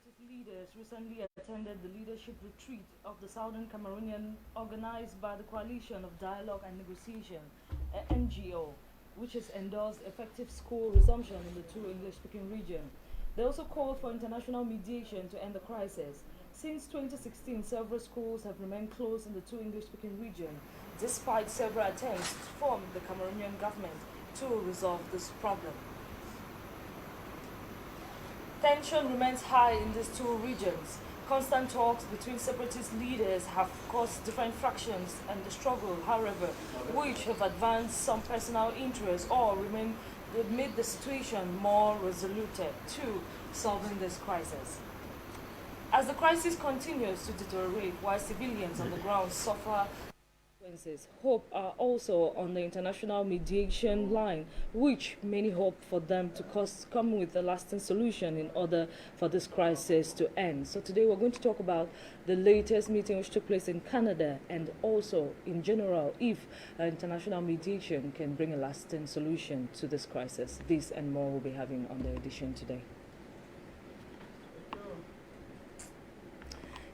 separatist leaders recently attended the leadership retreat of the Southern Cameroonian organized by the Coalition of Dialogue and Negotiation, NGO, which has endorsed effective school resumption in the two English-speaking regions. They also called for international mediation to end the crisis. Since 2016, several schools have remained closed in the two English-speaking regions, despite several attempts from the Cameroonian government to resolve this problem. Tension remains high in these two regions. Constant talks between separatist leaders have caused different fractions and the struggle, however, which have advanced some personal interests or remain made the situation more resolute to solving this crisis. As the crisis continues to deteriorate while civilians on the ground suffer consequences, hope are also on the international mediation line, which many hope for them to come with a lasting solution in order for this crisis to end. So today we're going to talk about the latest meeting which took place in Canada and also in general if international mediation can bring a lasting solution to this crisis. This and more we'll be having on the edition today.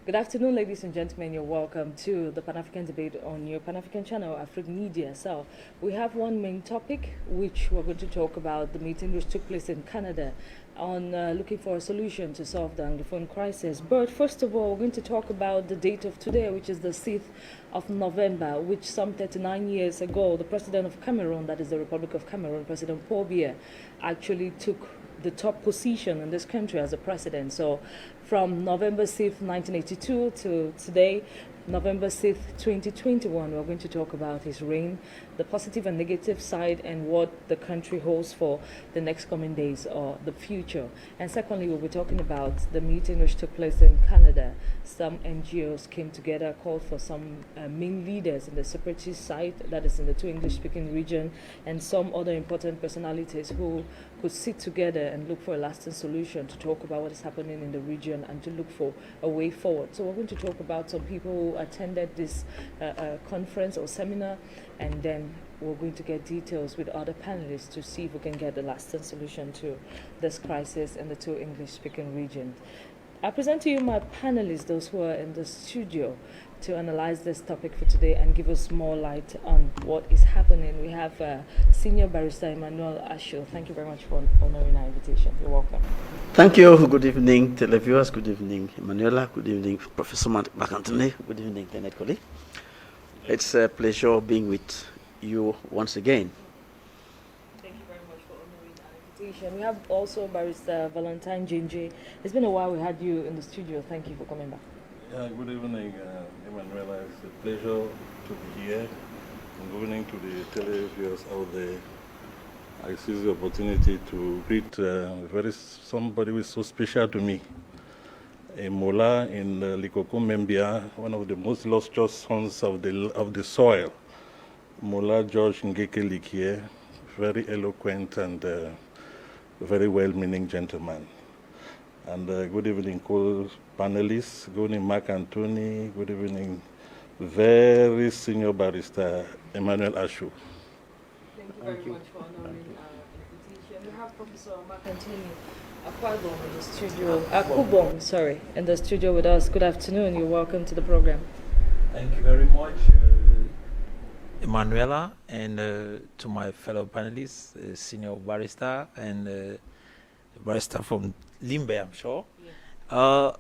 Good afternoon, ladies and gentlemen. You're welcome to the Pan-African debate on your Pan-African channel, Africa Media. So we have one main topic, which we're going to talk about the meeting which took place in Canada on looking for a solution to solve the Anglophone crisis. But first of all, we're going to talk about the date of today, which is the 6th of November, which some 39 years ago, the president of Cameroon, that is the Republic of Cameroon, President Paul Biya, actually took the top position in this country as a president. So from November 6th, 1982 to today, November 6th, 2021, we're going to talk about his reign, the positive and negative side, and what the country holds for the next coming days or the future. And secondly, we'll be talking about the meeting which took place in Canada. Some NGOs came together, called for some main leaders in the separatist side, that is in the two English-speaking region, and some other important personalities who could sit together and look for a lasting solution to talk about what is happening in the region and to look for a way forward. So we're going to talk about some people who attended this conference or seminar, and then we're going to get details with other panelists to see if we can get a lasting solution to this crisis in the two English-speaking regions. I present to you my panelists, those who are in the studio, to analyze this topic for today and give us more light on what is happening. We have Senior Barrister Emmanuel Asho. Thank you very much for honoring our invitation. You're welcome. Thank you. Good evening, televiewers. Good evening, Emanuela. Good evening, Professor Macantone. Good evening, Tenet colleague. It's a pleasure being with you once again. Thank you very much for honoring our invitation. We have also Barrister Valentine Jinji. It's been a while we had you in the studio. Thank you for coming back. Yeah, good evening, Emanuela. It's a pleasure to be here. And good evening to the televiewers out there. I seize the opportunity to greet somebody who is so special to me. A Mola in Likoko Membia, one of the most illustrious sons of the soil. Mola George Ngeke Likie, very eloquent and very well-meaning gentleman. And good evening, co-panelists. Good evening, Mark Anthony. Good evening, very senior barrister, Emmanuel Ashu. Thank you very much for honoring our invitation. We have Professor Mark Anthony Akubong in the studio. Akubong, sorry, in the studio with us. Good afternoon. You're welcome to the program. Thank you very much, Emanuela, and to my fellow panelists, senior barrister and barrister from Limbe, I'm sure. Yeah.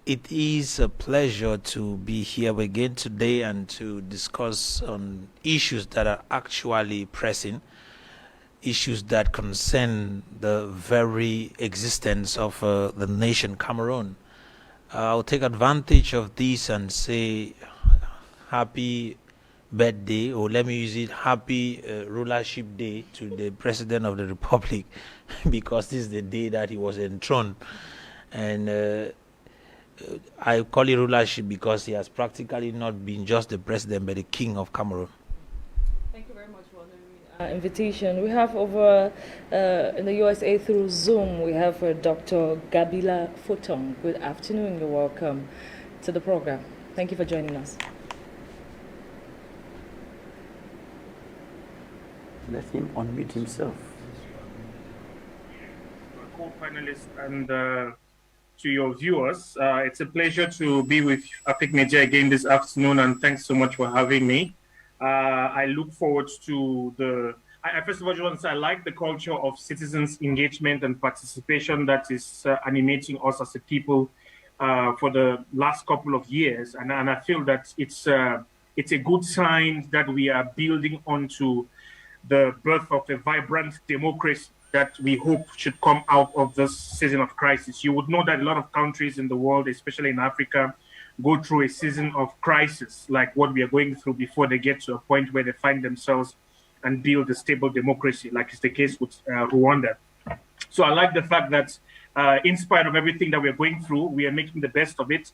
It is a pleasure to be here again today and to discuss on issues that are actually pressing, issues that concern the very existence of the nation Cameroon. I'll take advantage of this and say happy birthday, or let me use it, happy rulership day to the President of the Republic, because this is the day that he was enthroned. And I call it rulership because he has practically not been just the president, but the king of Cameroon. Thank you very much for honoring our invitation. We have over in the USA through Zoom, we have Dr. Gabila Fotong. Good afternoon. You're welcome to the program. Thank you for joining us. Let him unmute himself. Co-panelists and to your viewers. It's a pleasure to be with Afric Media again this afternoon, and thanks so much for having me. I look forward to I first of all just want to say I like the culture of citizens' engagement and participation that is animating us as a people for the last couple of years, and I feel that it's a good sign that we are building onto the birth of a vibrant democracy that we hope should come out of this season of crisis. You would know that a lot of countries in the world, especially in Africa, go through a season of crisis like what we are going through before they get to a point where they find themselves and build a stable democracy, like is the case with Rwanda. So I like the fact that in spite of everything that we're going through, we are making the best of it.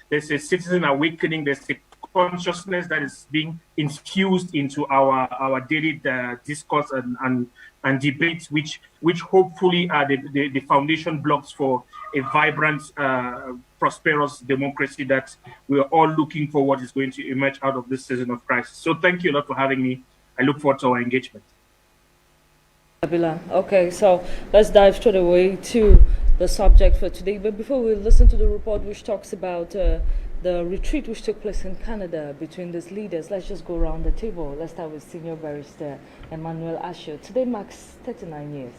There's a citizen awakening, there's a consciousness that is being infused into our daily discourse and debates, which hopefully are the foundation blocks for a vibrant, prosperous democracy that we are all looking forward is going to emerge out of this season of crisis. So thank you a lot for having me. I look forward to our engagement. Okay, so let's dive straight away to the subject for today. But before we listen to the report which talks about the retreat which took place in Canada between these leaders, let's just go around the table. Let's start with Senior Barrister Emmanuel Asho. Today marks 39 years,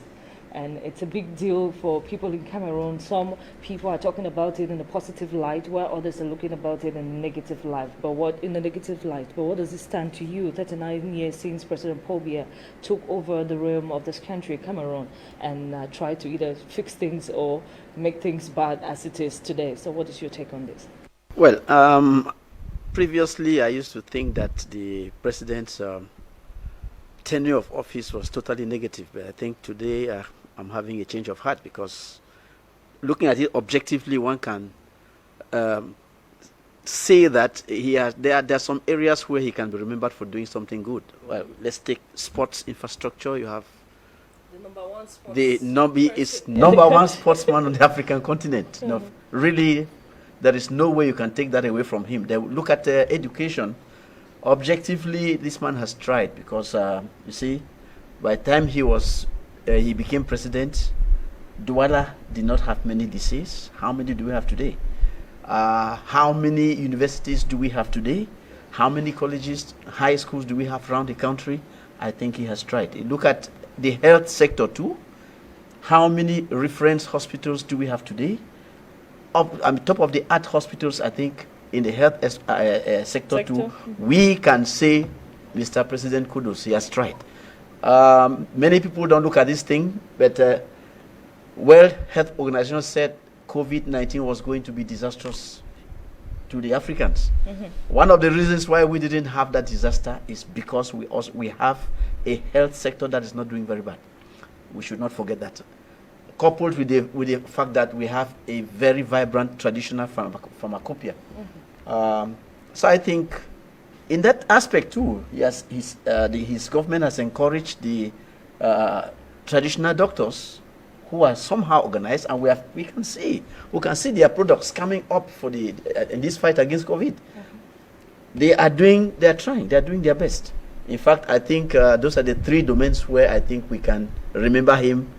and it's a big deal for people in Cameroon. Some people are talking about it in a positive light, while others are looking about it in a negative light. But what does it stand to you? 39 years since President Paul Biya took over the realm of this country, Cameroon, and tried to either fix things or make things bad as it is today. So what is your take on this? Well, previously I used to think that the president's tenure of office was totally negative, but I think today I'm having a change of heart, because looking at it objectively, one can say that there are some areas where he can be remembered for doing something good. Well, let's take sports infrastructure. You have The number one sports the Nobi is number one sportsman on the African continent. No, really, there is no way you can take that away from him. They look at education. Objectively, this man has tried, because you see, by the time he became president, Douala did not have many diseases. How many do we have today? How many universities do we have today? How many colleges, high schools do we have around the country? I think he has tried. Look at the health sector too. How many reference hospitals do we have today? Top of the art hospitals, I think, in the health sector too, we can say, Mr. President, kudos, he has tried. Many people don't look at this thing, but World Health Organization said COVID-19 was going to be disastrous to the Africans. One of the reasons why we didn't have that disaster is because we have a health sector that is not doing very bad. We should not forget that. Coupled with the fact that we have a very vibrant traditional pharmacopoeia. So I think in that aspect too, yes, his government has encouraged the traditional doctors who are somehow organized, and we can see their products coming up for in this fight against COVID. They are doing their best. In fact, I think those are the three domains where I think we can remember him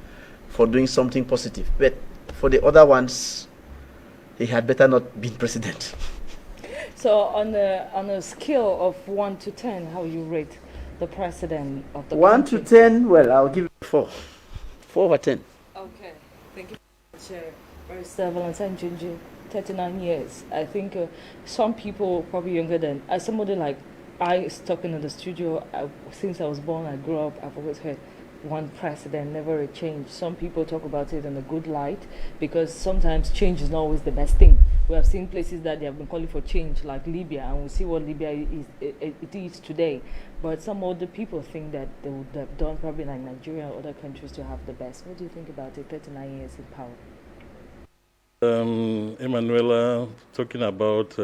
for doing something positive. But for the other ones, he had better not be president. So on a scale of 1 to 10, how you rate the president of the 1 country? to 10, well, I'll give it 4. 4 over 10. Okay, thank you so much, Barrister Valentine Junju. 39 years. I think some people probably younger than as somebody like I talking in the studio. Since I was born, I grew up. I've always heard one president, never a change. Some people talk about it in a good light, because sometimes change is not always the best thing. We have seen places that they have been calling for change, like Libya, and we see what Libya is today. But some other people think that they would have done probably like Nigeria or other countries to have the best. What do you think about it? 39 years in power. Emanuela, talking about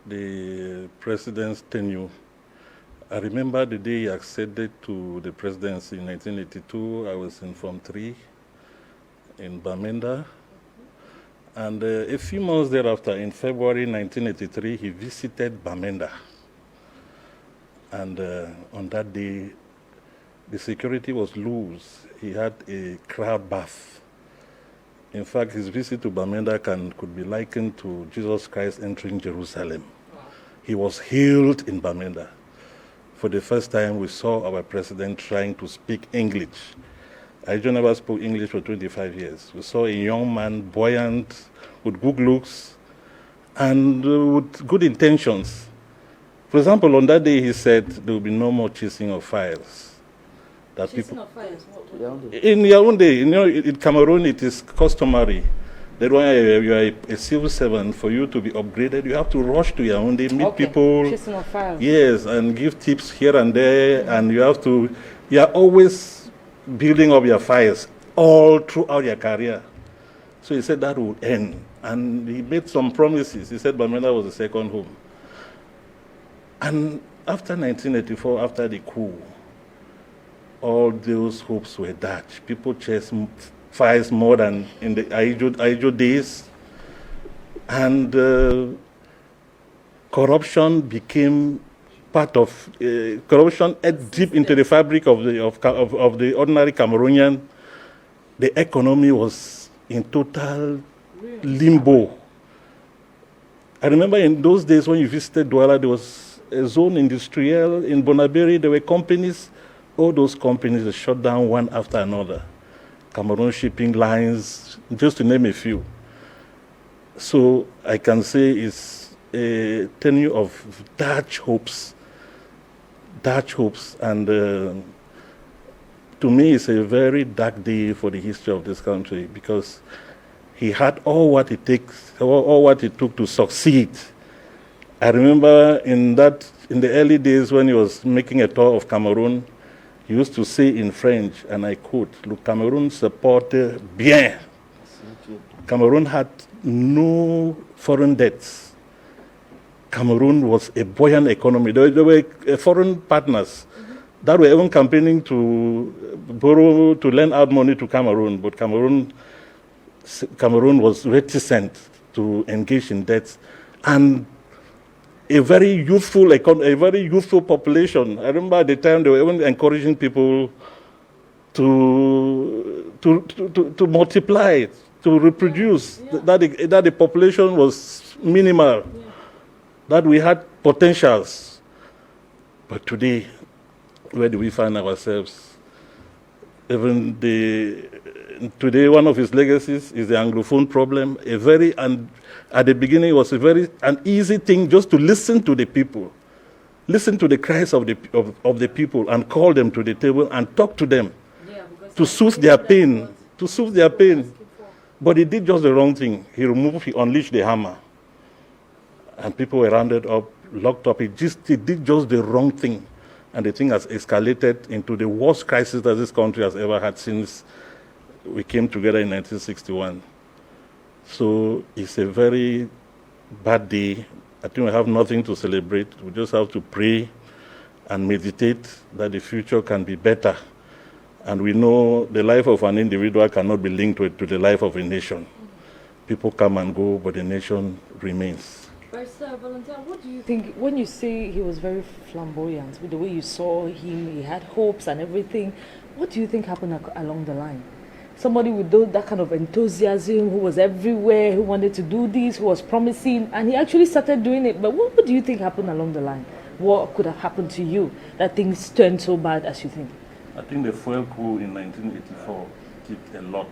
the president's tenure. I remember the day he acceded to the presidency in 1982. I was in Form 3 in Bamenda. And a few months thereafter, in February 1983, he visited Bamenda. And on that day, the security was loose. He had a crab bath In fact, his visit to Bamenda could be likened to Jesus Christ entering Jerusalem. He was healed in Bamenda. For the first time, we saw our president trying to speak English. I never spoke English for 25 years. We saw a young man, buoyant, with good looks, and with good intentions. For example, on that day, he said there will be no more chasing of fires. That Chasing of fires? In Yaoundé, in Cameroon, it is customary that when you are a civil servant, for you to be upgraded, you have to rush to Yaoundé, meet people. Chasing of fires. Yes, and give tips here and there, and you are always building up your fires all throughout your career. So he said that would end. And he made some promises. He said Bamenda was the second home. And after 1984, after the coup, all those hopes were dashed. People chased fires more than in the Aijo days. And corruption became part of, corruption ate deep into the fabric of the ordinary Cameroonian. The economy was in total limbo. I remember in those days when you visited Douala, there was a zone industrial in Bonaberi. There were companies. All those companies were shut down one after another. Cameroon shipping lines, just to name a few. So I can say it's a tenure of dark hopes, and to me it's a very dark day for the history of this country, because he had all what it takes, all what it took to succeed. I remember in the early days when he was making a tour of Cameroon, he used to say in French, and I quote, "Le Cameroun se porte bien." Cameroon had no foreign debts. Cameroon was a buoyant economy. There were foreign partners that were even campaigning to lend out money to Cameroon, but Cameroon was reticent to engage in debts, and a very youthful population. I remember at the time they were even encouraging people to multiply, to reproduce. That the population was minimal, that we had potentials. But today, where do we find ourselves? Even today, one of his legacies is the Anglophone problem. At the beginning, it was an easy thing just to listen to the people, listen to the cries of the people, and call them to the table and talk to them to soothe their pain. But he did just the wrong thing. He unleashed the hammer, and people were rounded up, locked up. He did just the wrong thing, and the thing has escalated into the worst crisis that this country has ever had since we came together in 1961. So it's a very bad day. I think we have nothing to celebrate. We just have to pray and meditate that the future can be better. And we know the life of an individual cannot be linked to the life of a nation. People come and go, but the nation remains. Barrister Valentin, what do you think, when you say he was very flamboyant, with the way you saw him, he had hopes and everything, what do you think happened along the line? Somebody with that kind of enthusiasm, who was everywhere, who wanted to do this, who was promising, and he actually started doing it. But what do you think happened along the line? What could have happened to you that things turned so bad as you think? I think the fuel coup in 1984 did a lot.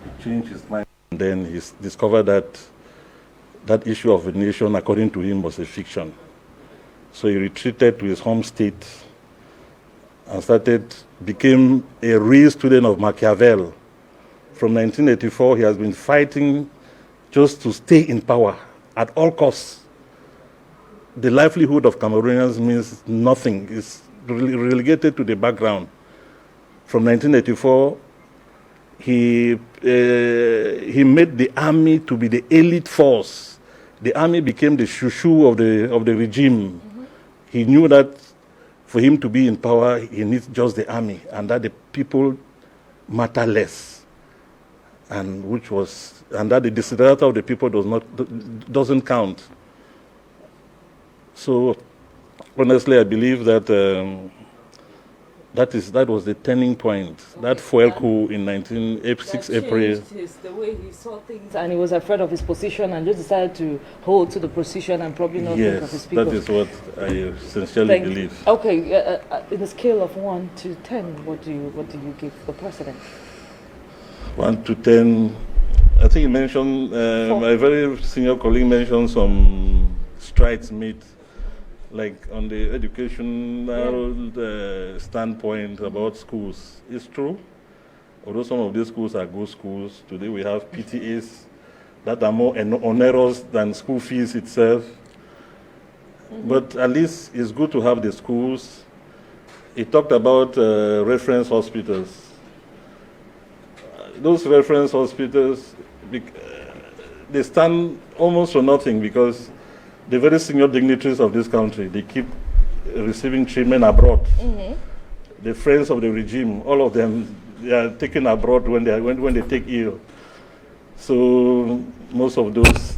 It changed his mind. And then he discovered that issue of a nation, according to him, was a fiction. So he retreated to his home state and became a real student of Machiavelli. From 1984, he has been fighting just to stay in power at all costs. The livelihood of Cameroonians means nothing. It's relegated to the background. From 1984, he made the army to be the elite force. The army became the shushu of the regime. He knew that for him to be in power, he needs just the army, and that the people matter less, and that the desiderata of the people doesn't count. So, honestly, I believe that That was the turning point. That fuel coup in 1986 April. The way he saw things, and he was afraid of his position, and just decided to hold to the position and probably not think of his people. That is what I sincerely believe. Okay, in a scale of 1 to 10, what do you give the president? 1 to 10. I think you mentioned, my very senior colleague mentioned some strides made, like on the educational standpoint about schools. It's true, although some of these schools are good schools. Today we have PTAs that are more onerous than school fees itself. But at least it's good to have the schools. He talked about reference hospitals. Those reference hospitals, they stand almost for nothing because the very senior dignitaries of this country, they keep receiving treatment abroad. The friends of the regime, all of them, they are taken abroad when they take ill. So most of those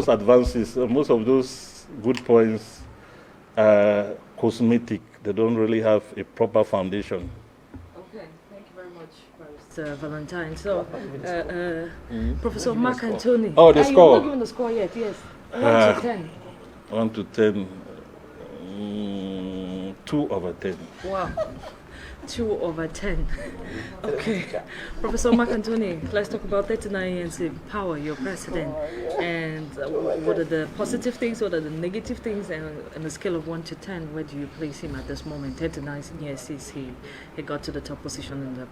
advances, most of those good points are cosmetic. They don't really have a proper foundation. Okay, thank you very much, Barrister Valentine. So, Professor Mark Anthony. Oh, the score. You're not given the score yet, yes. 1 to 10. 1 to 10. 2 over 10. Wow. 2 over 10. Okay. Professor Mark Anthony, let's talk about 39 years in power, your president. And what are the positive things, what are the negative things, and on a scale of 1 to 10, where do you place him at this moment? 39 years since he got to the top position in the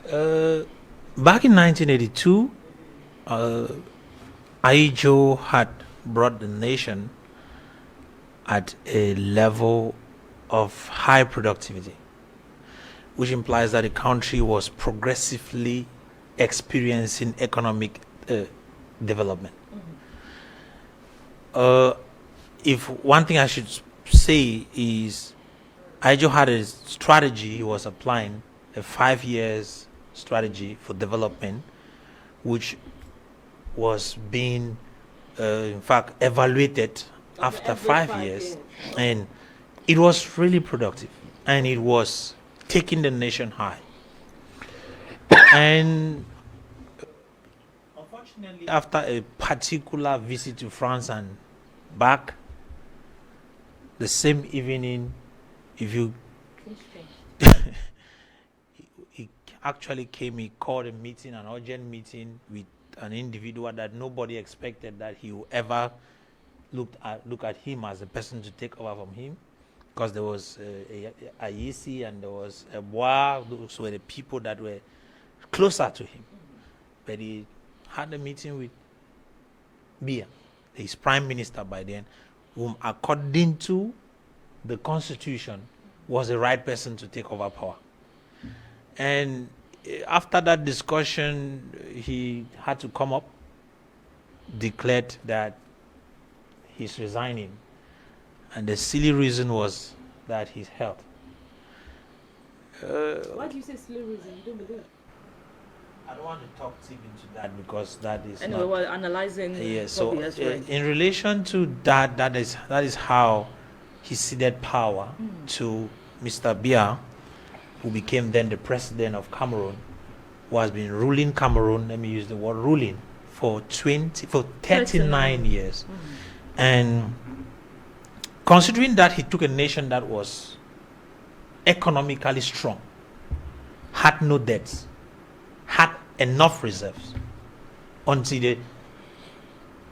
country. Back in 1982, Aijo had brought the nation at a level of high productivity, which implies that the country was progressively experiencing economic development. If one thing I should say is, Aijo had a strategy he was applying, a 5 years strategy for development, which was being, in fact, evaluated after 5 years, and it was really productive, and it was taking the nation high. And unfortunately, after a particular visit to France and back, the same evening, he actually came, he called a meeting, an urgent meeting with an individual that nobody expected that he would ever look at him as a person to take over from him, because there was a Yisi and there was a Bois. Those were the people that were closer to him. But he had a meeting with Biya, his prime minister by then, whom according to the constitution was the right person to take over power. And after that discussion, he had to come up, declared that he's resigning, and the silly reason was that his health. Why do you say silly reason? You don't believe? I don't want to talk deep into that because that is anyway, we're analyzing. Yeah, so in relation to that, that is how he ceded power to Mr. Biya, who became then the president of Cameroon, who has been ruling Cameroon, let me use the word ruling, for 39 years. And considering that he took a nation that was economically strong, had no debts, had enough reserves, until the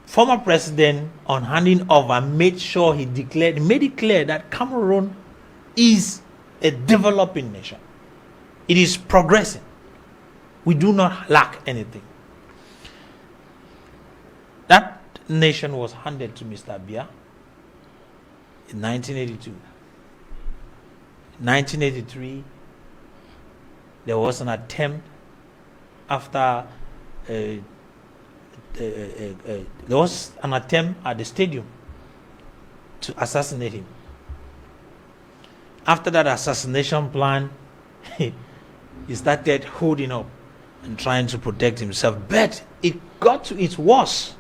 former president, on handing over, made sure he made it clear that Cameroon is a developing nation. It is progressing. We do not lack anything. That nation was handed to Mr. Biya in 1982. 1983, there was an attempt after there was an attempt at the stadium to assassinate him. After that assassination plan, he started holding up and trying to protect himself. But it got to its worst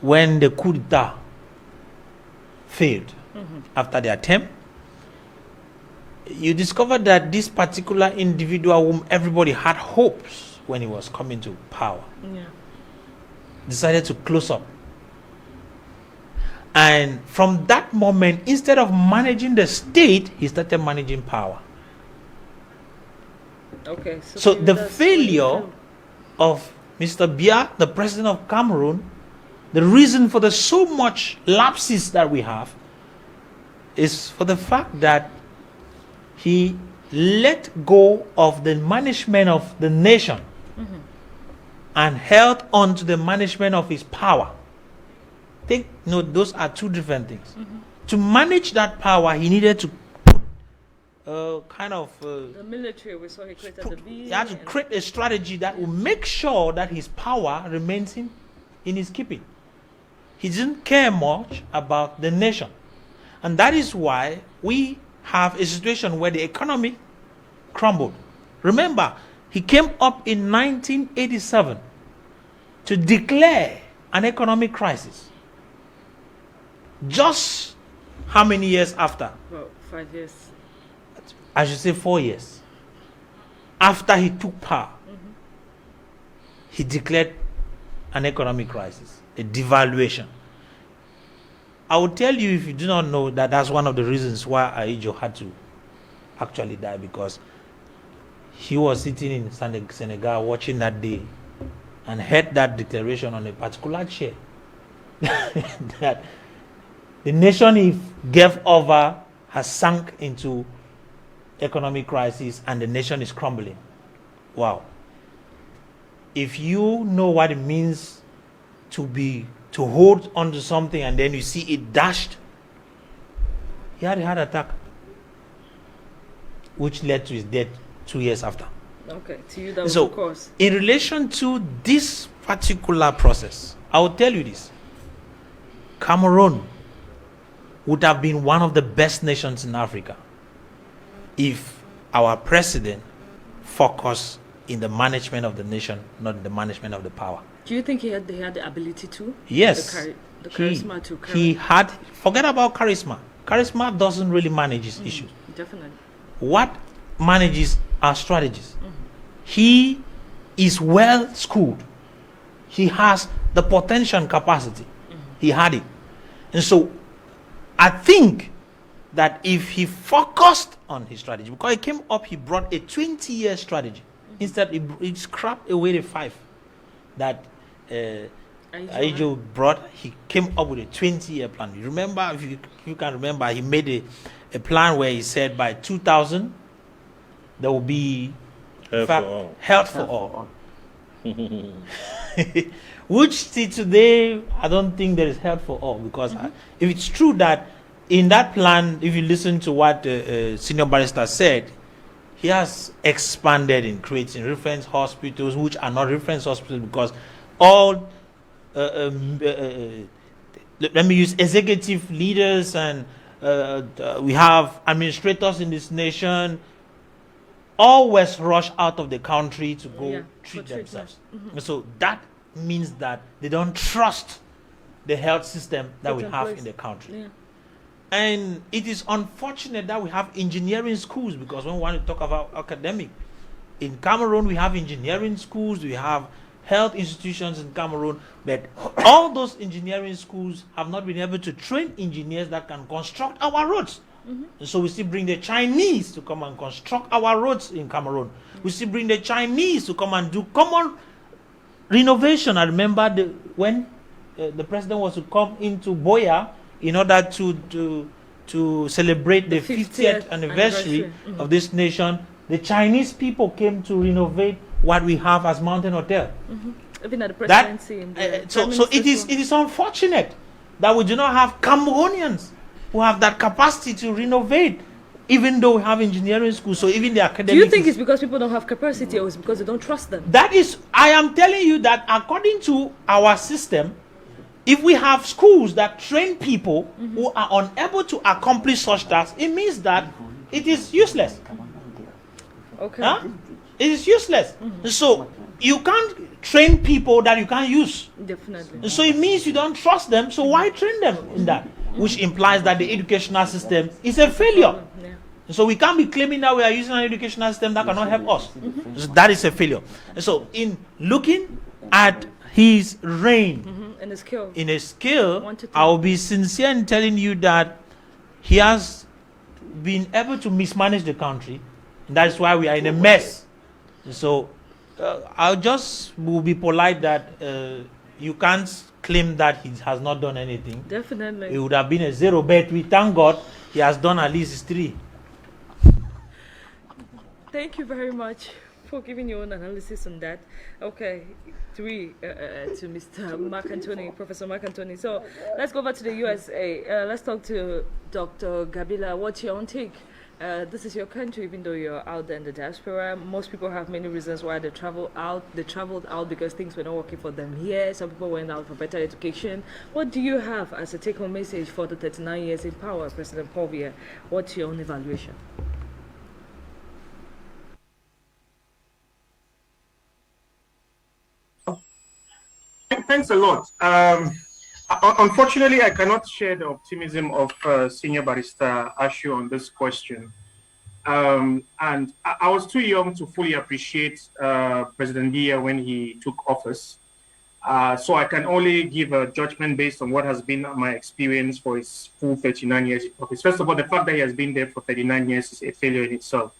when the coup d'etat failed after the attempt, you discover that this particular individual whom everybody had hopes when he was coming to power decided to close up. And from that moment, instead of managing the state, he started managing power. Okay. So the failure of Mr. Biya, the president of Cameroon, the reason for the so much lapses that we have is for the fact that he let go of the management of the nation and held on to the management of his power. Take note, those are two different things. To manage that power, he needed to put the military. We saw he created the Bi. he had to create a strategy that will make sure that his power remains in his keeping. He didn't care much about the nation. And that is why we have a situation where the economy crumbled. Remember, he came up in 1987 to declare an economic crisis. Just how many years after? Well, 5 years. I should say 4 years. After he took power, he declared an economic crisis, a devaluation. I will tell you, if you do not know, that that's one of the reasons why Ahidjo had to actually die, because he was sitting in Senegal watching that day and heard that declaration on a particular chair that the nation he gave over has sunk into economic crisis and the nation is crumbling. Wow. If you know what it means to hold on to something and then you see it dashed, he had a heart attack, which led to his death 2 years after. Okay, to you that was So, of course. in relation to this particular process, I will tell you this. Cameroon would have been one of the best nations in Africa if our president focused in the management of the nation, not the management of the power. Do you think he had the ability to? Yes. The charisma to carry? He had, forget about charisma. Charisma doesn't really manage his issues. Definitely. What manages are strategies. He is well schooled. He has the potential and capacity. He had it. And so I think that if he focused on his strategy, because he came up, he brought a 20-year strategy. Instead, he scrapped away the 5 that Ahidjo brought. He came up with a 20-year plan. You remember, if you can remember, he made a plan where he said by 2000, there will be health for all. Which till today, I don't think there is health for all, because if it's true that in that plan, if you listen to what Senior Barrister said, he has expanded in creating reference hospitals, which are not reference hospitals, because all, let me use executive leaders and we have administrators in this nation, always rush out of the country to go treat themselves. So that means that they don't trust the health system that we have in the country. Yeah. And it is unfortunate that we have engineering schools, because when we want to talk about academic, in Cameroon we have engineering schools, we have health institutions in Cameroon, but all those engineering schools have not been able to train engineers that can construct our roads. And so we still bring the Chinese to come and construct our roads in Cameroon. We still bring the Chinese to come and do common renovation. I remember when the president was to come into Boya in order to celebrate the 50th anniversary of this nation, the Chinese people came to renovate what we have as Mountain Hotel. Even at the presidency. So it is unfortunate that we do not have Cameroonians who have that capacity to renovate, even though we have engineering schools. So even the academics. Do you think it's because people don't have capacity, or it's because they don't trust them? That is, I am telling you that according to our system, if we have schools that train people who are unable to accomplish such tasks, it means that it is useless. Okay. Huh? It is useless. So you can't train people that you can't use. Definitely. So it means you don't trust them. So why train them in that? which implies that the educational system is a failure. So we can't be claiming that we are using an educational system that cannot help us. So that is a failure. And so in looking at his reign in a scale, I will be sincere in telling you that he has been able to mismanage the country. And that's why we are in a mess. So I just will be polite that you can't claim that he has not done anything. Definitely. It would have been a 0, but we thank God he has done at least 3. Thank you very much for giving your own analysis on that. Okay, 3 to Mr. Mark Anthony, Professor Mark Anthony. So let's go back to the USA. Let's talk to Dr. Gabila. What's your own take? This is your country, even though you're out there in the diaspora. Most people have many reasons why they travel out. They traveled out because things were not working for them here. Some people went out for better education. What do you have as a take-home message for the 39 years in power, President Paul Biya? What's your own evaluation? Thanks a lot. Unfortunately, I cannot share the optimism of Senior Barrister Ashu on this question. And I was too young to fully appreciate President Biya when he took office. So I can only give a judgment based on what has been my experience for his full 39 years in office. First of all, the fact that he has been there for 39 years is a failure in itself.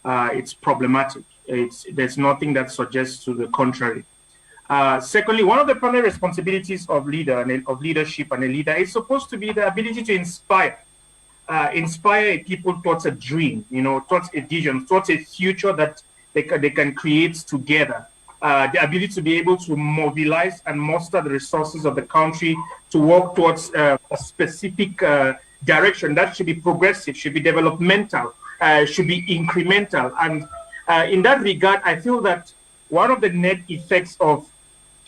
It's problematic. There's nothing that suggests to the contrary. Secondly, one of the primary responsibilities of leadership and a leader is supposed to be the ability to inspire a people towards a dream, towards a vision, towards a future that they can create together. The ability to be able to mobilize and muster the resources of the country to work towards a specific direction that should be progressive, should be developmental, should be incremental. And in that regard, I feel that one of the net effects of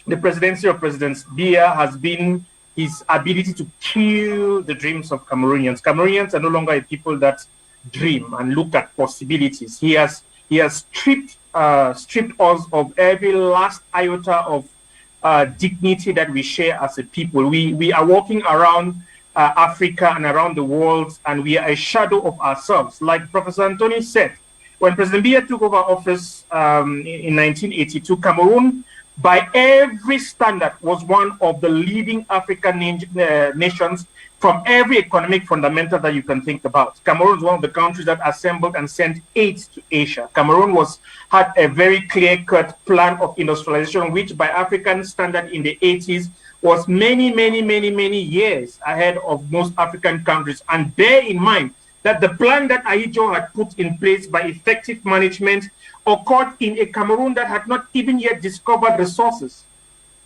the presidency of President Biya has been his ability to kill the dreams of Cameroonians. Cameroonians are no longer a people that dream and look at possibilities. He has stripped us of every last iota of dignity that we share as a people. We are walking around Africa and around the world, and we are a shadow of ourselves. Like Professor Anthony said, when President Biya took over office in 1982, Cameroon, by every standard, was one of the leading African nations from every economic fundamental that you can think about. Cameroon is one of the countries that assembled and sent aid to Asia. Cameroon had a very clear-cut plan of industrialization, which by African standard in the 80s was many, many, many, many years ahead of most African countries. And bear in mind that the plan that Ahidjo had put in place by effective management occurred in a Cameroon that had not even yet discovered resources.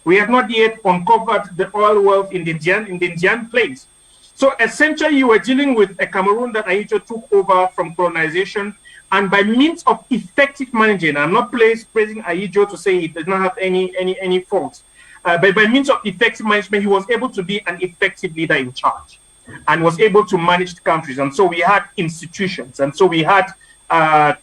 We had not yet uncovered the oil wealth in the Indian plains. So essentially, you were dealing with a Cameroon that Ahidjo took over from colonization, and by means of effective management, I'm not praising Ahidjo to say he does not have any faults, but by means of effective management, he was able to be an effective leader in charge and was able to manage the countries. And so we had institutions, and so we had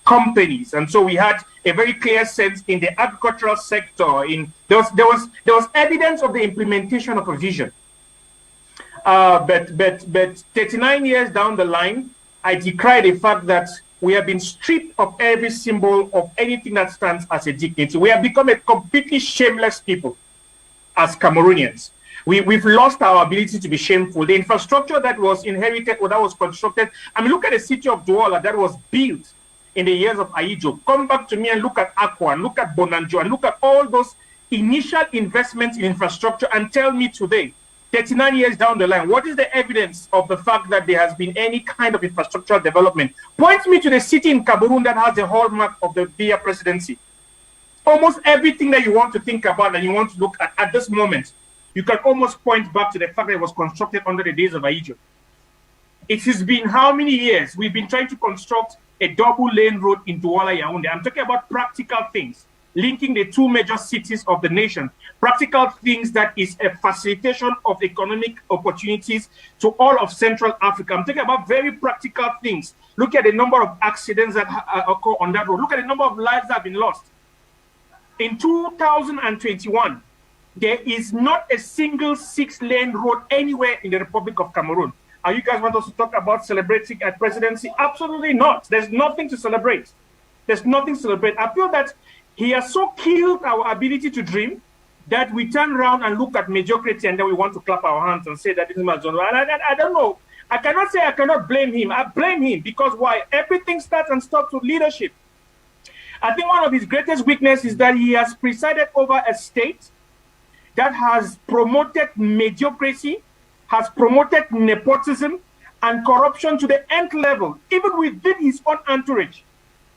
companies, and so we had a very clear sense in the agricultural sector. There was evidence of the implementation of a vision. But 39 years down the line, I decry the fact that we have been stripped of every symbol of anything that stands as a dignity. We have become a completely shameless people as Cameroonians. We've lost our ability to be shameful. The infrastructure that was inherited or that was constructed, I mean, look at the city of Douala that was built in the years of Ahidjo. Come back to me and look at Akwa, and look at Bonanjo, and look at all those initial investments in infrastructure, and tell me today, 39 years down the line, what is the evidence of the fact that there has been any kind of infrastructural development? Point me to the city in Cameroon that has the hallmark of the Biya presidency. Almost everything that you want to think about and you want to look at this moment, you can almost point back to the fact that it was constructed under the days of Ahidjo. It has been how many years we've been trying to construct a double-lane road in Douala, Yaoundé. I'm talking about practical things, linking the two major cities of the nation. Practical things that is a facilitation of economic opportunities to all of Central Africa. I'm talking about very practical things. Look at the number of accidents that occur on that road. Look at the number of lives that have been lost. In 2021, There is not a single 6-lane road anywhere in the Republic of Cameroon. And you guys want us to talk about celebrating a presidency? Absolutely not. There's nothing to celebrate. There's nothing to celebrate. I feel that he has so killed our ability to dream that we turn around and look at mediocrity and then we want to clap our hands and say that this is my zone. And I don't know. I cannot say I cannot blame him. I blame him because why? Everything starts and stops with leadership. I think one of his greatest weaknesses is that he has presided over a state that has promoted mediocrity, has promoted nepotism and corruption to the nth level, even within his own entourage.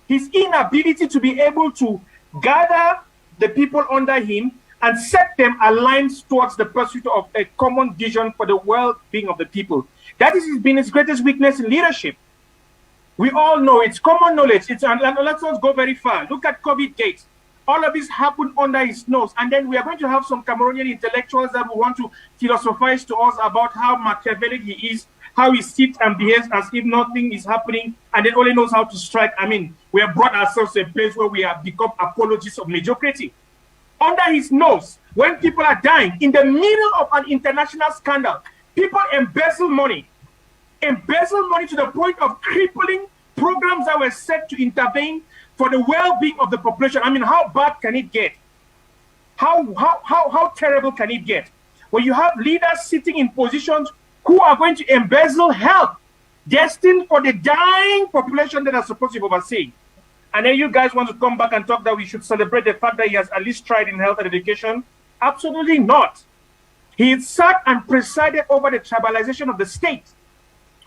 His inability to be able to gather the people under him and set them aligned towards the pursuit of a common vision for the well-being of the people. That has been his greatest weakness in leadership. We all know it's common knowledge. And let's not go very far. Look at COVID gates. All of this happened under his nose. And then we are going to have some Cameroonian intellectuals that will want to philosophize to us about how Machiavellic he is, how he sits and behaves as if nothing is happening, and then only knows how to strike. I mean, we have brought ourselves to a place where we have become apologists of mediocrity. Under his nose, when people are dying, in the middle of an international scandal, people embezzle money to the point of crippling programs that were set to intervene for the well-being of the population. I mean, how bad can it get? How terrible can it get? When you have leaders sitting in positions who are going to embezzle help destined for the dying population that are supposed to be overseen. And then you guys want to come back and talk that we should celebrate the fact that he has at least tried in health and education? Absolutely not. He sat and presided over the tribalization of the state.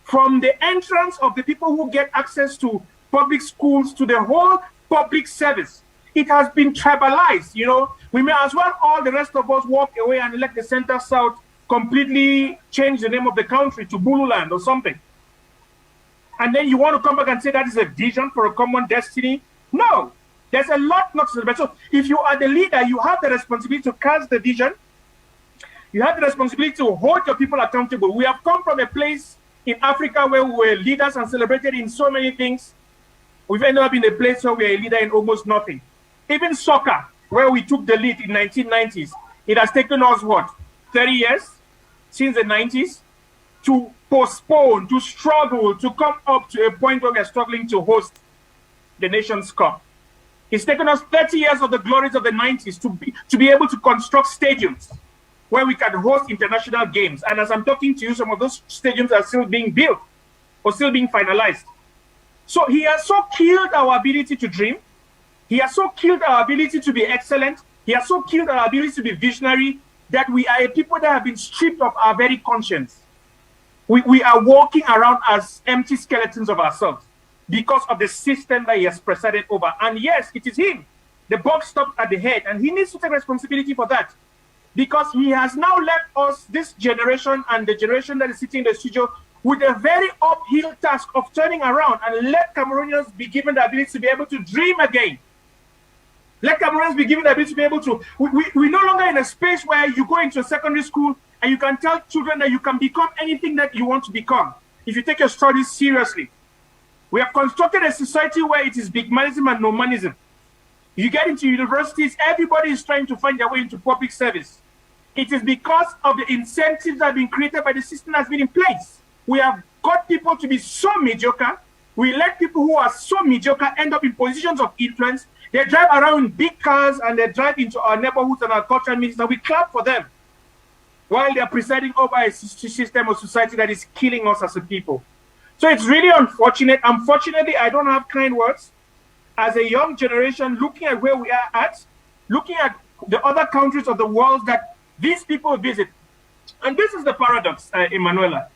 From the entrance of the people who get access to public schools to the whole public service. It has been tribalized, you know. We may as well, all the rest of us, walk away and let the Center-South completely change the name of the country to Bululand or something. And then you want to come back and say that is a vision for a common destiny? No, there's a lot not to celebrate. So if you are the leader, you have the responsibility to cast the vision. You have the responsibility to hold your people accountable. We have come from a place in Africa where we were leaders and celebrated in so many things. We've ended up in a place where we are a leader in almost nothing. Even soccer, where we took the lead in 1990s, it has taken us, what, 30 years since the 90s to postpone, to struggle, to come up to a point where we are struggling to host the Nations Cup. It's taken us 30 years of the glories of the 90s to be able to construct stadiums where we can host international games. And as I'm talking to you, some of those stadiums are still being built or still being finalized. So he has so killed our ability to dream. He has so killed our ability to be excellent. He has so killed our ability to be visionary that we are a people that have been stripped of our very conscience. We are walking around as empty skeletons of ourselves because of the system that he has presided over. And yes, it is him. The buck stopped at the head, and he needs to take responsibility for that. Because he has now left us, this generation and the generation that is sitting in the studio, with a very uphill task of turning around and let Cameroonians be given the ability to be able to dream again. Let Cameroonians be given the ability to be able to... We're no longer in a space where you go into a secondary school and you can tell children that you can become anything that you want to become if you take your studies seriously. We have constructed a society where it is bigmanism and nomanism. You get into universities, everybody is trying to find their way into public service. It is because of the incentives that have been created by the system that has been in place. We have got people to be so mediocre. We let people who are so mediocre end up in positions of influence. They drive around in big cars and they drive into our neighborhoods and our cultural meetings, and we clap for them while they're presiding over a system of society that is killing us as a people. So it's really unfortunate. Unfortunately, I don't have kind words. As a young generation, looking at where we are at, looking at the other countries of the world that these people visit. And this is the paradox, Emanuela.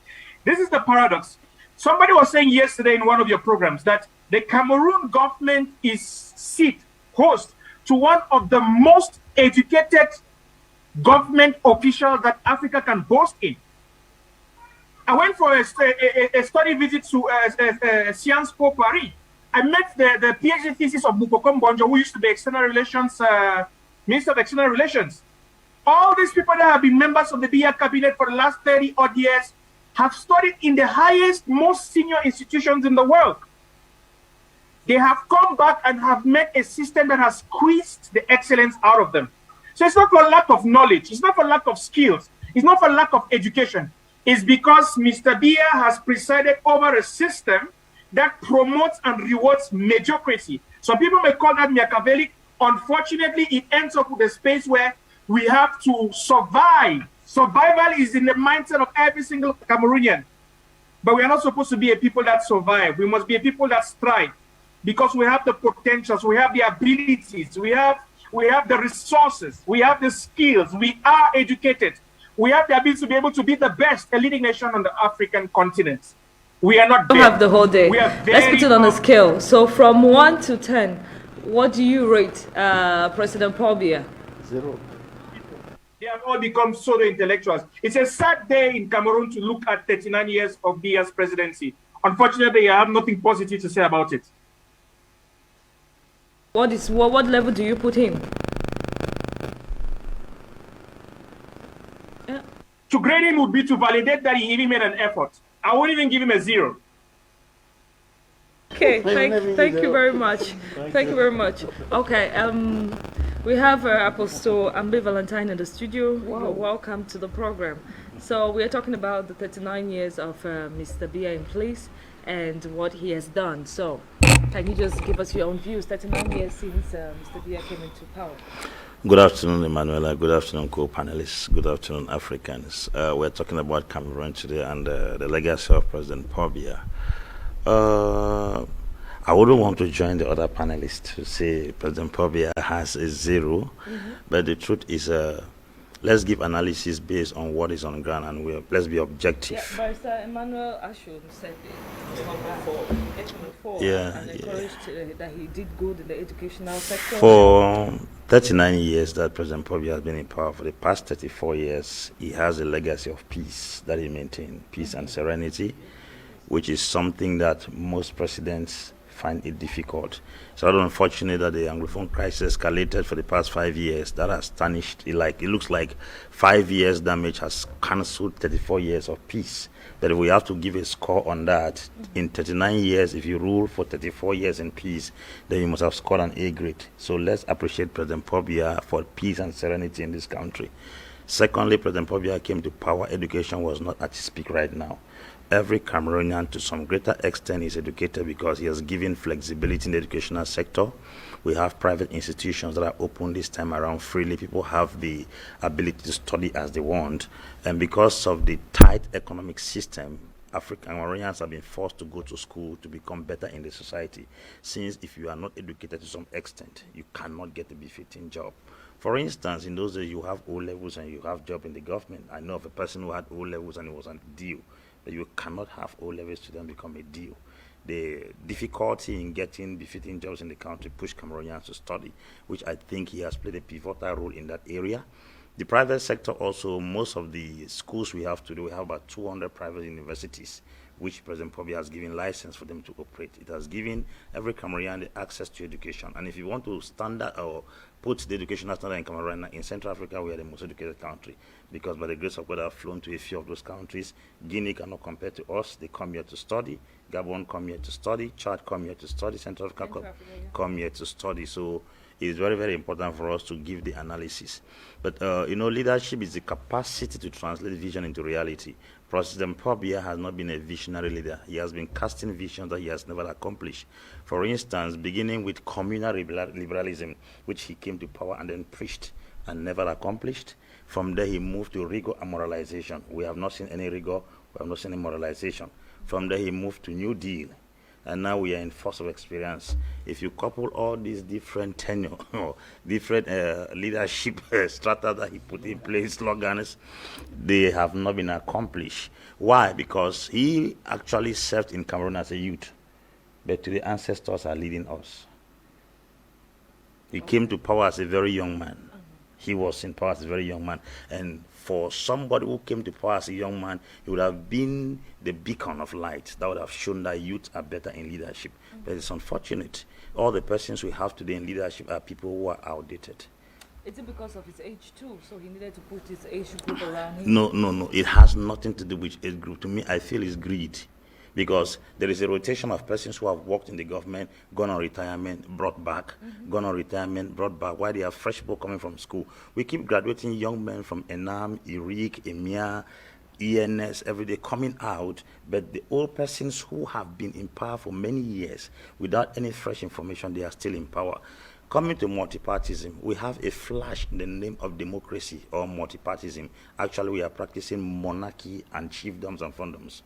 This is the paradox. Somebody was saying yesterday in one of your programs that the Cameroon government is host to one of the most educated government officials that Africa can boast in. I went for a study visit to Sciences Po Paris. I met the PhD thesis of Bukokom Bonjo, who used to be external relations, Minister of External Relations. All these people that have been members of the Biya'a cabinet for the last 30 odd years have studied in the highest, most senior institutions in the world. They have come back and have met a system that has squeezed the excellence out of them. So it's not for lack of knowledge. It's not for lack of skills. It's not for lack of education. It's because Mr. Biya'a has presided over a system that promotes and rewards mediocrity. Some people may call that Machiavellic. Unfortunately, it ends up with a space where we have to survive. Survival is in the mindset of every single Cameroonian. But we are not supposed to be a people that survive. We must be a people that strive, because we have the potentials, we have the abilities, we have the resources, we have the skills, we are educated. We have the ability to be able to be the best, a leading nation on the African continent. We are not there. We have the whole day. Let's put it on a scale. So from 1 to 10, what do you rate President Paul Biya? 0. They have all become pseudo-intellectuals. It's a sad day in Cameroon to look at 39 years of Biya's presidency. Unfortunately, I have nothing positive to say about it. What level do you put him? Yeah. To grade him would be to validate that he even made an effort. I wouldn't even give him a 0. Okay, thank you very much. Thank you very much. Okay, we have Apostle Ambe Valentine in the studio. Wow. You're welcome to the program. So we are talking about the 39 years of Mr. Biya in place and what he has done. So can you just give us your own views? 39 years since Mr. Biya came into power. Good afternoon, Emanuela. Good afternoon, co-panelists. Good afternoon, Africans. We're talking about Cameroon today and the legacy of President Paul Biya. I wouldn't want to join the other panelists to say President Paul Biya has a 0, but the truth is, let's give analysis based on what is on the ground, and let's be objective. Yeah, Barrister Emmanuel Ashun said it. And encouraged that he did good in the educational sector. For 39 years that President Paul Biya has been in power, for the past 34 years, he has a legacy of peace that he maintained, peace and serenity, which is something that most presidents find it difficult. It's rather unfortunate that the Anglophone crisis escalated for the past 5 years. That has tarnished, it looks like 5 years damage has cancelled 34 years of peace. But if we have to give a score on that, in 39 years, if you rule for 34 years in peace, then you must have scored an A grade. So let's appreciate President Paul Biya for peace and serenity in this country. Secondly, President Paul Biya came to power. Education was not at its peak right now. Every Cameroonian, to some greater extent, is educated because he has given flexibility in the educational sector. We have private institutions that are open this time around freely. People have the ability to study as they want. And because of the tight economic system, African Cameroonians have been forced to go to school to become better in the society. Since if you are not educated to some extent, you cannot get a befitting job. For instance, in those days, you have O levels and you have job in the government. I know of a person who had O levels and it was a deal. But you cannot have O-level students become a deal. The difficulty in getting befitting jobs in the country pushed Cameroonians to study, which I think he has played a pivotal role in that area. The private sector also, most of the schools we have today, we have about 200 private universities, which President Paul Biya has given license for them to operate. It has given every Cameroonian the access to education. And if you want to standard or put the educational standard in Cameroon, in Central Africa, we are the most educated country, because by the grace of God, I've flown to a few of those countries. Guinea cannot compare to us. They come here to study. Gabon come here to study. Chad come here to study. Central Africa come here to study. So it's very, very important for us to give the analysis. But, leadership is the capacity to translate vision into reality. President Paul Biya has not been a visionary leader. He has been casting visions that he has never accomplished. For instance, beginning with communal liberalism, which he came to power and then preached and never accomplished. From there, he moved to rigor and moralization. We have not seen any rigor. We have not seen any moralization. From there, he moved to New Deal. And now we are in force of experience. If you couple all these different tenure, different leadership strata that he put in place, slogans, they have not been accomplished. Why? Because he actually served in Cameroon as a youth, but the ancestors are leading us. He came to power as a very young man. He was in power as a very young man. And for somebody who came to power as a young man, he would have been the beacon of light that would have shown that youth are better in leadership. But it's unfortunate. All the persons we have today in leadership are people who are outdated. Is it because of his age too? So he needed to put his age group around him? No. It has nothing to do with age group. To me, I feel it's greed. because there is a rotation of persons who have worked in the government, gone on retirement, brought back, gone on retirement, brought back, while they are fresh people coming from school. We keep graduating young men from ENAM, IRIC, EMIA, ENS every day coming out, but the old persons who have been in power for many years without any fresh information, they are still in power. Coming to multipartism, we have a flash in the name of democracy or multipartism. Actually, we are practicing monarchy and chiefdoms and fiefdoms,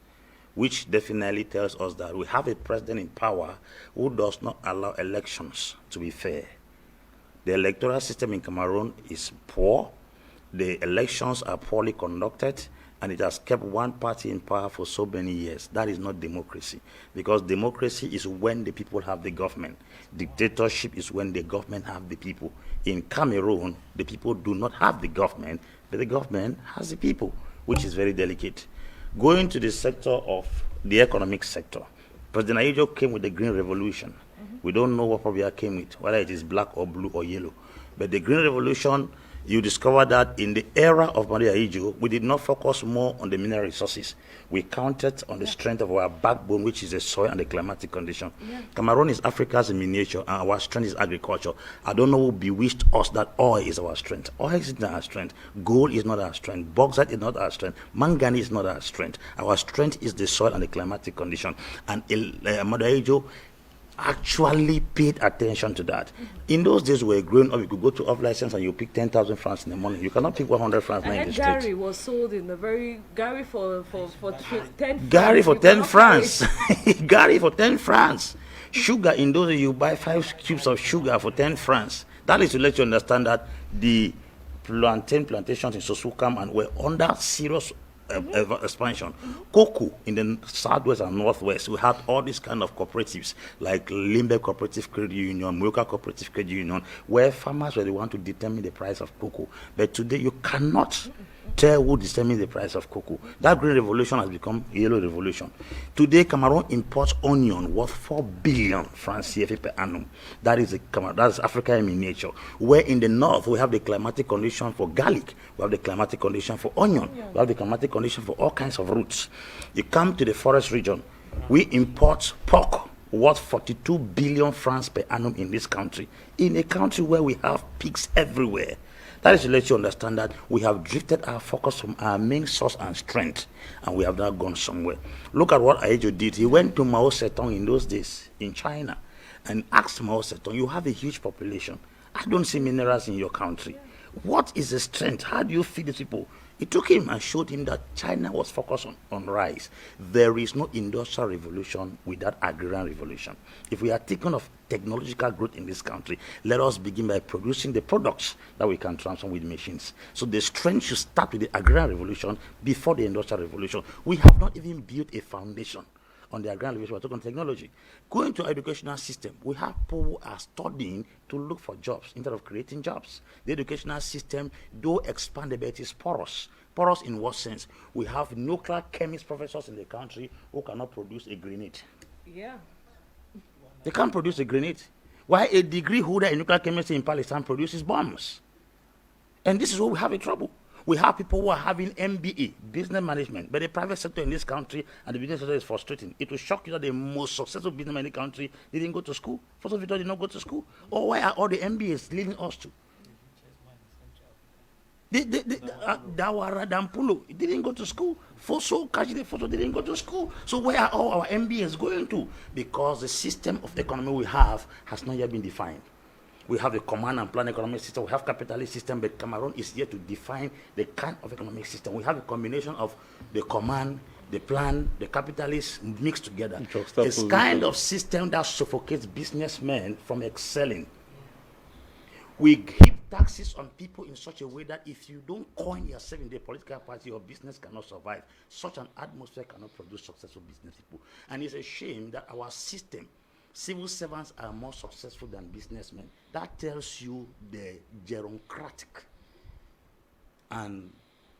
which definitely tells us that we have a president in power who does not allow elections to be fair. The electoral system in Cameroon is poor, the elections are poorly conducted, and it has kept one party in power for so many years. That is not democracy, because democracy is when the people have the government. Dictatorship is when the government have the people. In Cameroon, the people do not have the government, but the government has the people, which is very delicate. Going to the sector of the economic sector, President Ayejo came with the Green Revolution. We don't know what Probia came with, whether it is black or blue or yellow. But the Green Revolution, you discover that in the era of President Ayejo, we did not focus more on the mineral resources. We counted on the strength of our backbone, which is the soil and the climatic condition. Cameroon is Africa's miniature, and our strength is agriculture. I don't know who bewitched us that oil is our strength. Oil is not our strength. Gold is not our strength. Bauxite is not our strength. Manganese is not our strength. Our strength is the soil and the climatic condition. And President Ayejo actually paid attention to that. In those days, we were growing up, you could go to off license and you pick 10,000 francs in the morning. You cannot pick 100 francs now in the street. Gary was sold in a very Gary for 10 Gary francs. for 10 francs. Gary for 10 francs. Sugar, in those days, you buy 5 cubes of sugar for 10 francs. That is to let you understand that the plantations in Sosukam and were under serious expansion. Cocoa in the southwest and northwest, we had all these kind of cooperatives like Limbe Cooperative Credit Union, Muyoka Cooperative Credit Union, where farmers were the one to determine the price of cocoa. But today you cannot tell who determines the price of cocoa. That green revolution has become a yellow revolution. Today, Cameroon imports onion worth 4 billion francs CFA per annum. That is Africa in miniature. Where in the north, we have the climatic condition for garlic. We have the climatic condition for onion. We have the climatic condition for all kinds of roots. You come to the forest region, we import pork worth 42 billion francs per annum in this country. In a country where we have pigs everywhere. That is to let you understand that we have drifted our focus from our main source and strength, and we have now gone somewhere. Look at what Ayejo did. He went to Mao Zedong in those days in China and asked Mao Zedong, you have a huge population. I don't see minerals in your country. What is the strength? How do you feed the people? He took him and showed him that China was focused on rice. There is no industrial revolution without agrarian revolution. If we are thinking of technological growth in this country, let us begin by producing the products that we can transform with machines. So the strength should start with the agrarian revolution before the industrial revolution. We have not even built a foundation on the agrarian revolution. We're talking technology. Going to our educational system, we have people who are studying to look for jobs instead of creating jobs. The educational system, though expanded, but it is porous. Porous in what sense? We have nuclear chemist professors in the country who cannot produce a grenade. Yeah. They can't produce a grenade. Why a degree holder in nuclear chemistry in Palestine produces bombs? And this is where we have a trouble. We have people who are having MBA, business management, but the private sector in this country and the business sector is frustrating. It will shock you that the most successful businessmen in the country didn't go to school. First of all, did not go to school. Or why are all the MBAs leading us to? Dawara Dampulo didn't go to school. Foso Kajide Foso didn't go to school. So where are all our MBAs going to? Because the system of economy we have has not yet been defined. We have a command and plan economic system. We have capitalist system, but Cameroon is yet to define the kind of economic system. We have a combination of the command, the plan, the capitalist mixed together. It's kind of system that suffocates businessmen from excelling. We heap taxes on people in such a way that if you don't coin yourself in the political party, your business cannot survive. Such an atmosphere cannot produce successful business people. And it's a shame that our system, civil servants are more successful than businessmen. That tells you the geroncratic and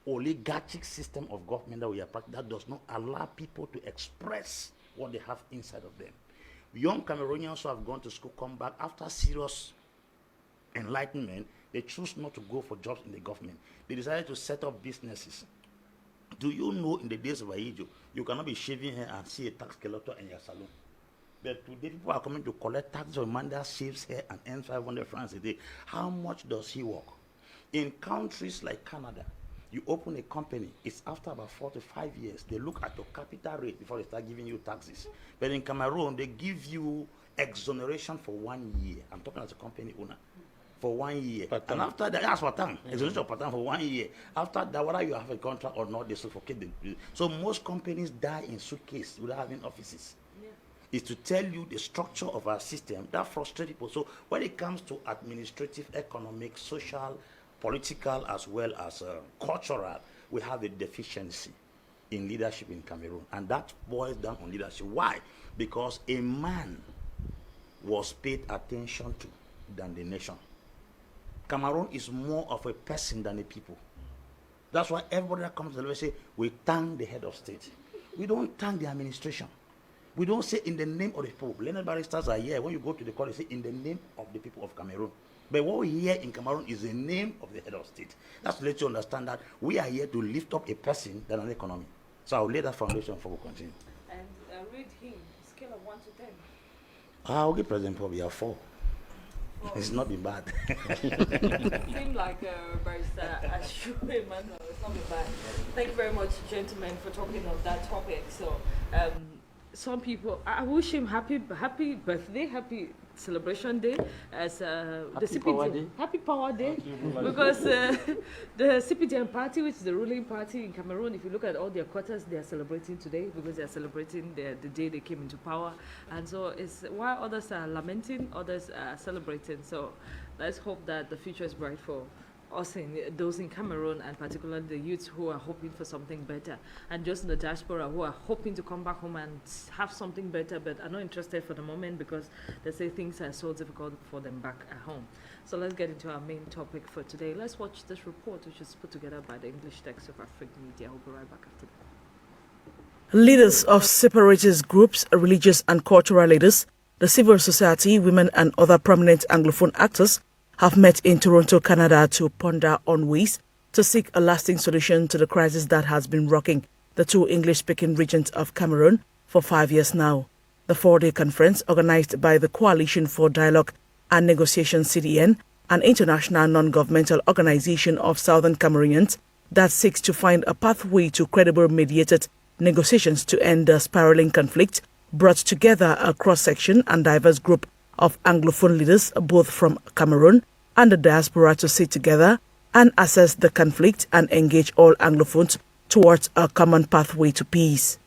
oligarchic system of government that we are practicing that does not allow people to express what they have inside of them. Young Cameroonians who have gone to school come back after serious enlightenment. They choose not to go for jobs in the government. They decided to set up businesses. Do you know in the days of Ahijo, you cannot be shaving hair and see a tax collector in your salon? But today people are coming to collect tax on a man that shaves hair and earns 500 francs a day. How much does he work? In countries like Canada, you open a company, it's after about 4 to 5 years. They look at your capital rate before they start giving you taxes. But in Cameroon, they give you exoneration for 1 year. I'm talking as a company owner. For 1 year. And after that, that's what time. Exoneration of pattern for 1 year. After that, whether you have a contract or not, they suffocate them. So most companies die in suitcase without having offices. Is to tell you the structure of our system that frustrates people. So when it comes to administrative, economic, social, political, as well as cultural, we have a deficiency in leadership in Cameroon. And that boils down on leadership. Why? Because a man was paid attention to than the nation. Cameroon is more of a person than a people. That's why everybody that comes to the say, we thank the head of state. We don't thank the administration. We don't say in the name of the people. Learned barristers are here. When you go to the court, they say in the name of the people of Cameroon. But what we hear in Cameroon is the name of the head of state. That's to let you understand that we are here to lift up a person than an economy. So I'll lay that foundation before we continue. And read him, scale of 1 to 10. I'll give President probably a 4. It's not been bad. Seem like a barrister Ashu Emmanuel. It's not been bad. Thank you very much, gentlemen, for talking of that topic. So, some people, I wish him happy birthday, happy celebration day as the CPDN. Happy Power Day. Because the CPDN party, which is the ruling party in Cameroon, if you look at all their quarters, they are celebrating today because they are celebrating the day they came into power. And so it's while others are lamenting, others are celebrating. So let's hope that the future is bright for us, those in Cameroon, and particularly the youths who are hoping for something better, and just in the diaspora who are hoping to come back home and have something better, but are not interested for the moment because they say things are so difficult for them back at home. So let's get into our main topic for today. Let's watch this report, which is put together by the English text of African Media. We'll be right back after that. Leaders of separatist groups, religious and cultural leaders, the civil society, women and other prominent Anglophone actors have met in Toronto, Canada to ponder on ways to seek a lasting solution to the crisis that has been rocking the two English-speaking regions of Cameroon for 5 years now. The 4-day conference, organized by the Coalition for Dialogue and Negotiation CDN, an international non-governmental organization of Southern Cameroonians that seeks to find a pathway to credible mediated negotiations to end the spiraling conflict, brought together a cross-section and diverse group of Anglophone leaders, both from Cameroon and the diaspora, to sit together and assess the conflict and engage all Anglophones towards a common pathway to peace.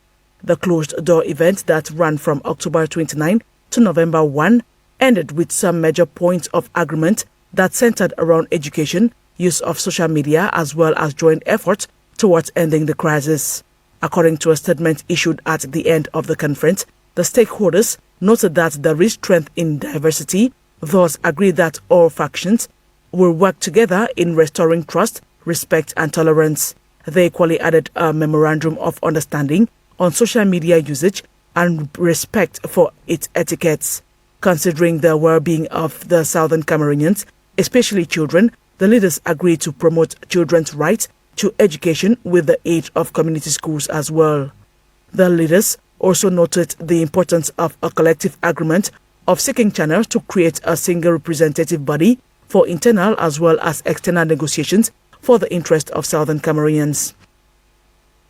The closed-door event that ran from October 29 to November 1 ended with some major points of agreement that centered around education, use of social media, as well as joint efforts towards ending the crisis. According to a statement issued at the end of the conference, the stakeholders noted that there is strength in diversity, thus agreed that all factions will work together in restoring trust, respect and tolerance. They equally added a memorandum of understanding on social media usage and respect for its etiquettes. Considering the well-being of the Southern Cameroonians, especially children, the leaders agreed to promote children's rights to education with the aid of community schools as well. The leaders also noted the importance of a collective agreement of seeking channels to create a single representative body for internal as well as external negotiations for the interest of Southern Cameroonians.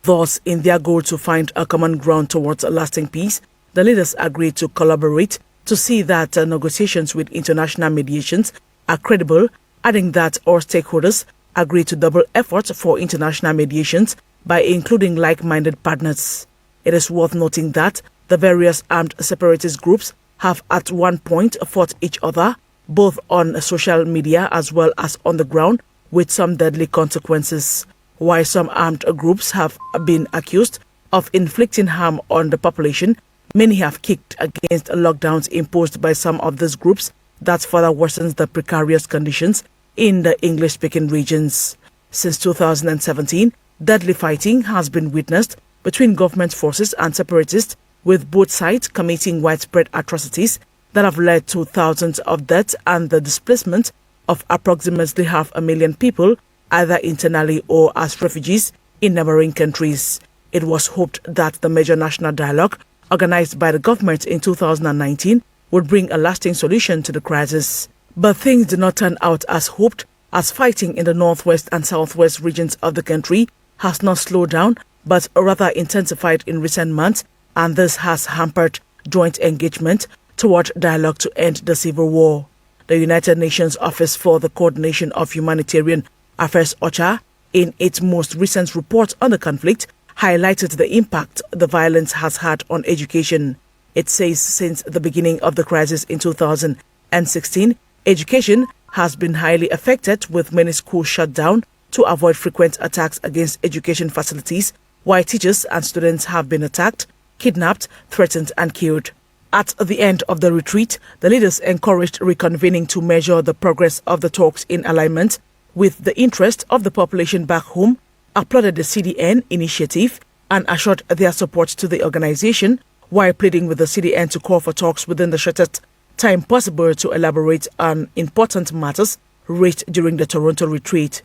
Thus, in their goal to find a common ground towards a lasting peace, the leaders agreed to collaborate to see that negotiations with international mediations are credible, adding that all stakeholders agreed to double efforts for international mediations by including like-minded partners. It is worth noting that the various armed separatist groups have at one point fought each other, both on social media as well as on the ground, with some deadly consequences. While some armed groups have been accused of inflicting harm on the population, many have kicked against lockdowns imposed by some of these groups that further worsens the precarious conditions in the English-speaking regions. Since 2017, deadly fighting has been witnessed between government forces and separatists, with both sides committing widespread atrocities that have led to thousands of deaths and the displacement of approximately 500,000 people, either internally or as refugees in neighboring countries. It was hoped that the major national dialogue organized by the government in 2019 would bring a lasting solution to the crisis. But things did not turn out as hoped, as fighting in the northwest and southwest regions of the country has not slowed down but rather intensified in recent months, and this has hampered joint engagement toward dialogue to end the civil war. The United Nations Office for the Coordination of Humanitarian Affairs, OCHA, in its most recent report on the conflict, highlighted the impact the violence has had on education. It says since the beginning of the crisis in 2016, education has been highly affected, with many schools shut down to avoid frequent attacks against education facilities, while teachers and students have been attacked, kidnapped, threatened and killed. At the end of the retreat, the leaders encouraged reconvening to measure the progress of the talks in alignment with the interest of the population back home, applauded the CDN initiative and assured their support to the organization, while pleading with the CDN to call for talks within the shortest time possible to elaborate on important matters raised during the Toronto retreat.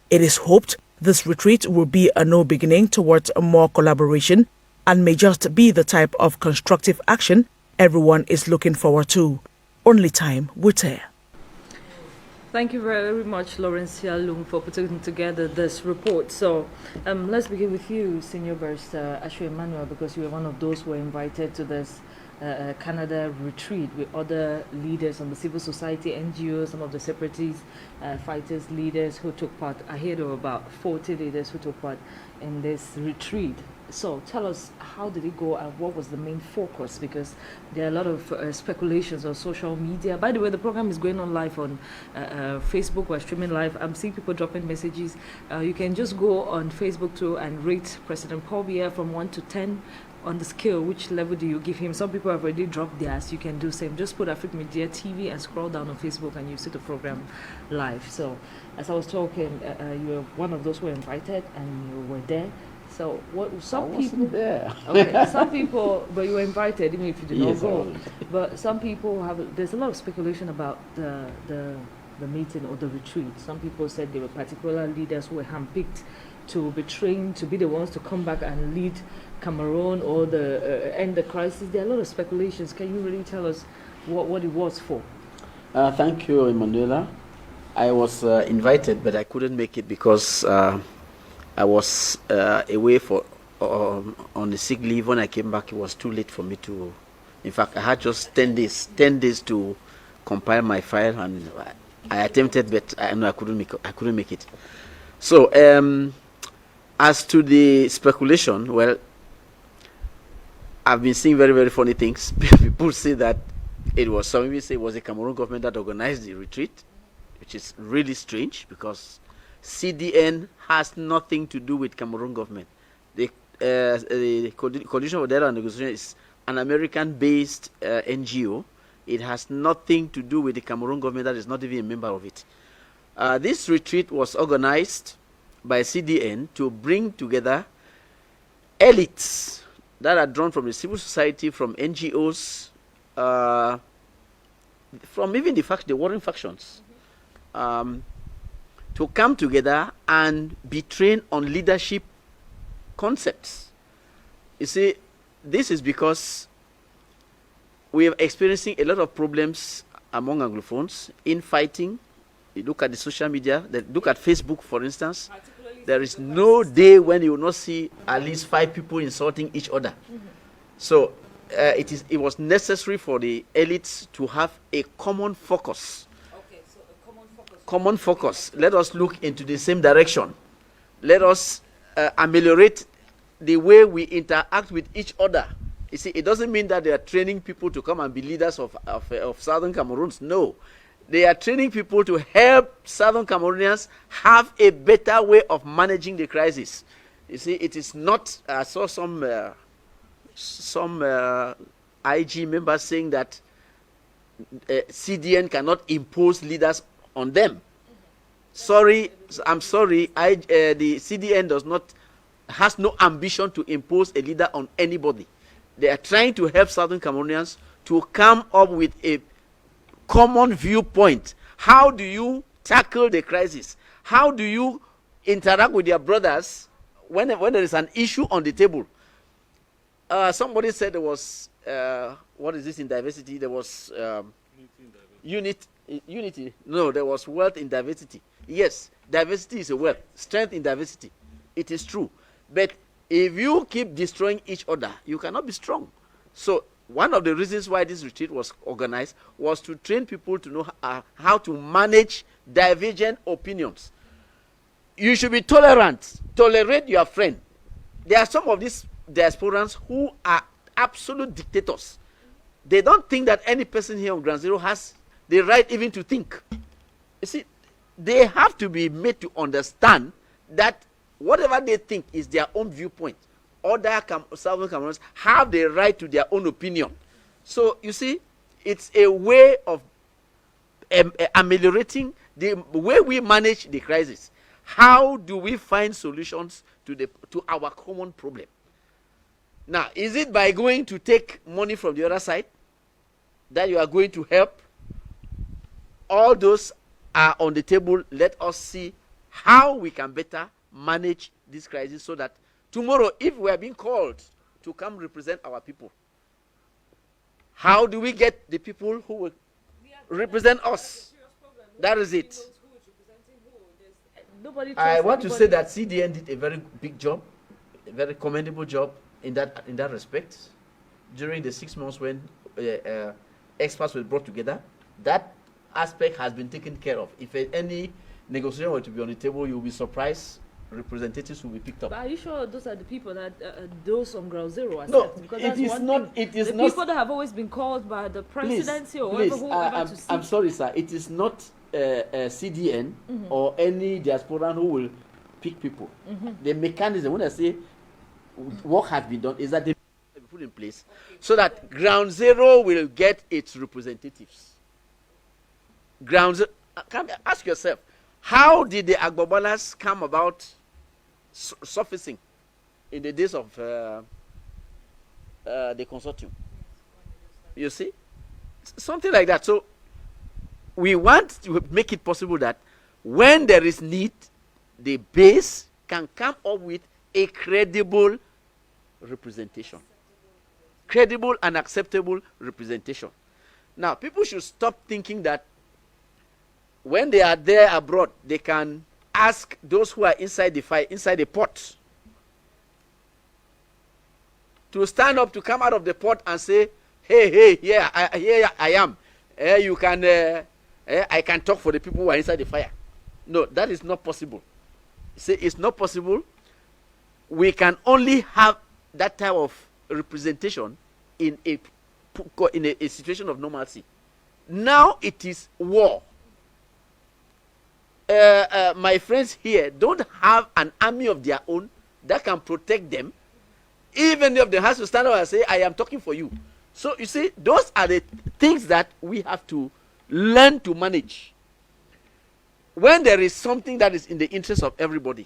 It is hoped this retreat will be a new beginning towards more collaboration and may just be the type of constructive action everyone is looking forward to. Only time will tell. Thank you very much, Lawrence Lung, for putting together this report. So let's begin with you, Senior Barrister Ashu Emmanuel, because you were one of those who were invited to this Canada retreat with other leaders on the civil society, NGOs, some of the separatist fighters leaders who took part. I heard of about 40 leaders who took part in this retreat. So tell us, how did it go and what was the main focus? Because there are a lot of speculations on social media. By the way, the program is going on live on Facebook. We're streaming live. I'm seeing people dropping messages. You can just go on Facebook too and rate President Paul Biya from 1 to 10 on the scale. Which level do you give him? Some people have already dropped theirs. You can do same. Just put Africa Media TV and scroll down on Facebook and you see the program live. So as I was talking, you were one of those who were invited and you were there. So what some people there. Okay, some people, but you were invited even if you did not Yes, go. But some people have. There's a lot of speculation about the meeting or the retreat. Some people said they were particular leaders who were handpicked to be trained to be the ones to come back and lead Cameroon or the end the crisis. There are a lot of speculations. Can you really tell us what it was for? Thank you, Emanuela. I was invited, but I couldn't make it because I was away for on the sick leave. When I came back, it was too late for me to. In fact, I had just 10 days to compile my file, and I attempted, but I couldn't make it. So, as to the speculation, well, I've been seeing very, very funny things. People say that some people say it was the Cameroon government that organized the retreat, which is really strange because CDN has nothing to do with Cameroon government. The Coalition for Dialogue and Negotiation is an American-based NGO. It has nothing to do with the Cameroon government that is not even a member of it. This retreat was organized by CDN to bring together elites that are drawn from the civil society, from NGOs, from even the warring factions. To come together and be trained on leadership concepts. You see, this is because we are experiencing a lot of problems among Anglophones in fighting. You look at the social media, look at Facebook, for instance. There is no day when you will not see at least 5 people insulting each other. So it was necessary for the elites to have a common focus. Common focus. Let us look into the same direction. Let us ameliorate the way we interact with each other. You see, it doesn't mean that they are training people to come and be leaders of Southern Cameroons. No. They are training people to help Southern Cameroonians have a better way of managing the crisis. You see, it is not, I saw some IG members saying that CDN cannot impose leaders on them. Sorry, I'm sorry. The CDN has no ambition to impose a leader on anybody. They are trying to help Southern Cameroonians to come up with a common viewpoint. How do you tackle the crisis? How do you interact with your brothers when there is an issue on the table, somebody said there was, what is this in diversity? There was unity. No, there was wealth in diversity. Yes, diversity is a wealth. Strength in diversity. It is true. But if you keep destroying each other, you cannot be strong. So one of the reasons why this retreat was organized was to train people to know how to manage divergent opinions. You should be tolerant. Tolerate your friend. There are some of these diasporans who are absolute dictators. They don't think that any person here on Ground Zero has the right even to think. You see, they have to be made to understand that whatever they think is their own viewpoint. Other Southern Cameroonians have the right to their own opinion. So, you see, it's a way of ameliorating the way we manage the crisis. How do we find solutions to our common problem? Now, is it by going to take money from the other side that you are going to help? All those are on the table. Let us see how we can better manage this crisis so that tomorrow, if we are being called to come represent our people, how do we get the people who will represent us? That is it. I want to say that CDN did a very big job, a very commendable job in that respect. During the 6 months when experts were brought together, that aspect has been taken care of. If any negotiation were to be on the table, you will be surprised. Representatives will be picked up. But are you sure those are the people that those on Ground Zero accept? No, because it that's is one not. thing. It is the not. People that have always been called by the presidency or please, whoever to see. I'm sorry, sir. It is not CDN or any diaspora who will pick people. The mechanism, when I say work has been done, is that they be put in place so that Ground Zero will get its representatives. Ground Zero. Ask yourself, how did the Agbobalas come about surfacing in the days of the consortium? You see? Something like that. So we want to make it possible that when there is need, the base can come up with a credible representation. Credible and acceptable representation. Now, people should stop thinking that when they are there abroad, they can ask those who are inside the fire, inside the pot, to stand up, to come out of the pot and say, hey, here I am. You can, I can talk for the people who are inside the fire. No, that is not possible. See, it's not possible. We can only have that type of representation in a situation of normalcy. Now it is war. My friends here don't have an army of their own that can protect them. Even if they have to stand up and say, I am talking for you. So you see, those are the things that we have to learn to manage. When there is something that is in the interest of everybody,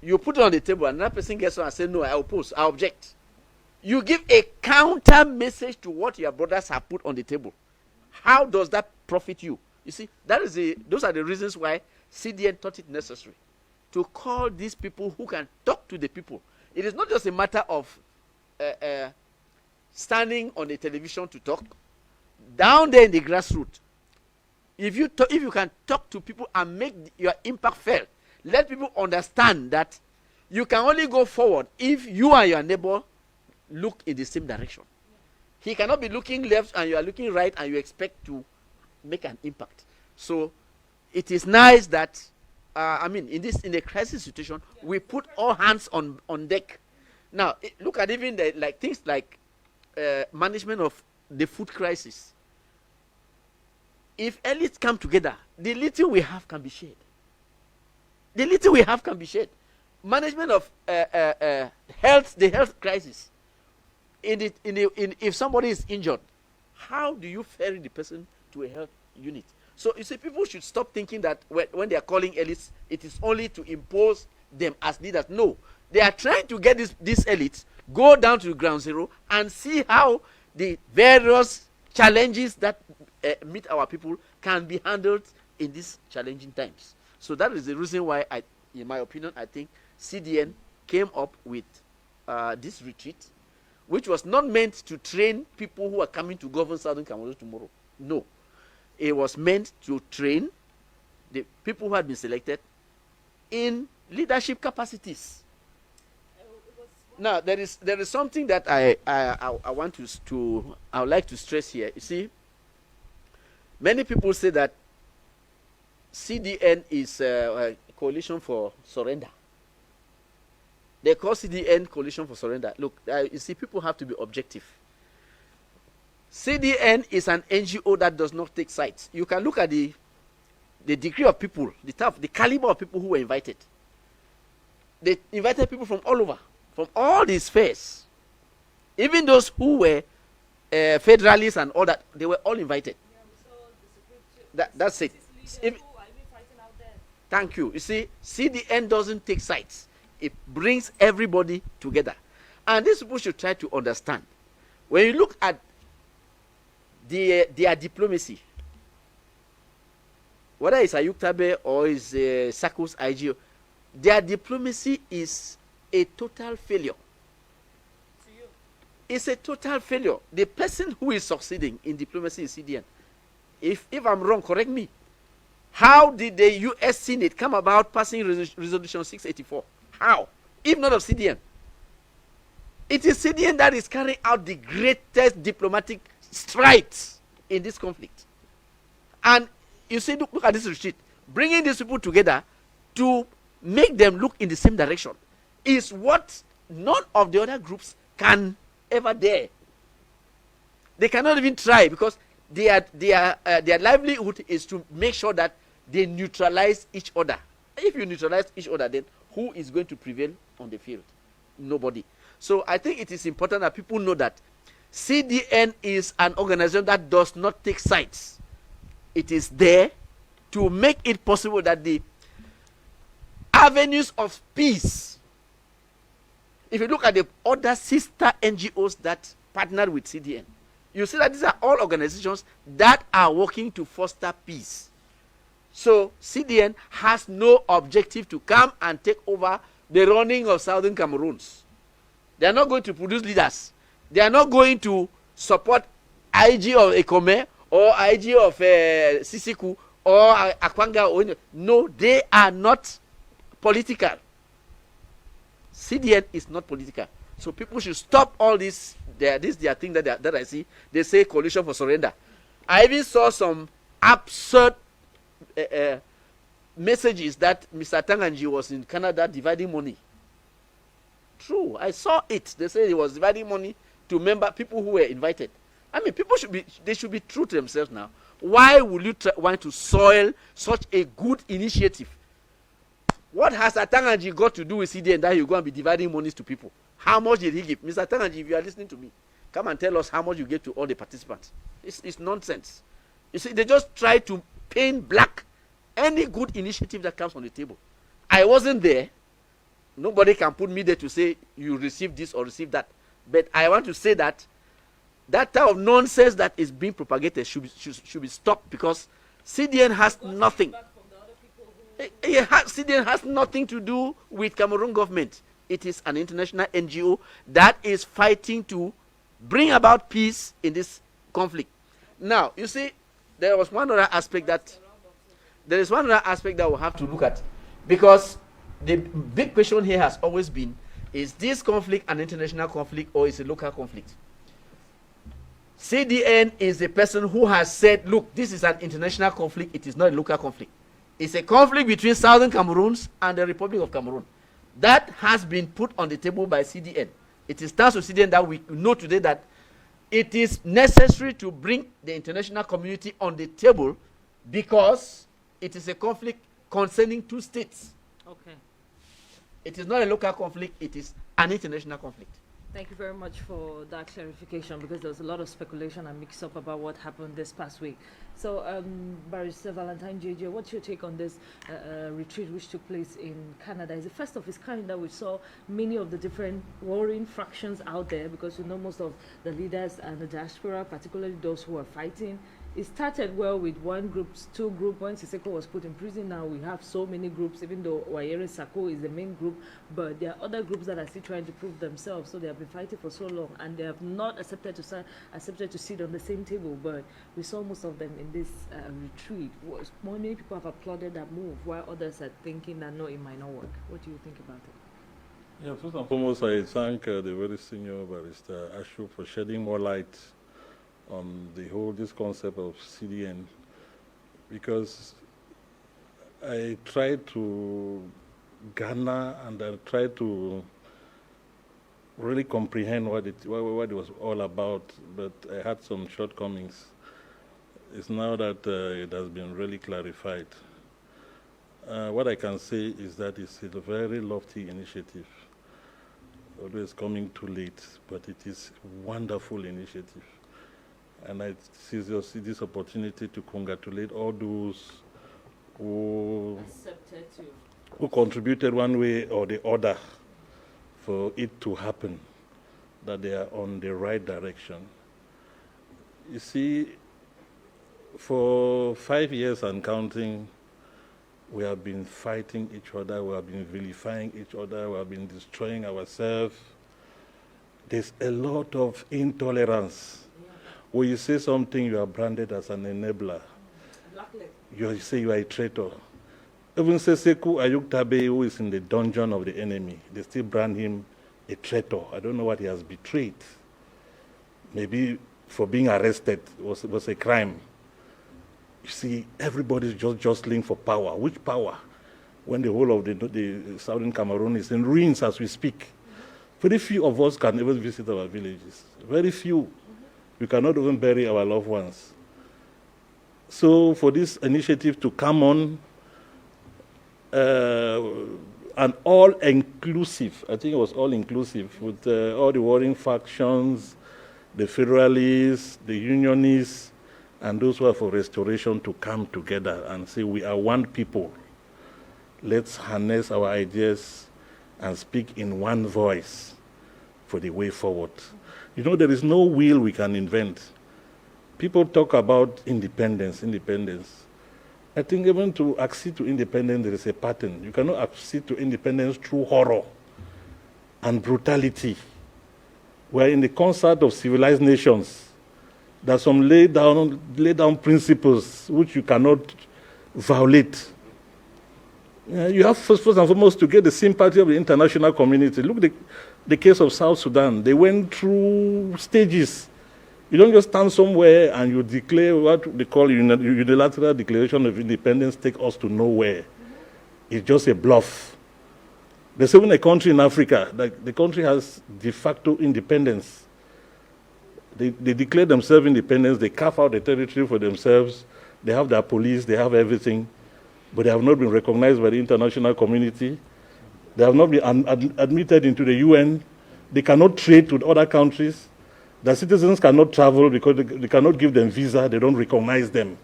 you put it on the table, and another person gets on and says, no, I oppose, I object. You give a counter message to what your brothers have put on the table. How does that profit you? You see, those are the reasons why CDN thought it necessary to call these people who can talk to the people. It is not just a matter of standing on the television to talk. Down there in the grassroots, if you can talk to people and make your impact felt, let people understand that you can only go forward if you and your neighbor look in the same direction. He cannot be looking left and you are looking right and you expect to make an impact. So it is nice that in a crisis situation, we put all hands on deck. Now look at even things like management of the food crisis. If elites come together, the little we have can be shared. The little we have can be shared. Management of the health crisis. If somebody is injured, how do you ferry the person to a health unit? So you see, people should stop thinking that when they are calling elites, it is only to impose them as leaders. No, they are trying to get these elites go down to Ground Zero and see how the various challenges that meet our people can be handled in these challenging times. So that is the reason why, in my opinion, I think CDN came up with this retreat, which was not meant to train people who are coming to govern Southern Cameroon tomorrow. No. It was meant to train the people who had been selected in leadership capacities. Now, there is something that I would like to stress here. You see, many people say that CDN is a coalition for surrender. They call CDN coalition for surrender. Look, you see, people have to be objective. CDN is an NGO that does not take sides. You can look at the degree of people, the caliber of people who were invited. They invited people from all over, from all these spheres. Even those who were federalists and all that, they were all invited. That's it. Thank you. You see, CDN doesn't take sides. It brings everybody together. And these people should try to understand. When you look at their diplomacy, whether it's Ayuktabe or it's Saku's IGO, their diplomacy is a total failure. It's a total failure. The person who is succeeding in diplomacy is CDN. If I'm wrong, correct me. How did the U.S. Senate come about passing Resolution 684? How? If not of CDN. It is CDN that is carrying out the greatest diplomatic strides in this conflict. And you see, look at this retreat. Bringing these people together to make them look in the same direction is what none of the other groups can ever dare. They cannot even try, because their livelihood is to make sure that they neutralize each other. If you neutralize each other, then who is going to prevail on the field? Nobody. So I think it is important that people know that CDN is an organization that does not take sides. It is there to make it possible that the avenues of peace, if you look at the other sister NGOs that partnered with CDN, you see that these are all organizations that are working to foster peace. So CDN has no objective to come and take over the running of Southern Cameroons. They are not going to produce leaders. They are not going to support IG of Ekome or IG of Sisiku or Akwanga. No, they are not political. CDN is not political. So people should stop all this. This their thing that I see. They say coalition for surrender. I even saw some absurd messages that Mr. Tanganji was in Canada dividing money. True, I saw it. They say he was dividing money to people who were invited. I mean, people should be true to themselves now. Why would you want to soil such a good initiative? What has Tanganji got to do with CDN that you're going to be dividing monies to people? How much did he give? Mr. Tanganji, if you are listening to me, come and tell us how much you gave to all the participants. It's nonsense. You see, they just try to paint black any good initiative that comes on the table. I wasn't there. Nobody can put me there to say you received this or received that. But I want to say that that type of nonsense that is being propagated should be stopped, because CDN has nothing. CDN has nothing to do with Cameroon government. It is an international NGO that is fighting to bring about peace in this conflict. Now, you see, there is one other aspect that we'll have to look at, because the big question here has always been, is this conflict an international conflict or is it a local conflict? CDN is the person who has said, look, this is an international conflict, it is not a local conflict. It's a conflict between Southern Cameroons and the Republic of Cameroon. That has been put on the table by CDN. It is thanks to CDN that we know today that it is necessary to bring the international community on the table, because it is a conflict concerning two states. Okay. It is not a local conflict, it is an international conflict. Thank you very much for that clarification, because there was a lot of speculation and mix-up about what happened this past week. So, Barrister Valentine JJ, what's your take on this retreat which took place in Canada? It's the first of its kind that we saw many of the different warring fractions out there, because we know most of the leaders and the diaspora, particularly those who are fighting, it started well with one group, two groups. When Siseko was put in prison, now we have so many groups, even though Wayere Sako is the main group, but there are other groups that are still trying to prove themselves. So they have been fighting for so long, and they have not accepted to sit on the same table. But we saw most of them in this retreat. Many people have applauded that move, while others are thinking that no, it might not work. What do you think about it? Yeah, first and foremost, I thank the very senior barrister Ashu for shedding more light on this concept of CDN, because I tried to garner and I tried to really comprehend what it was all about, but I had some shortcomings. It's now that it has been really clarified. What I can say is that it's a very lofty initiative, always coming too late, but it is a wonderful initiative. And I see this opportunity to congratulate all those who contributed one way or the other for it to happen, that they are on the right direction. You see, for 5 years and counting, we have been fighting each other, we have been vilifying each other, we have been destroying ourselves. There's a lot of intolerance. When you say something, you are branded as an enabler. You say you are a traitor. Even Seseku Ayuktabe, who is in the dungeon of the enemy, they still brand him a traitor. I don't know what he has betrayed. Maybe for being arrested was a crime. You see, everybody's just jostling for power. Which power? When the whole of the southern Cameroon is in ruins as we speak. Very few of us can even visit our villages. Very few. We cannot even bury our loved ones. So for this initiative to come on, an all-inclusive, I think it was all-inclusive, with all the warring factions, the federalists, the unionists, and those who are for restoration to come together and say, we are one people. Let's harness our ideas and speak in one voice for the way forward. You know, there is no wheel we can invent. People talk about independence. I think even to accede to independence, there is a pattern. You cannot accede to independence through horror and brutality. We are in the concert of civilized nations. There are some lay down principles which you cannot violate. You have first and foremost to get the sympathy of the international community. Look at the case of South Sudan. They went through stages. You don't just stand somewhere and you declare what they call unilateral declaration of independence, take us to nowhere. It's just a bluff. There's even a country in Africa, like the country has de facto independence. They declare themselves independence, they carve out the territory for themselves, they have their police, they have everything, but they have not been recognized by the international community. They have not been admitted into the UN. They cannot trade with other countries. Their citizens cannot travel because they cannot give them visa, they don't recognize them.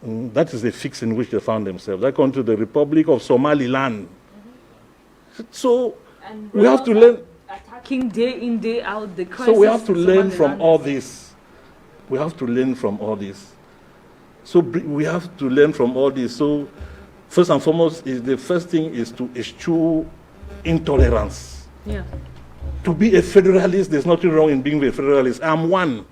That is the fix in which they found themselves. That country, the Republic of Somaliland. So we have to learn. Attacking day in, day out the crisis. So we have to learn from all this. We have to learn from all this. So we have to learn from all this. So first and foremost, the first thing is to eschew intolerance. Yeah. To be a federalist, there's nothing wrong in being a federalist. I'm one.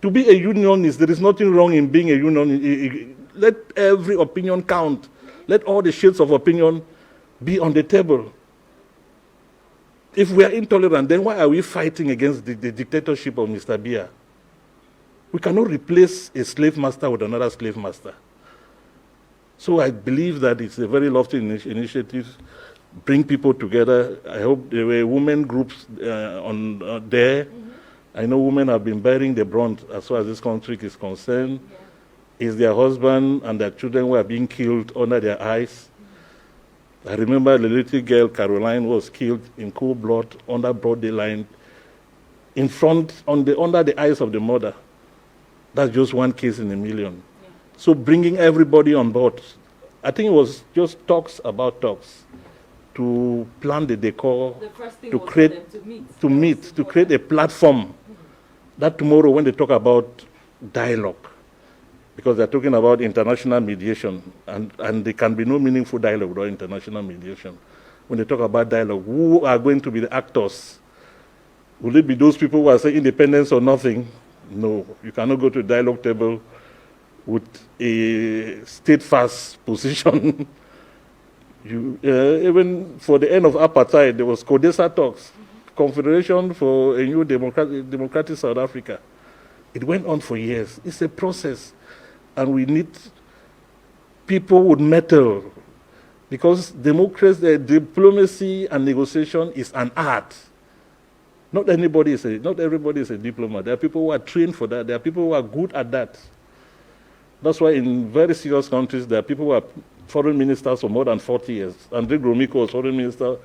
To be a unionist, there is nothing wrong in being a unionist. Let every opinion count. Let all the shades of opinion be on the table. If we are intolerant, then why are we fighting against the dictatorship of Mr. Biya? We cannot replace a slave master with another slave master. So I believe that it's a very lofty initiative, bring people together. I hope there were women groups there. Mm-hmm. I know women have been bearing the brunt as far as this conflict is concerned. Yeah. It's their husband and their children who are being killed under their eyes. I remember the little girl, Caroline, was killed in cool blood, under broad daylight, in front, under the eyes of the mother. That's just one case in a million. Yeah. So bringing everybody on board, I think it was just talks about talks, to plan the decor, to create, to create a platform that tomorrow when they talk about dialogue, because they're talking about international mediation, and there can be no meaningful dialogue without international mediation. When they talk about dialogue, who are going to be the actors? Will it be those people who are saying independence or nothing? No, you cannot go to a dialogue table with a steadfast position. Even for the end of apartheid, there was CODESA talks, Confederation for a New Democratic South Africa. It went on for years. It's a process, and we need people with mettle, because democracy, diplomacy and negotiation is an art. Not everybody is a diplomat. There are people who are trained for that. There are people who are good at that. That's why in very serious countries, there are people who are foreign ministers for more than 40 years. Andrei Gromyko was foreign minister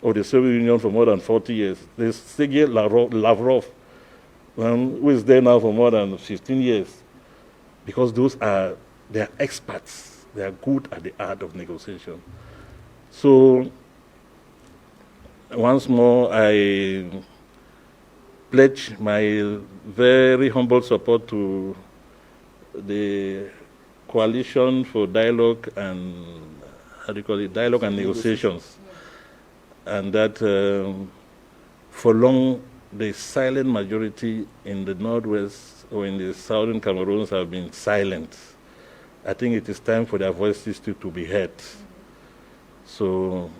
of the Soviet Union for more than 40 years. There's Sergei Lavrov, who is there now for more than 15 years. Because they are experts. They are good at the art of negotiation. So, once more, I pledge my very humble support to the Coalition for Dialogue and, dialogue and negotiations. And that for long, the silent majority in the Northwest or in the Southern Cameroons have been silent. I think it is time for their voices to be heard. So,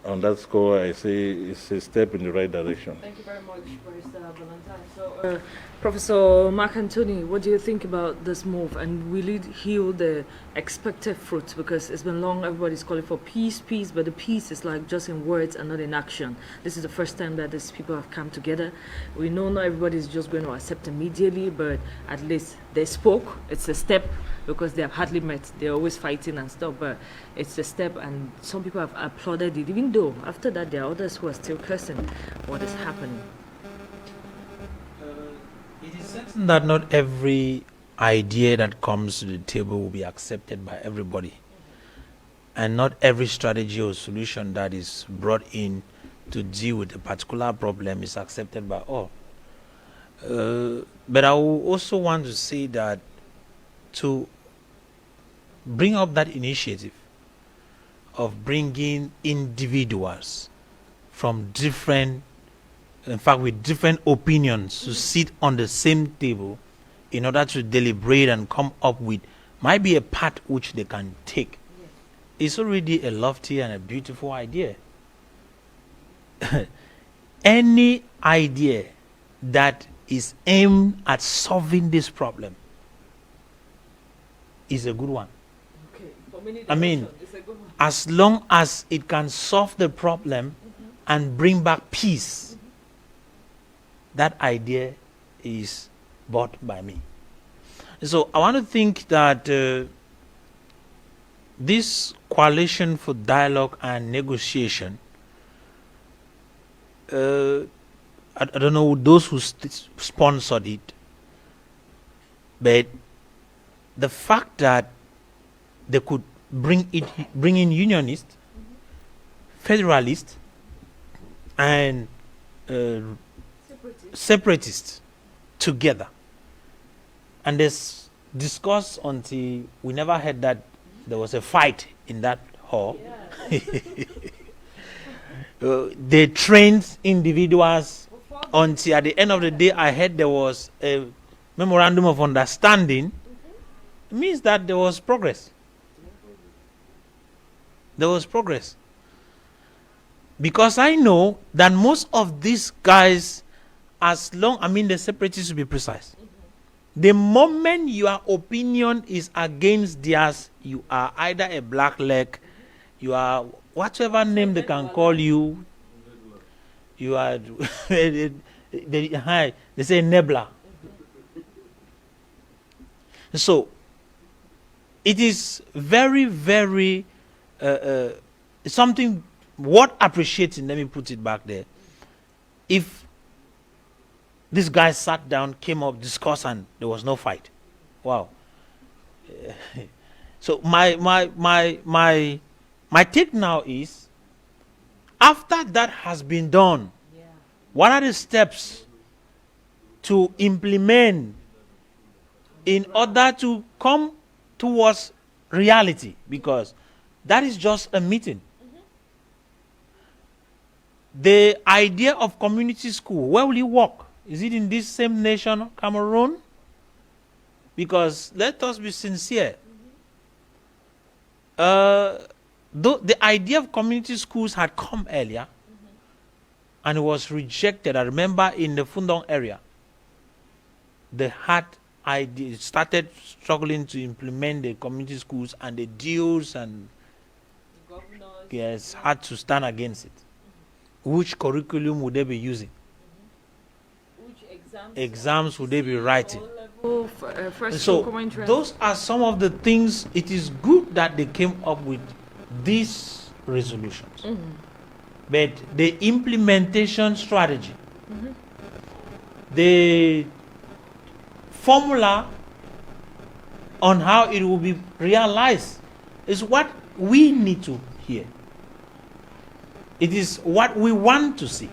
on that score, I say it's a step in the right direction. Thank you very much, Barrister Valentine. So, Professor Mark Anthony, what do you think about this move, and will it yield the expected fruits? Because it's been long, everybody's calling for peace, but the peace is like just in words and not in action. This is the first time that these people have come together. We know not everybody is just going to accept immediately, but at least they spoke. It's a step, because they have hardly met. They're always fighting and stuff, but it's a step, and some people have applauded it, even though after that there are others who are still cursing what is happening. It is certain that not every idea that comes to the table will be accepted by everybody, and not every strategy or solution that is brought in to deal with a particular problem is accepted by all. But I will also want to say that to bring up that initiative of bringing individuals from different, in fact with different opinions, to sit on the same table in order to deliberate and come up with might be a path which they can take. It's already a lofty and a beautiful idea. Any idea that is aimed at solving this problem is a good one. I mean, as long as it can solve the problem and bring back peace, that idea is bought by me. So I want to think that this coalition for dialogue and negotiation, I don't know those who sponsored it, but the fact that they could bring in unionists, federalists, and separatists together, and this discussed until we never heard that there was a fight in that hall. Yeah. They trained individuals until at the end of the day I heard there was a memorandum of understanding. It means that there was progress. There was progress. Because I know that most of these guys, the separatists to be precise, the moment your opinion is against theirs, you are either a black leg, you are whatever name they can call you, you are, they say enabler. So, it is very, very something worth appreciating. Let me put it back there. If this guy sat down, came up, discussed, and there was no fight, wow. So my take now is, after that has been done, what are the steps to implement in order to come towards reality, because that is just a meeting. The idea of community school, where will it work? Is it in this same nation, Cameroon? Because let us be sincere. The idea of community schools had come earlier, and it was rejected. I remember in the Fundong area, they had started struggling to implement the community schools, and the deals and had to stand against it. Which curriculum would they be using? Which Exams would they be writing? First So common trend. those are some of the things. It is good that they came up with these resolutions, but the implementation strategy, the formula on how it will be realized is what we need to hear. It is what we want to see.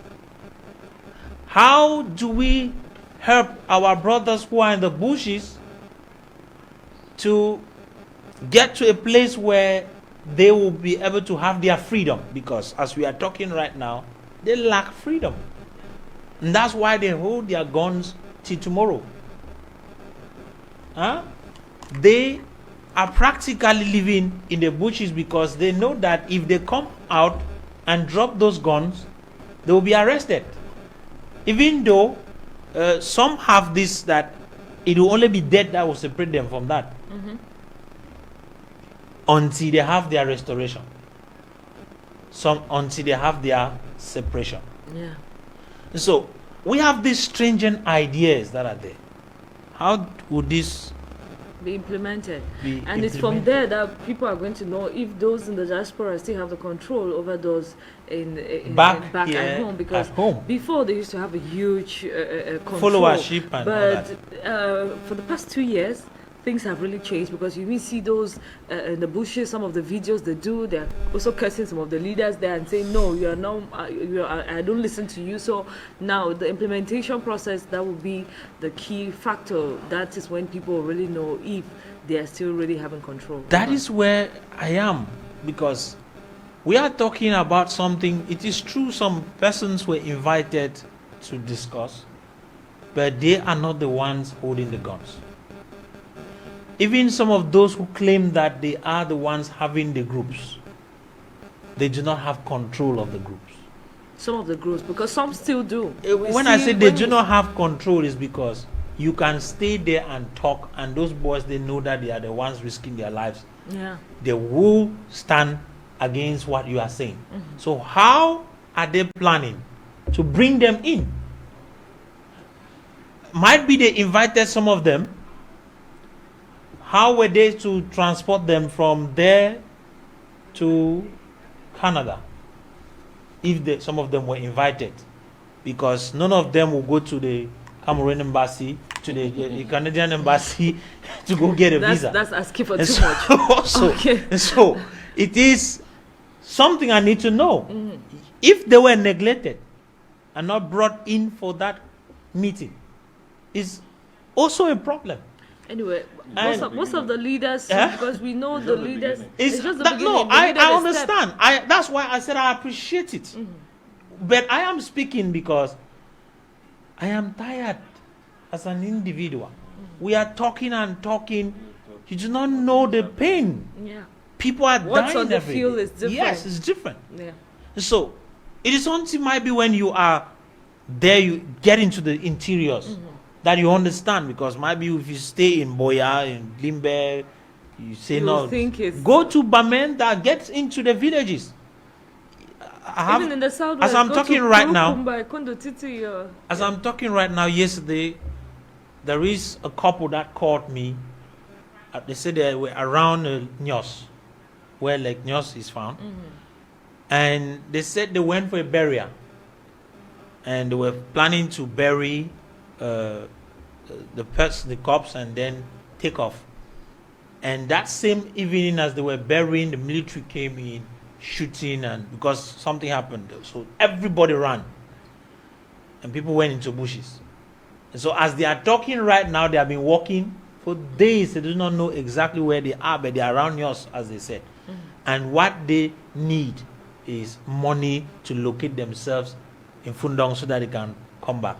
How do we help our brothers who are in the bushes to get to a place where they will be able to have their freedom? Because as we are talking right now, they lack freedom. And that's why they hold their guns till tomorrow. They are practically living in the bushes because they know that if they come out and drop those guns, they will be arrested. Even though some have this, that it will only be death that will separate them from that, until they have their restoration. Some until they have their separation. Yeah. So we have these stringent ideas that are there. How would this be implemented? be And it's from there that people are going to know if those in the diaspora still have the control over those Back back here at home, because at home. before they used to have a huge control, followership and all but that? for the past 2 years things have really changed, because you will see those in the bushes, some of the videos they do, they're also cursing some of the leaders there and saying, no, you are now I don't listen to you. So now the implementation process, that will be the key factor. That is when people really know if they are still really having control. That is where I am, because we are talking about something. It is true some persons were invited to discuss, but they are not the ones holding the guns. Even some of those who claim that they are the ones having the groups, they do not have control of the groups. Some of the groups, because some still do. When I say they do not have control, is because you can stay there and talk, and those boys, they know that they are the ones risking their lives. Yeah. They will stand against what you are saying. So how are they planning to bring them in? Might be they invited some of them. How were they to transport them from there to Canada if some of them were invited? Because none of them will go to the Cameroon embassy, to the Canadian embassy to go get a visa. That's asking for And too so, much. Okay. and so it is something I need to know. If they were neglected and not brought in for that meeting, is also a problem. Anyway, And- most of the leaders, Yeah? because we know the leaders. It's just the that, no, beginning. The I leader, they step. understand. That's why I said I appreciate it. But I am speaking because I am tired as an individual. We are talking and talking. You do not know the pain. Yeah. People are What's dying on the every field day. is different. Yes, it's different. Yeah. So it is something might be when you are there, you get into the interiors that you understand, because maybe if you stay in Boya, in Limbe, you say You no. think it's- Go to Bamenda, get into the villages. I have, Even in the south, as I'm talking right now, as I'm talking right now, yesterday, there is a couple that called me. They said they were around Nyos, where Lake Nyos is found. And they said they went for a burial. And they were planning to bury the corpse and then take off. And that same evening, as they were burying, the military came in, shooting, and because something happened, so everybody ran, and people went into bushes. And so, as they are talking right now, they have been walking For days, they do not know exactly where they are, but they are around us, as they said. And what they need is money to locate themselves in Fundong so that they can come back.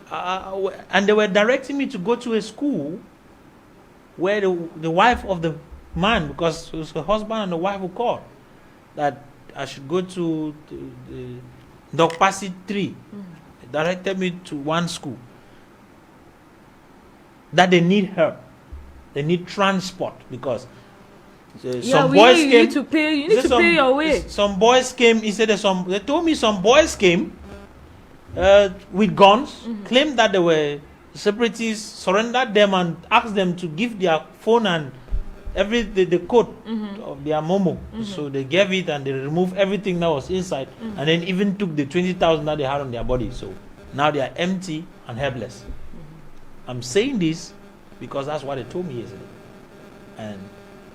And they were directing me to go to a school where the wife of the man, because it was the husband and the wife who called, that I should go to the Dokpasi 3. They directed me to one school. That they need help. They need transport because some boys came. You need to pay your way. Some boys came. He said they told me some boys came with guns, claimed that they were separatists, surrendered them and asked them to give their phone and the code of their momo. So they gave it and they removed everything that was inside, and then even took the 20,000 that they had on their body. So now they are empty and helpless. I'm saying this because that's what they told me yesterday, and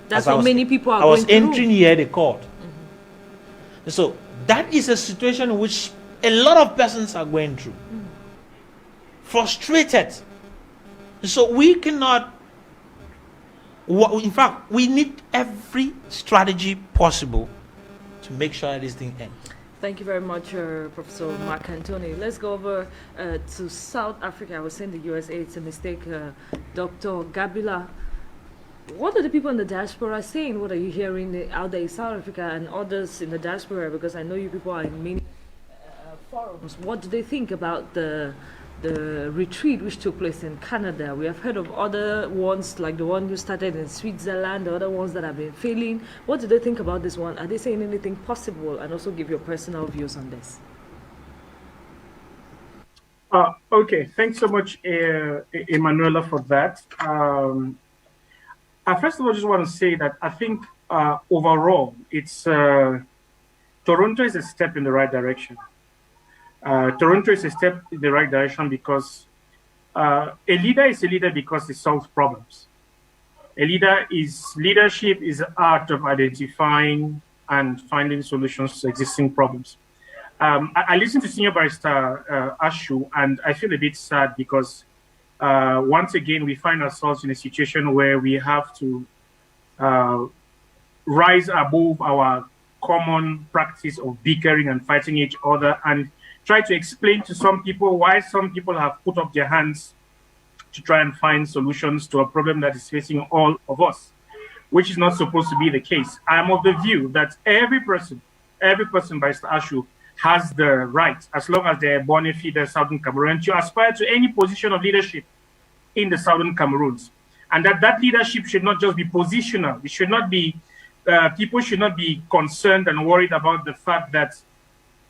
that's what many people are I was going through. entering here, they called. So that is a situation in which a lot of persons are going through. Frustrated. So we cannot, in fact, we need every strategy possible to make sure that this thing ends. Thank you very much, Professor Mark Anthony. Let's go over to South Africa. I was saying the USA, it's a mistake. Dr. Gabila, what are the people in the diaspora saying? What are you hearing out there in South Africa and others in the diaspora? Because I know you people are in many forums. What do they think about the retreat which took place in Canada? We have heard of other ones, like the one you started in Switzerland, the other ones that have been failing. What do they think about this one? Are they saying anything possible? And also give your personal views on this. Okay, thanks so much, Emanuela, for that. First of all, I just want to say that I think overall, it's Toronto is a step in the right direction. Toronto is a step in the right direction because a leader is a leader because he solves problems. Leadership is the art of identifying and finding solutions to existing problems. I listened to Senior Barrister Ashu, and I feel a bit sad because once again, we find ourselves in a situation where we have to rise above our common practice of bickering and fighting each other and try to explain to some people why some people have put up their hands to try and find solutions to a problem that is facing all of us, which is not supposed to be the case. I am of the view that every person, Barrister Ashu, has the right, as long as they're born and feed Southern Cameroon, to aspire to any position of leadership in the Southern Cameroons. And that leadership should not just be positional. It should not be, people should not be concerned and worried about the fact that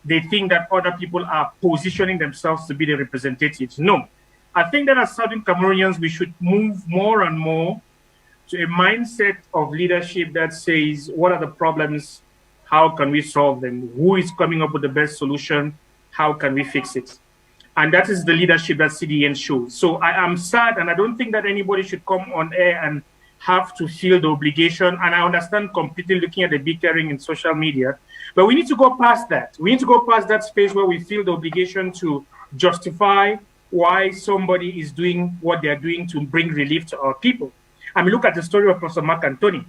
they think that other people are positioning themselves to be the representatives. No. I think that as Southern Cameroonians, we should move more and more to a mindset of leadership that says, what are the problems? How can we solve them? Who is coming up with the best solution? How can we fix it? And that is the leadership that CDN shows. So I am sad, and I don't think that anybody should come on air and have to feel the obligation. And I understand completely looking at the bickering in social media. But we need to go past that. We need to go past that space where we feel the obligation to justify why somebody is doing what they're doing to bring relief to our people. I mean, look at the story of Professor Mark Anthony.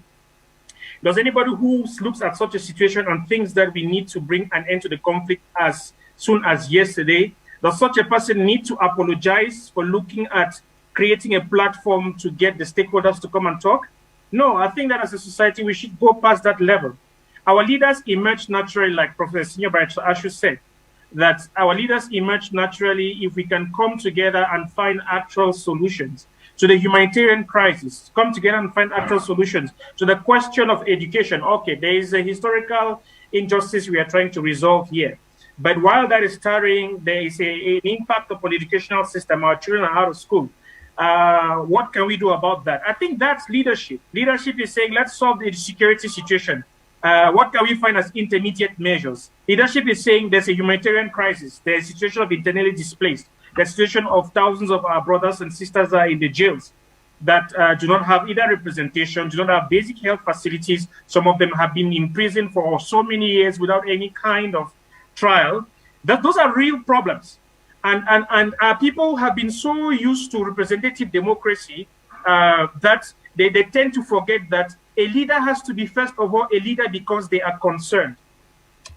Does anybody who looks at such a situation and thinks that we need to bring an end to the conflict as soon as yesterday, does such a person need to apologize for looking at creating a platform to get the stakeholders to come and talk? No, I think that as a society, we should go past that level. Our leaders emerge naturally, like Professor Senior Barrister Ashu said, that our leaders emerge naturally if we can come together and find actual solutions to the humanitarian crisis, come together and find actual solutions to the question of education. Okay, there is a historical injustice we are trying to resolve here. But while that is tarrying, there is an impact upon the educational system. Our children are out of school. What can we do about that? I think that's leadership. Leadership is saying, let's solve the security situation. What can we find as intermediate measures? Leadership is saying there's a humanitarian crisis. There's a situation of internally displaced. There's a situation of thousands of our brothers and sisters are in the jails that do not have either representation, do not have basic health facilities. Some of them have been in prison for so many years without any kind of trial. Those are real problems. And people have been so used to representative democracy that they tend to forget that a leader has to be, first of all, a leader because they are concerned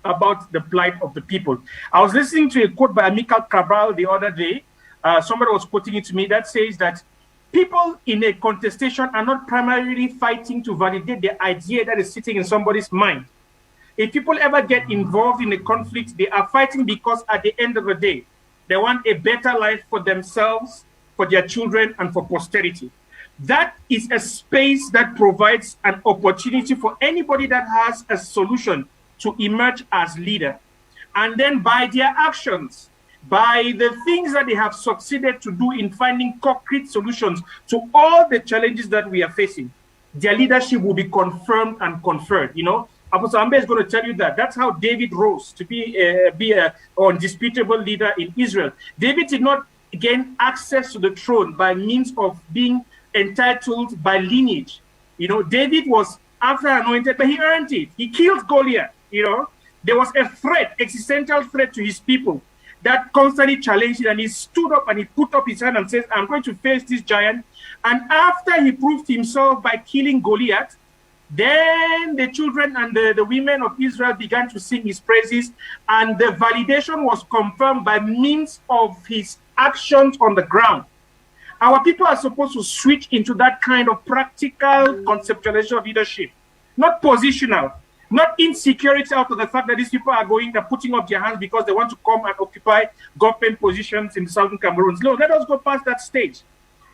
about the plight of the people. I was listening to a quote by Amical Cabral the other day. Somebody was quoting it to me that says that people in a contestation are not primarily fighting to validate the idea that is sitting in somebody's mind. If people ever get involved in a conflict, they are fighting because at the end of the day, they want a better life for themselves, for their children, and for posterity. That is a space that provides an opportunity for anybody that has a solution to emerge as leader. And then by their actions, by the things that they have succeeded to do in finding concrete solutions to all the challenges that we are facing, their leadership will be confirmed and conferred. You know, Apostle Ambe is going to tell you that. That's how David rose to be an undisputable leader in Israel. David did not gain access to the throne by means of being entitled by lineage. You know, David was after anointed, but he earned it. He killed Goliath. You know, there was a threat, existential threat to his people that constantly challenged it, and he stood up and he put up his hand and says, I'm going to face this giant. And after he proved himself by killing Goliath, then the children and the women of Israel began to sing his praises, and the validation was confirmed by means of his actions on the ground. Our people are supposed to switch into that kind of practical conceptualization of leadership, not positional, not insecurity out of the fact that these people are putting up their hands because they want to come and occupy government positions in the southern Cameroons. No, let us go past that stage.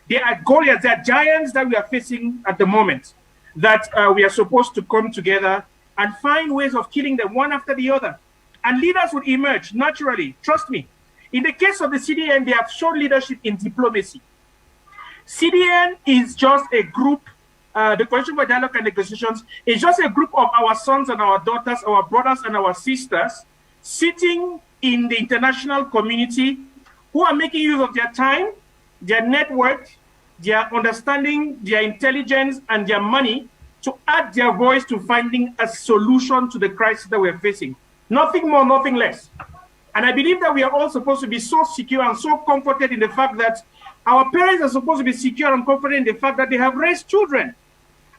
There are Goliaths, there are giants that we are facing at the moment that we are supposed to come together and find ways of killing them one after the other. And leaders would emerge naturally, trust me. In the case of the CDN, they have shown leadership in diplomacy. CDN is just a group, the Coalition for Dialogue and Negotiations is just a group of our sons and our daughters, our brothers and our sisters, sitting in the international community who are making use of their time, their network, their understanding, their intelligence, and their money to add their voice to finding a solution to the crisis that we're facing. Nothing more, nothing less. And I believe that we are all supposed to be so secure and so comforted in the fact that our parents are supposed to be secure and comforted in the fact that they have raised children.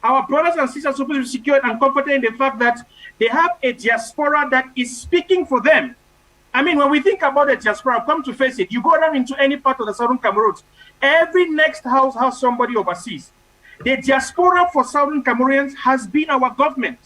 Our brothers and sisters are supposed to be secure and comforted in the fact that they have a diaspora that is speaking for them. I mean, when we think about the diaspora, come to face it, you go down into any part of the southern Cameroons, every next house has somebody overseas. The diaspora for southern Cameroonians has been our government.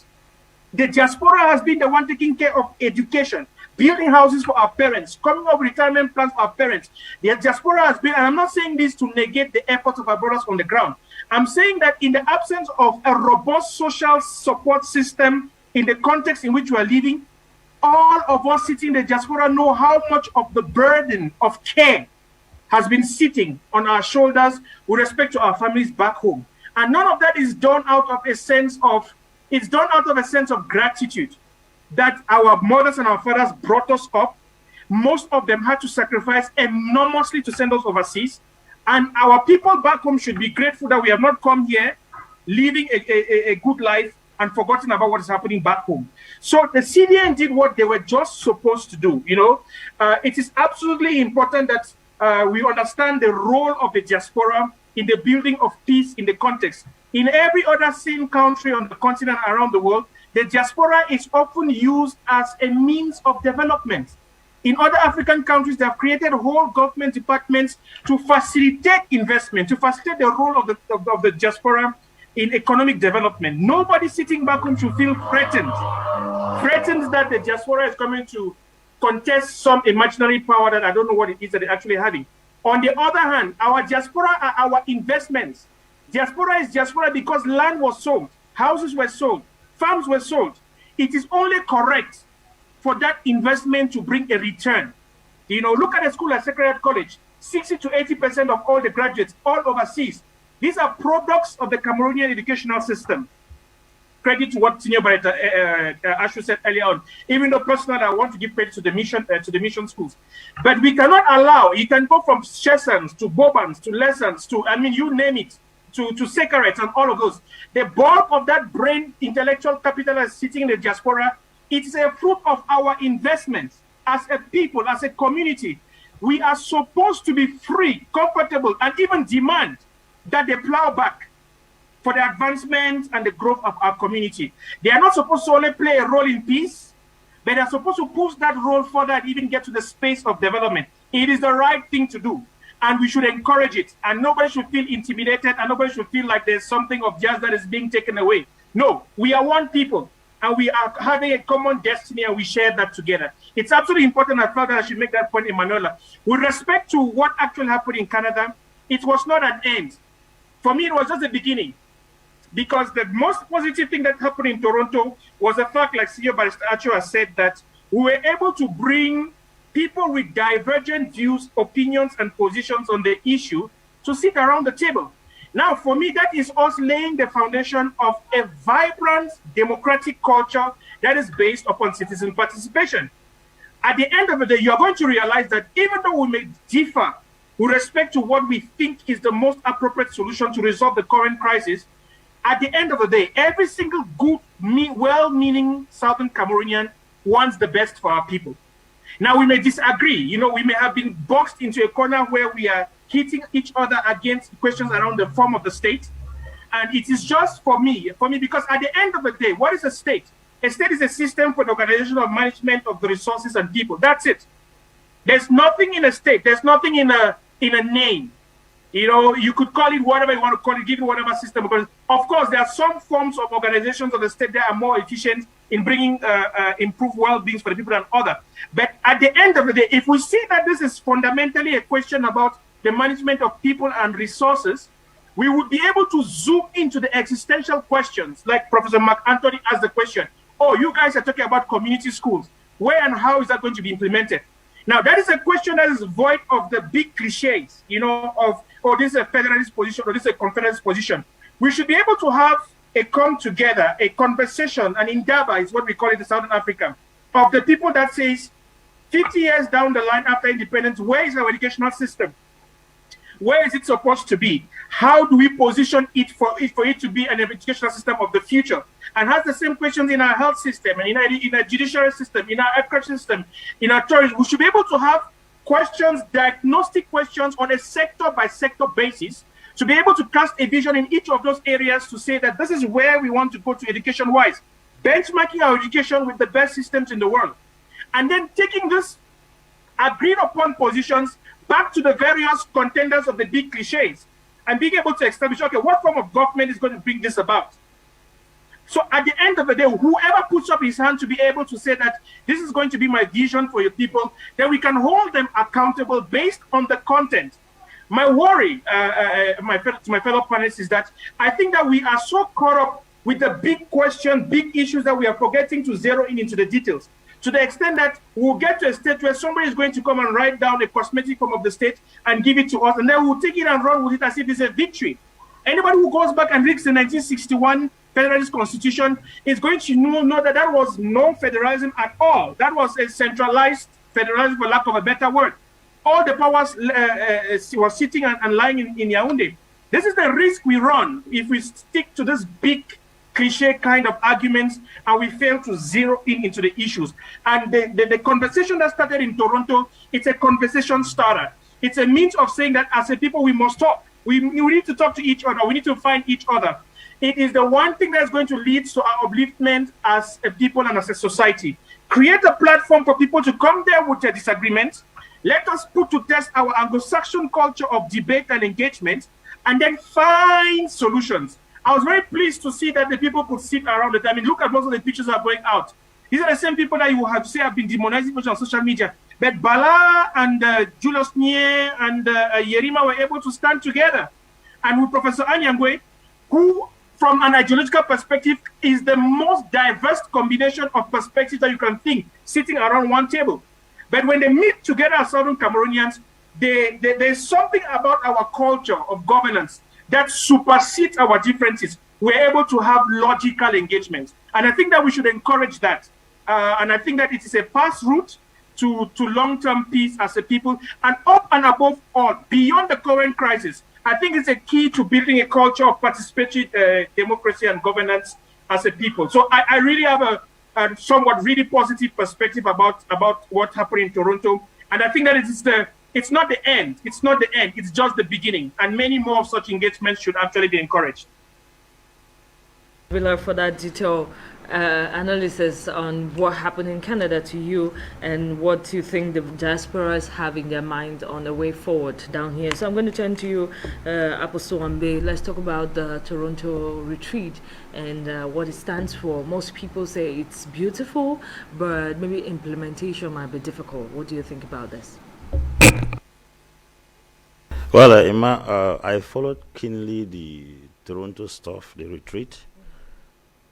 The diaspora has been the one taking care of education, building houses for our parents, coming up with retirement plans for our parents. The diaspora has been, and I'm not saying this to negate the efforts of our brothers on the ground. I'm saying that in the absence of a robust social support system in the context in which we are living, all of us sitting in the diaspora know how much of the burden of care has been sitting on our shoulders with respect to our families back home. And none of that is done out of a sense of, it's done out of a sense of gratitude that our mothers and our fathers brought us up. Most of them had to sacrifice enormously to send us overseas. And our people back home should be grateful that we have not come here living a good life and forgotten about what is happening back home. So the CDN did what they were just supposed to do. You know, it is absolutely important that we understand the role of the diaspora in the building of peace in the context. In every other same country on the continent around the world, the diaspora is often used as a means of development. In other African countries, they have created whole government departments to facilitate investment, to facilitate the role of the diaspora in economic development. Nobody sitting back home should feel threatened that the diaspora is coming to contest some imaginary power that I don't know what it is that they're actually having. On the other hand, our diaspora are our investments. Diaspora is diaspora because land was sold, houses were sold, farms were sold. It is only correct for that investment to bring a return. You know, look at a school like Sacred College, 60 to 80% of all the graduates, all overseas. These are products of the Cameroonian educational system. Credit to what Senior Barrister Ashu said earlier on. Even though personally I want to give credit to the mission schools. But we cannot allow, you can go from Chessons to Bobans to Lessons to, I mean, you name it, to Sacred and all of those. The bulk of that brain intellectual capital is sitting in the diaspora. It is a fruit of our investments as a people, as a community. we are supposed to be free, comfortable, and even demand that they plow back for the advancement and the growth of our community. They are not supposed to only play a role in peace, but they are supposed to push that role further and even get to the space of development. It is the right thing to do, and we should encourage it. And nobody should feel intimidated, and nobody should feel like there's something of theirs that is being taken away. No, we are one people, and we are having a common destiny, and we share that together. It's absolutely important. I felt that I should make that point, Emanuela. With respect to what actually happened in Canada, it was not an end. For me, it was just the beginning. Because the most positive thing that happened in Toronto was the fact, like Senior Barrister Acho has said, that we were able to bring people with divergent views, opinions, and positions on the issue to sit around the table. Now, for me, that is us laying the foundation of a vibrant democratic culture that is based upon citizen participation. At the end of the day, you're going to realize that even though we may differ with respect to what we think is the most appropriate solution to resolve the current crisis, at the end of the day, every single good, well-meaning Southern Cameroonian wants the best for our people. Now, we may disagree. You know, we may have been boxed into a corner where we are hitting each other against questions around the form of the state. And it is just for me, because at the end of the day, what is a state? A state is a system for the organization of management of the resources and people. That's it. There's nothing in a state. There's nothing in a name. You know, you could call it whatever you want to call it, give it whatever system. Because, of course, there are some forms of organizations of the state that are more efficient in bringing improved well-being for the people than others. But at the end of the day, if we see that this is fundamentally a question about the management of people and resources, we would be able to zoom into the existential questions, like Professor Mark Anthony asked the question, oh, you guys are talking about community schools. Where and how is that going to be implemented? Now, that is a question that is void of the big cliches, you know, of, oh, this is a federalist position or this is a confederalist position. We should be able to have a come together, a conversation, an endeavor is what we call it in Southern Africa, of the people that says 50 years down the line after independence, where is our educational system? Where is it supposed to be? How do we position it for it to be an educational system of the future? And has the same questions in our health system, and in our judiciary system, in our education system, in our tourism. We should be able to have questions, diagnostic questions on a sector-by-sector basis, to be able to cast a vision in each of those areas to say that this is where we want to go to education-wise, benchmarking our education with the best systems in the world. And then taking this agreed-upon positions back to the various contenders of the big cliches and being able to establish, okay, what form of government is going to bring this about? So at the end of the day, whoever puts up his hand to be able to say that this is going to be my vision for your people, then we can hold them accountable based on the content. My worry, to my fellow panelists, is that I think that we are so caught up with the big question, big issues, that we are forgetting to zero in into the details. To the extent that we'll get to a state where somebody is going to come and write down a cosmetic form of the state and give it to us, and then we'll take it and run with it as if it's a victory. Anybody who goes back and reads the 1961 Federalist Constitution is going to know that that was no federalism at all. That was a centralized federalism, for lack of a better word. All the powers were sitting and lying in Yaoundé. This is the risk we run if we stick to this big cliche kind of arguments and we fail to zero in into the issues. And the conversation that started in Toronto, it's a conversation starter. It's a means of saying that as a people, we must talk. We need to talk to each other. We need to find each other. It is the one thing that's going to lead to our upliftment as a people and as a society. Create a platform for people to come there with their disagreements. Let us put to test our Anglo-Saxon culture of debate and engagement, and then find solutions. I was very pleased to see that the people could sit around it. I mean, look at most of the pictures that are going out. These are the same people that you have say have been demonizing on social media. But Bala and Julius Nye and Yerima were able to stand together. And with Professor Anyangwe, who, from an ideological perspective, is the most diverse combination of perspectives that you can think, sitting around one table. But when they meet together as Southern Cameroonians, there's something about our culture of governance that supersedes our differences. We're able to have logical engagement. And I think that we should encourage that. And I think that it is a pass route to long-term peace as a people. And up and above all, beyond the current crisis, I think it's a key to building a culture of participatory democracy and governance as a people. So I really have a somewhat really positive perspective about what happened in Toronto. And I think that it is the It's not the end. It's not the end. It's just the beginning. And many more of such engagements should actually be encouraged. Villa, for that detailed analysis on what happened in Canada to you and what you think the diasporas have in their mind on the way forward down here. So I'm going to turn to you, Apostle Ambe. Let's talk about the Toronto retreat and what it stands for. Most people say it's beautiful, but maybe implementation might be difficult. What do you think about this? Well, Emma, I followed keenly the Toronto stuff, the retreat.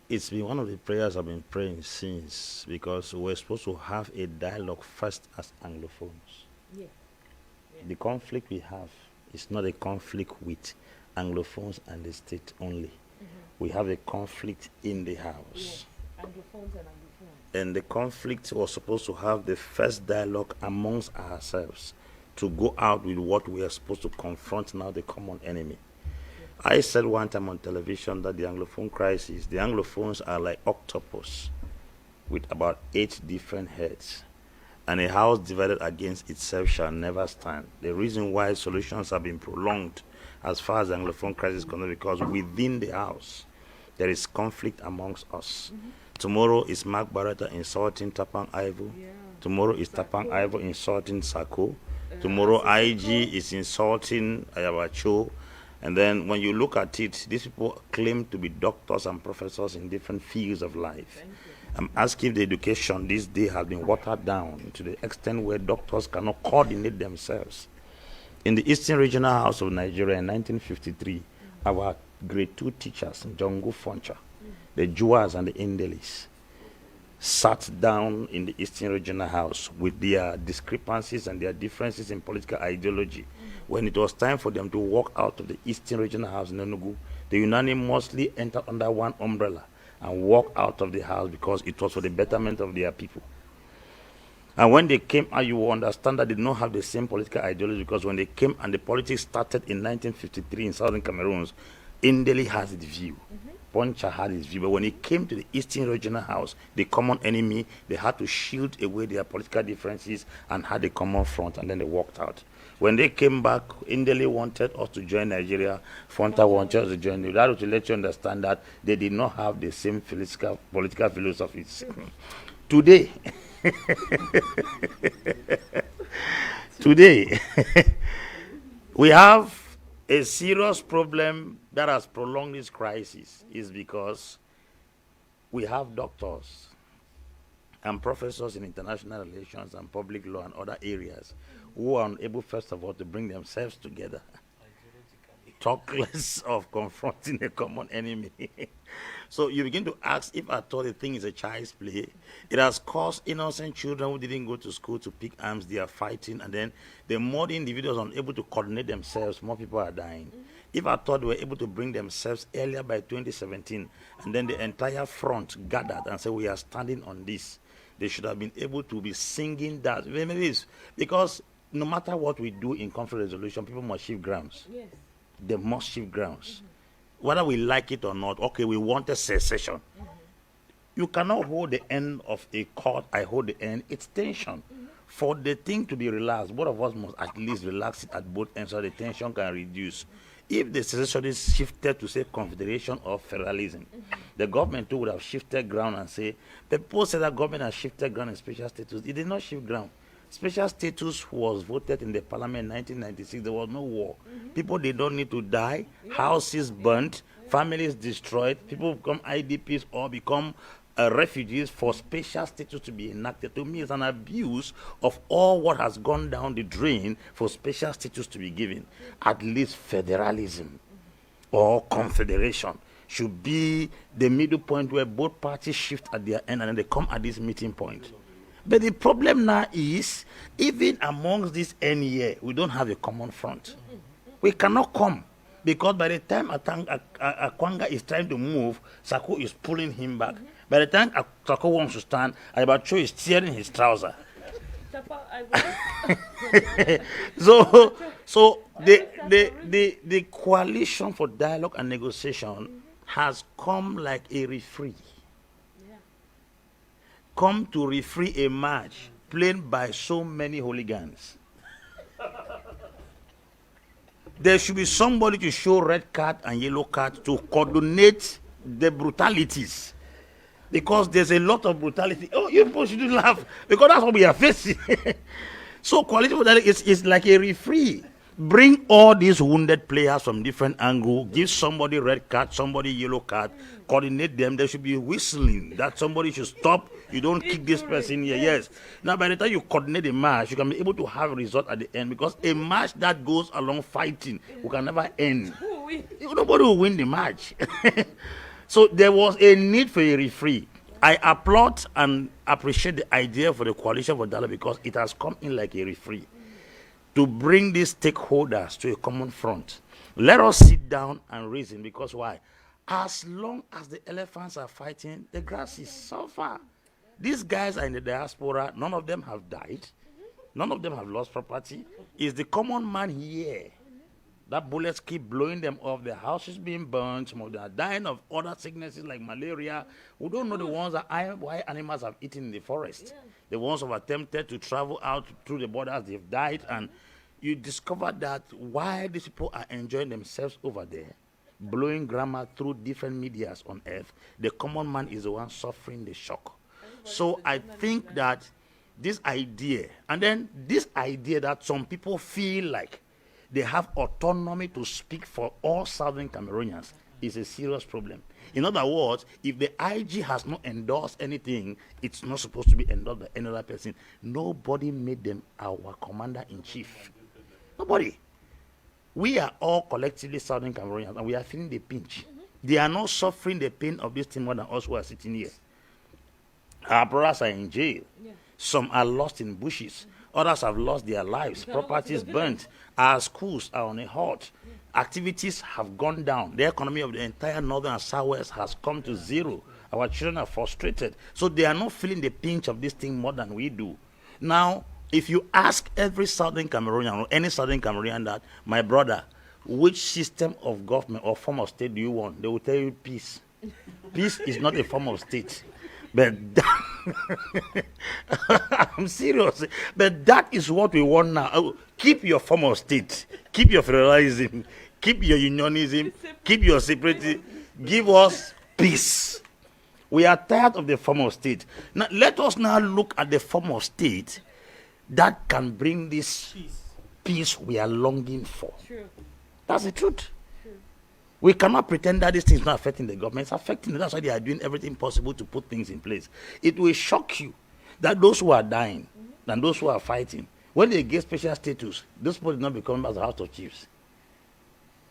It's been one of the prayers I've been praying since, because we're supposed to have a dialogue first as Anglophones. Yeah. The conflict we have is not a conflict with Anglophones and the state only. We have a conflict in the house. Yeah. Anglophones and Anglophones. And the conflict was supposed to have the first dialogue amongst ourselves to go out with what we are supposed to confront now, the common enemy. I said one time on television that the Anglophone crisis, the Anglophones are like octopus with about 8 different heads. And a house divided against itself shall never stand. The reason why solutions have been prolonged as far as the Anglophone crisis is concerned, because within the house, there is conflict amongst us. Tomorrow is Mark Barretta insulting Tapang Ivo. Yeah. Tomorrow is Tapang Ivo insulting Sako. Tomorrow IG is insulting Ayabacho. And then when you look at it, these people claim to be doctors and professors in different fields of life. I'm asking if the education this day has been watered down to the extent where doctors cannot coordinate themselves. In the Eastern Regional House of Nigeria in 1953, our grade 2 teachers, Jongo Foncha, the Juas and the Indelis, sat down in the Eastern Regional House with their discrepancies and their differences in political ideology. When it was time for them to walk out of the Eastern Regional House in Enugu, they unanimously entered under one umbrella and walked out of the house because it was for the betterment of their people. And when they came out, you will understand that they did not have the same political ideology, because when they came and the politics started in 1953 in Southern Cameroon, Indeli has its view. Poncha had his view, but when it came to the Eastern Regional House, the common enemy, they had to shield away their political differences and had a common front, and then they walked out. When they came back, Indeli wanted us to join Nigeria, Fonta wanted us to join. That was to let you understand that they did not have the same political philosophies. Today, we have a serious problem that has prolonged this crisis, is because we have doctors and professors in international relations and public law and other areas who are unable, first of all, to bring themselves together. Talk less of confronting a common enemy. So you begin to ask if at all the thing is a child's play. It has caused innocent children who didn't go to school to pick arms. They are fighting, and then the more the individuals are unable to coordinate themselves, more people are dying. If I thought they were able to bring themselves earlier by 2017, and then the entire front gathered and said, we are standing on this, they should have been able to be singing that. Maybe it's because no matter what we do in conflict resolution, people must shift grounds. Yes. They must shift grounds. Whether we like it or not, okay, we want a secession. You cannot hold the end of a cord, I hold the end. It's tension. For the thing to be relaxed, both of us must at least relax it at both ends so the tension can reduce. If the secessionists shifted to, say, confederation or federalism, the government too would have shifted ground and say, the people say that government has shifted ground in special status. It did not shift ground. Special status was voted in the parliament in 1996. There was no war. People, they don't need to die. Houses burnt. Families destroyed. People become IDPs or become refugees for special status to be enacted. To me, it's an abuse of all what has gone down the drain for special status to be given. At least federalism or confederation should be the middle point where both parties shift at their end and then they come at this meeting point. But the problem now is, even amongst this end year, we don't have a common front. We cannot come, because by the time Akwanga is trying to move, Sako is pulling him back. By the time Sako wants to stand, Ayabacho is tearing his trouser. So the coalition for dialogue and negotiation has come like a referee. Come to referee a match played by so many hooligans. There should be somebody to show red card and yellow card to coordinate the brutalities. Because there's a lot of brutality. Oh, you people shouldn't laugh. Because that's what we are facing. So quality brutality is like a referee. Bring all these wounded players from different angles. Give somebody red card, somebody yellow card. Coordinate them. There should be whistling that somebody should stop. You don't kick this person here. Yes. Now, by the time you coordinate a match, you can be able to have a result at the end. Because a match that goes along fighting will can never end. Nobody will win the match. So there was a need for a referee. I applaud and appreciate the idea for the Coalition for Dialogue because it has come in like a referee to bring these stakeholders to a common front. Let us sit down and reason, because why? As long as the elephants are fighting, the grass is so far. These guys are in the diaspora. None of them have died. None of them have lost property. It's the common man here that bullets keep blowing them off. Their houses being burned. Some of them are dying of other sicknesses like malaria. We don't know the ones that why animals have eaten in the forest. The ones who have attempted to travel out through the borders, they've died. And you discover that while these people are enjoying themselves over there, blowing grammar through different medias on earth, the common man is the one suffering the shock. So I think that this idea, and then this idea that some people feel like they have autonomy to speak for all Southern Cameroonians is a serious problem. In other words, if the IG has not endorsed anything, it's not supposed to be endorsed by another person. Nobody made them our commander-in-chief. Nobody. We are all collectively Southern Cameroonians, and we are feeling the pinch. They are not suffering the pain of this thing more than us who are sitting here. Our brothers are in jail. Some are lost in bushes. Others have lost their lives. Properties burnt. Our schools are on a halt. Activities have gone down. The economy of the entire northern and southwest has come to zero. Our children are frustrated. So they are not feeling the pinch of this thing more than we do. Now, if you ask every Southern Cameroonian or any Southern Cameroonian that, my brother, which system of government or form of state do you want? They will tell you peace. Peace is not a form of state. But that I'm serious. But that is what we want now. Keep your form of state. Keep your federalism. Keep your unionism. Keep your separatism. Give us peace. We are tired of the form of state. Now, let us now look at the form of state that can bring this peace we are longing for. True. That's the truth. We cannot pretend that this thing is not affecting the government. It's affecting them. That's why they are doing everything possible to put things in place. It will shock you that those who are dying and those who are fighting, when they get special status, those people did not become as the House of Chiefs.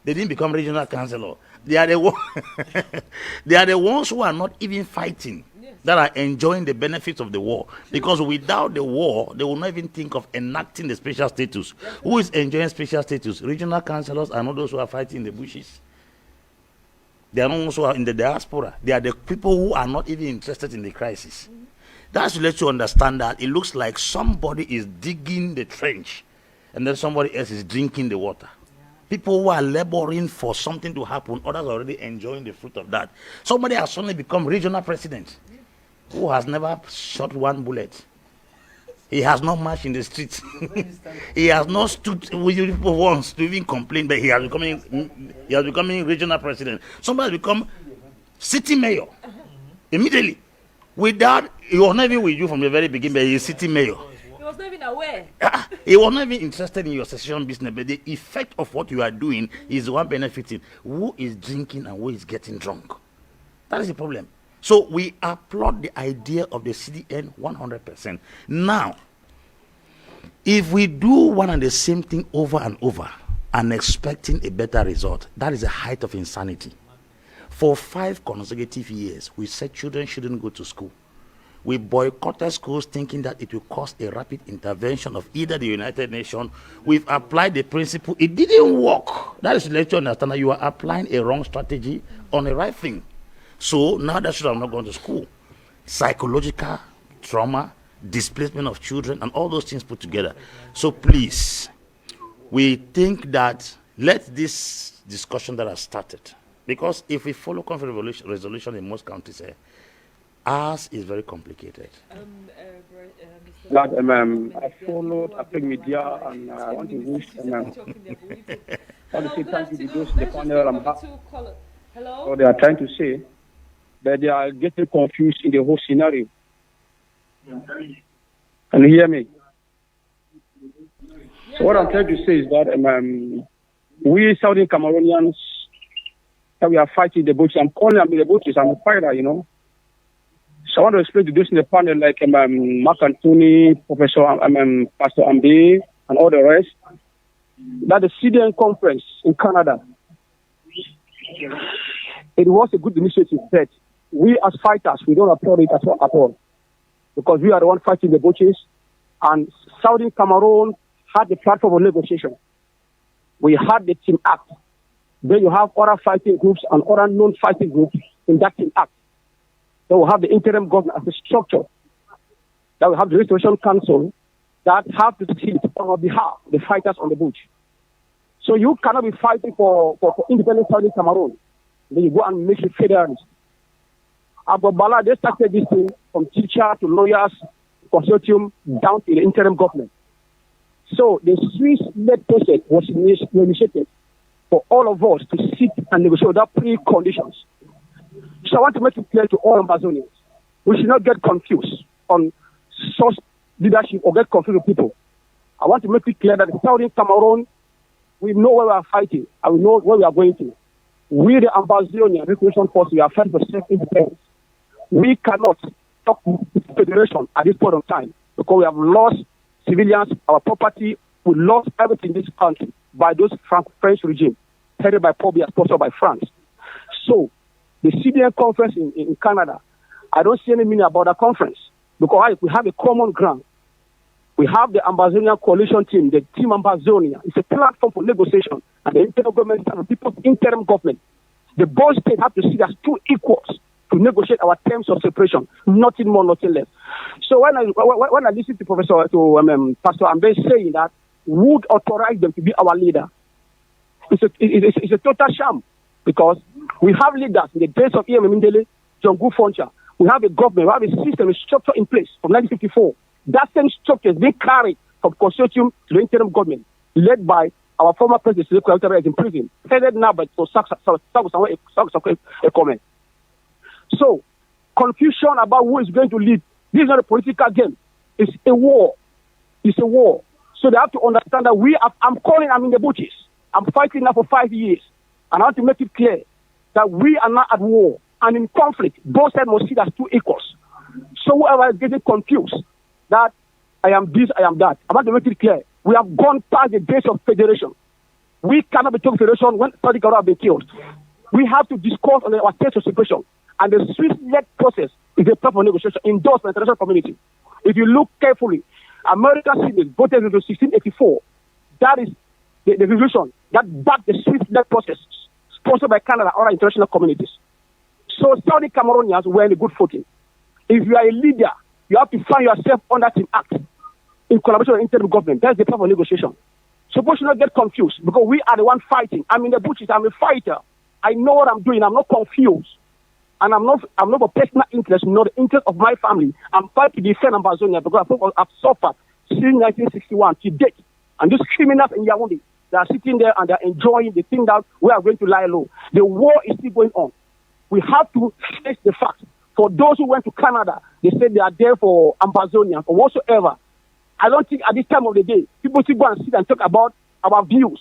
They didn't become regional councillor. They are the they are the ones who are not even fighting, that are enjoying the benefits of the war. Because without the war, they will not even think of enacting the special status. Who is enjoying special status? Regional councillors are not those who are fighting in the bushes. They are not those who are in the diaspora. They are the people who are not even interested in the crisis. That's to let you understand that it looks like somebody is digging the trench and then somebody else is drinking the water. People who are laboring for something to happen, others are already enjoying the fruit of that. Somebody has suddenly become regional president who has never shot one bullet. He has not marched in the streets. He has not stood with you people once to even complain, but he has becoming regional president. Somebody has become city mayor immediately. Without, he was not even with you from the very beginning, but he is city mayor. He was not even aware. He was not even interested in your secession business, but the effect of what you are doing is the one benefiting. Who is drinking and who is getting drunk? That is the problem. So we applaud the idea of the CDN 100%. Now, if we do one and the same thing over and over and expecting a better result, that is the height of insanity. For 5 consecutive years, we said children shouldn't go to school. We boycotted schools thinking that it will cause a rapid intervention of either the United Nations. We've applied the principle. It didn't work. That is to let you understand that you are applying a wrong strategy on the right thing. So now that children are not going to school, psychological trauma, displacement of children, and all those things put together. So please, we think that let this discussion that has started, because if we follow conflict resolution in most countries, Ours is very complicated. That I followed Afrique Media and I want to wish I want to say thank you to those in the panel. Hello? What they are trying to say, but they are getting confused in the whole scenario. Can you hear me? So what I'm trying to say is that we Southern Cameroonians, that we are fighting the butchers. I'm calling them the butchers. I'm a fighter, you know. So I want to explain to those in the panel like Mark Anthony, Professor Pastor Ambe, and all the rest, that the CDN conference in Canada, it was a good initiative that we as fighters, we don't applaud it at all. Because we are the one fighting the butchers, and Saudi Cameroon had the platform of negotiation. We had the Team Act. Then you have other fighting groups and other non-fighting groups in that Team Act. Then we have the interim government as a structure. Then we have the Restoration Council that have to sit on behalf of the fighters on the bush. So you cannot be fighting for independent Saudi Cameroon. Then you go and make it federalist. Abu Bala, they started this thing from teacher to lawyers, consortium, down to the interim government. So the Swiss-led process was initiated for all of us to sit and negotiate without preconditions. So I want to make it clear to all Amazonians, we should not get confused on source leadership or get confused with people. I want to make it clear that in Southern Cameroon, we know where we are fighting and we know where we are going to. We, the Amazonian Restoration Force, we are fighting for self-independence. We cannot talk to the Federation at this point of time because we have lost civilians, our property, we lost everything in this country by those French regime, headed by Pobia, sponsored by France. So, the CDN conference in Canada, I don't see any meaning about that conference because we have a common ground. We have the Amazonian coalition team, the Team Amazonia. It's a platform for negotiation and the interim government and the people's interim government. The both states have to see as two equals to negotiate our terms of separation, nothing more, nothing less. So when I listen to Pastor Ambe saying that would authorize them to be our leader, it's a total sham because we have leaders in the days of E.M. Mindele, John Gufoncha. We have a government, we have a system, a structure in place from 1954. That same structure is being carried from consortium to the interim government, led by our former president, is in prison, headed now by comment. So, confusion about who is going to lead. This is not a political game. It's a war. It's a war. So they have to understand that I'm in the bushes. I'm fighting now for 5 years. And I want to make it clear that we are not at war and in conflict. Both sides must see it as two equals. So whoever is getting confused that I am this, I am that, I want to make it clear. We have gone past the days of federation. We cannot be talking federation when Saudi Arabia have been killed. We have to discuss on our terms of separation. And the Swiss-led process is a platform of negotiation endorsed by the international community. If you look carefully, American citizens voted in 1684. That is the resolution that backed the Swiss-led process, sponsored by Canada or international communities. So Saudi Cameroonians were in a good footing. If you are a leader, you have to find yourself under Team Act in collaboration with the interim government. That's the platform of negotiation. So we should not get confused because we are the one fighting. I'm in the bushes. I'm a fighter. I know what I'm doing. I'm not confused. And I'm not for personal interest, nor the interest of my family. I'm fighting to defend Amazonia because I've suffered since 1961 to date. And these criminals in Yaoundé, they are sitting there and they're enjoying the thing that we are going to lie low. The war is still going on. We have to face the fact. For those who went to Canada, they said they are there for Amazonia or whatsoever. I don't think at this time of the day, people still go and sit and talk about our views.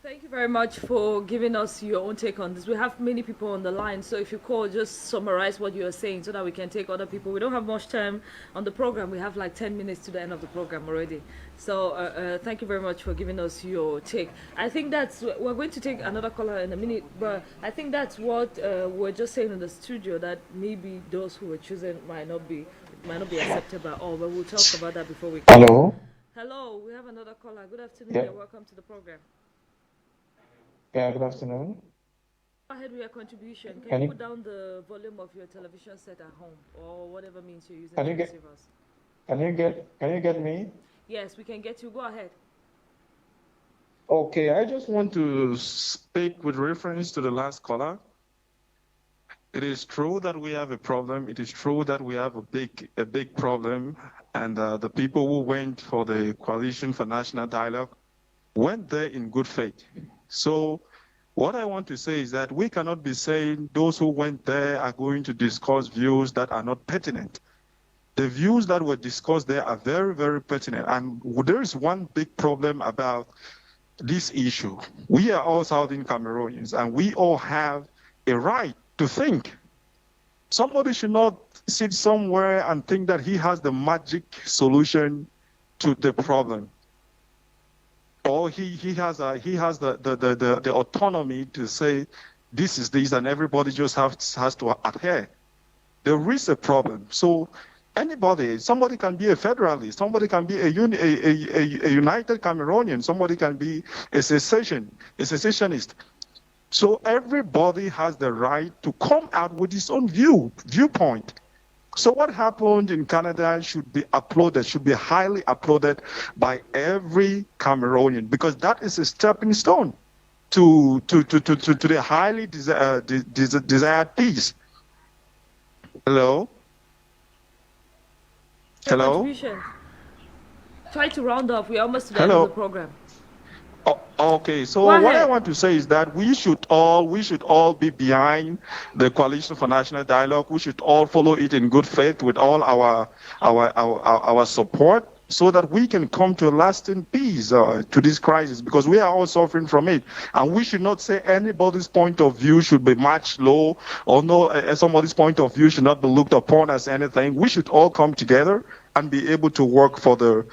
Thank you very much for giving us your own take on this. We have many people on the line, so if you call, just summarize what you are saying so that we can take other people. We don't have much time on the program. We have like 10 minutes to the end of the program already. So thank you very much for giving us your take. I think we're going to take another caller in a minute, but I think that's what we're just saying in the studio, that maybe those who were chosen might not be accepted by all, but we'll talk about that before we go. Hello, we have another caller. Good afternoon, and welcome to the program. Yeah, good afternoon. Go ahead with your contribution. Can you put down the volume of your television set at home or whatever means you're using to receive us? Can you get me? Yes, we can get you. Go ahead. Okay, I just want to speak with reference to the last caller. It is true that we have a problem. It is true that we have a big problem. And the people who went for the Coalition for National Dialogue went there in good faith. So what I want to say is that we cannot be saying those who went there are going to discuss views that are not pertinent. The views that were discussed there are very, very pertinent. And there is one big problem about this issue. We are all Southern Cameroonians, and we all have a right to think. Somebody should not sit somewhere and think that he has the magic solution to the problem, or he has the autonomy to say this is this, and everybody just has to adhere. There is a problem. So somebody can be a federalist, somebody can be a united Cameroonian, somebody can be a secessionist. So everybody has the right to come out with his own viewpoint. So what happened in Canada should be applauded, should be highly applauded by every Cameroonian, because that is a stepping stone to the highly desired peace. Hello? Hello? Try to round off. We're almost to the end of the program. Oh, okay, so what I want to say is that we should all be behind the Coalition for National Dialogue. We should all follow it in good faith with all our support, so that we can come to a lasting peace to this crisis, because we are all suffering from it. And we should not say anybody's point of view should be matched low, or somebody's point of view should not be looked upon as anything. We should all come together and be able to work for the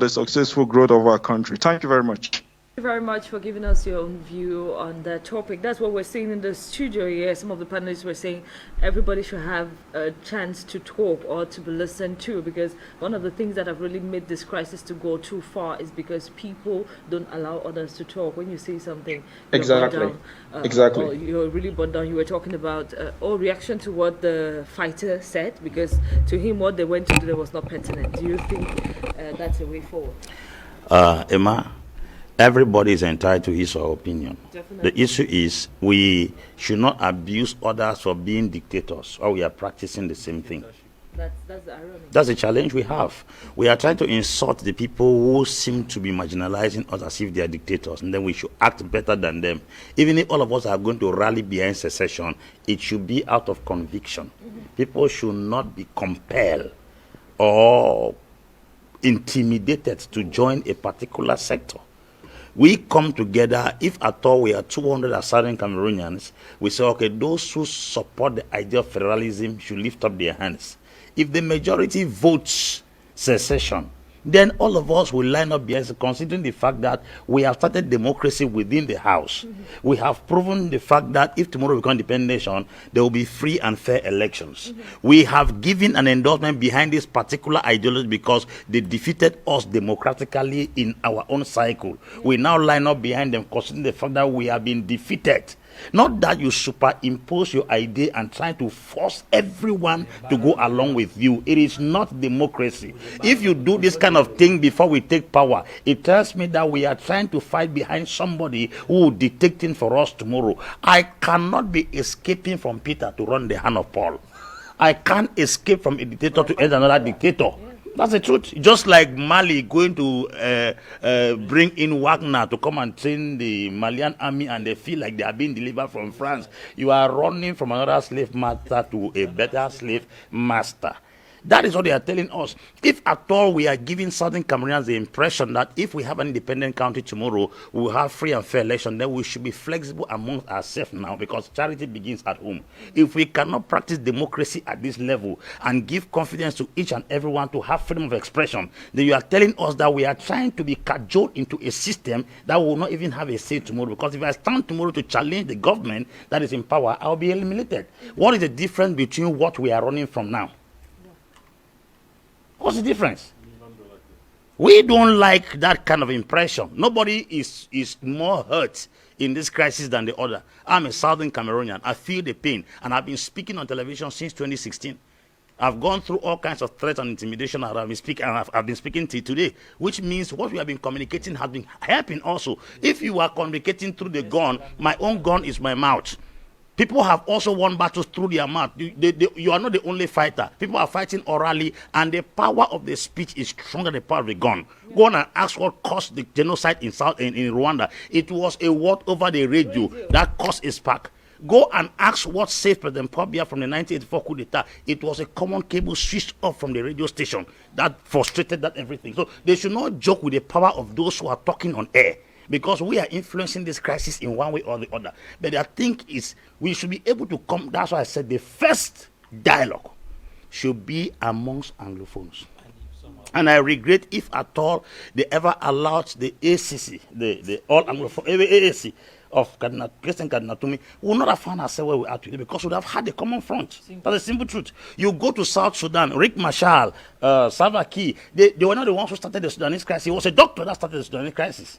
successful growth of our country. Thank you very much. Thank you very much for giving us your own view on that topic. That's what we're seeing in the studio here. Some of the panelists were saying everybody should have a chance to talk or to be listened to, because one of the things that have really made this crisis to go too far is because people don't allow others to talk. When you say something, exactly, or you're really brought down. You were talking about reaction to what the fighter said, because to him what they went to do was not pertinent. Do you think that's a way forward? Emma, everybody is entitled to his or her opinion. Definitely. The issue is we should not abuse others for being dictators, or we are practicing the same thing. That's the irony. That's the challenge we have. We are trying to insult the people who seem to be marginalizing us as if they are dictators, and then we should act better than them. Even if all of us are going to rally behind secession, it should be out of conviction. People should not be compelled or intimidated to join a particular sector. We come together, if at all we are 200 as Southern Cameroonians, we say, okay, those who support the idea of federalism should lift up their hands. If the majority votes secession, then all of us will line up behind, considering the fact that we have started democracy within the House. We have proven the fact that if tomorrow we become independent nation, there will be free and fair elections. We have given an endorsement behind this particular ideology because they defeated us democratically in our own cycle. We now line up behind them, considering the fact that we have been defeated. Not that you superimpose your idea and try to force everyone to go along with you. It is not democracy. If you do this kind of thing before we take power, it tells me that we are trying to fight behind somebody who will dictate things for us tomorrow. I cannot be escaping from Peter to run the hand of Paul. I can't escape from a dictator to end another dictator. That's the truth. Just like Mali going to bring in Wagner to come and train the Malian army, and they feel like they are being delivered from France. You are running from another slave master to a better slave master. That is what they are telling us. If at all we are giving Southern Cameroonians the impression that if we have an independent country tomorrow, we will have free and fair election, then we should be flexible amongst ourselves now, because charity begins at home. If we cannot practice democracy at this level and give confidence to each and everyone to have freedom of expression, then you are telling us that we are trying to be cajoled into a system that will not even have a say tomorrow. Because if I stand tomorrow to challenge the government that is in power, I will be eliminated. What is the difference between what we are running from now? What's the difference? We don't like that kind of impression. Nobody is more hurt in this crisis than the other. I'm a Southern Cameroonian. I feel the pain, and I've been speaking on television since 2016. I've gone through all kinds of threats and intimidation, and I've been speaking till today, which means what we have been communicating has been helping also. If you are communicating through the gun, my own gun is my mouth. People have also won battles through their mouth. You are not the only fighter. People are fighting orally, and the power of the speech is stronger than the power of the gun. Yeah. Go on and ask what caused the genocide in Rwanda. It was a word over the radio that caused a spark. Go and ask what saved President Paul Biya from the 1984 coup d'etat. It was a common cable switched off from the radio station that frustrated that everything. So they should not joke with the power of those who are talking on air, because we are influencing this crisis in one way or the other. But I think is we should be able to come. That's why I said the first dialogue should be amongst Anglophones. And I regret if at all they ever allowed the ACC, the All Anglophone AAC of Christian Kadinatumi, we would not have found ourselves where we are today, because we would have had a common front. That's the simple truth. You go to South Sudan, Riek Machar, Salva Kiir, they were not the ones who started the Sudanese crisis. It was a doctor that started the Sudanese crisis.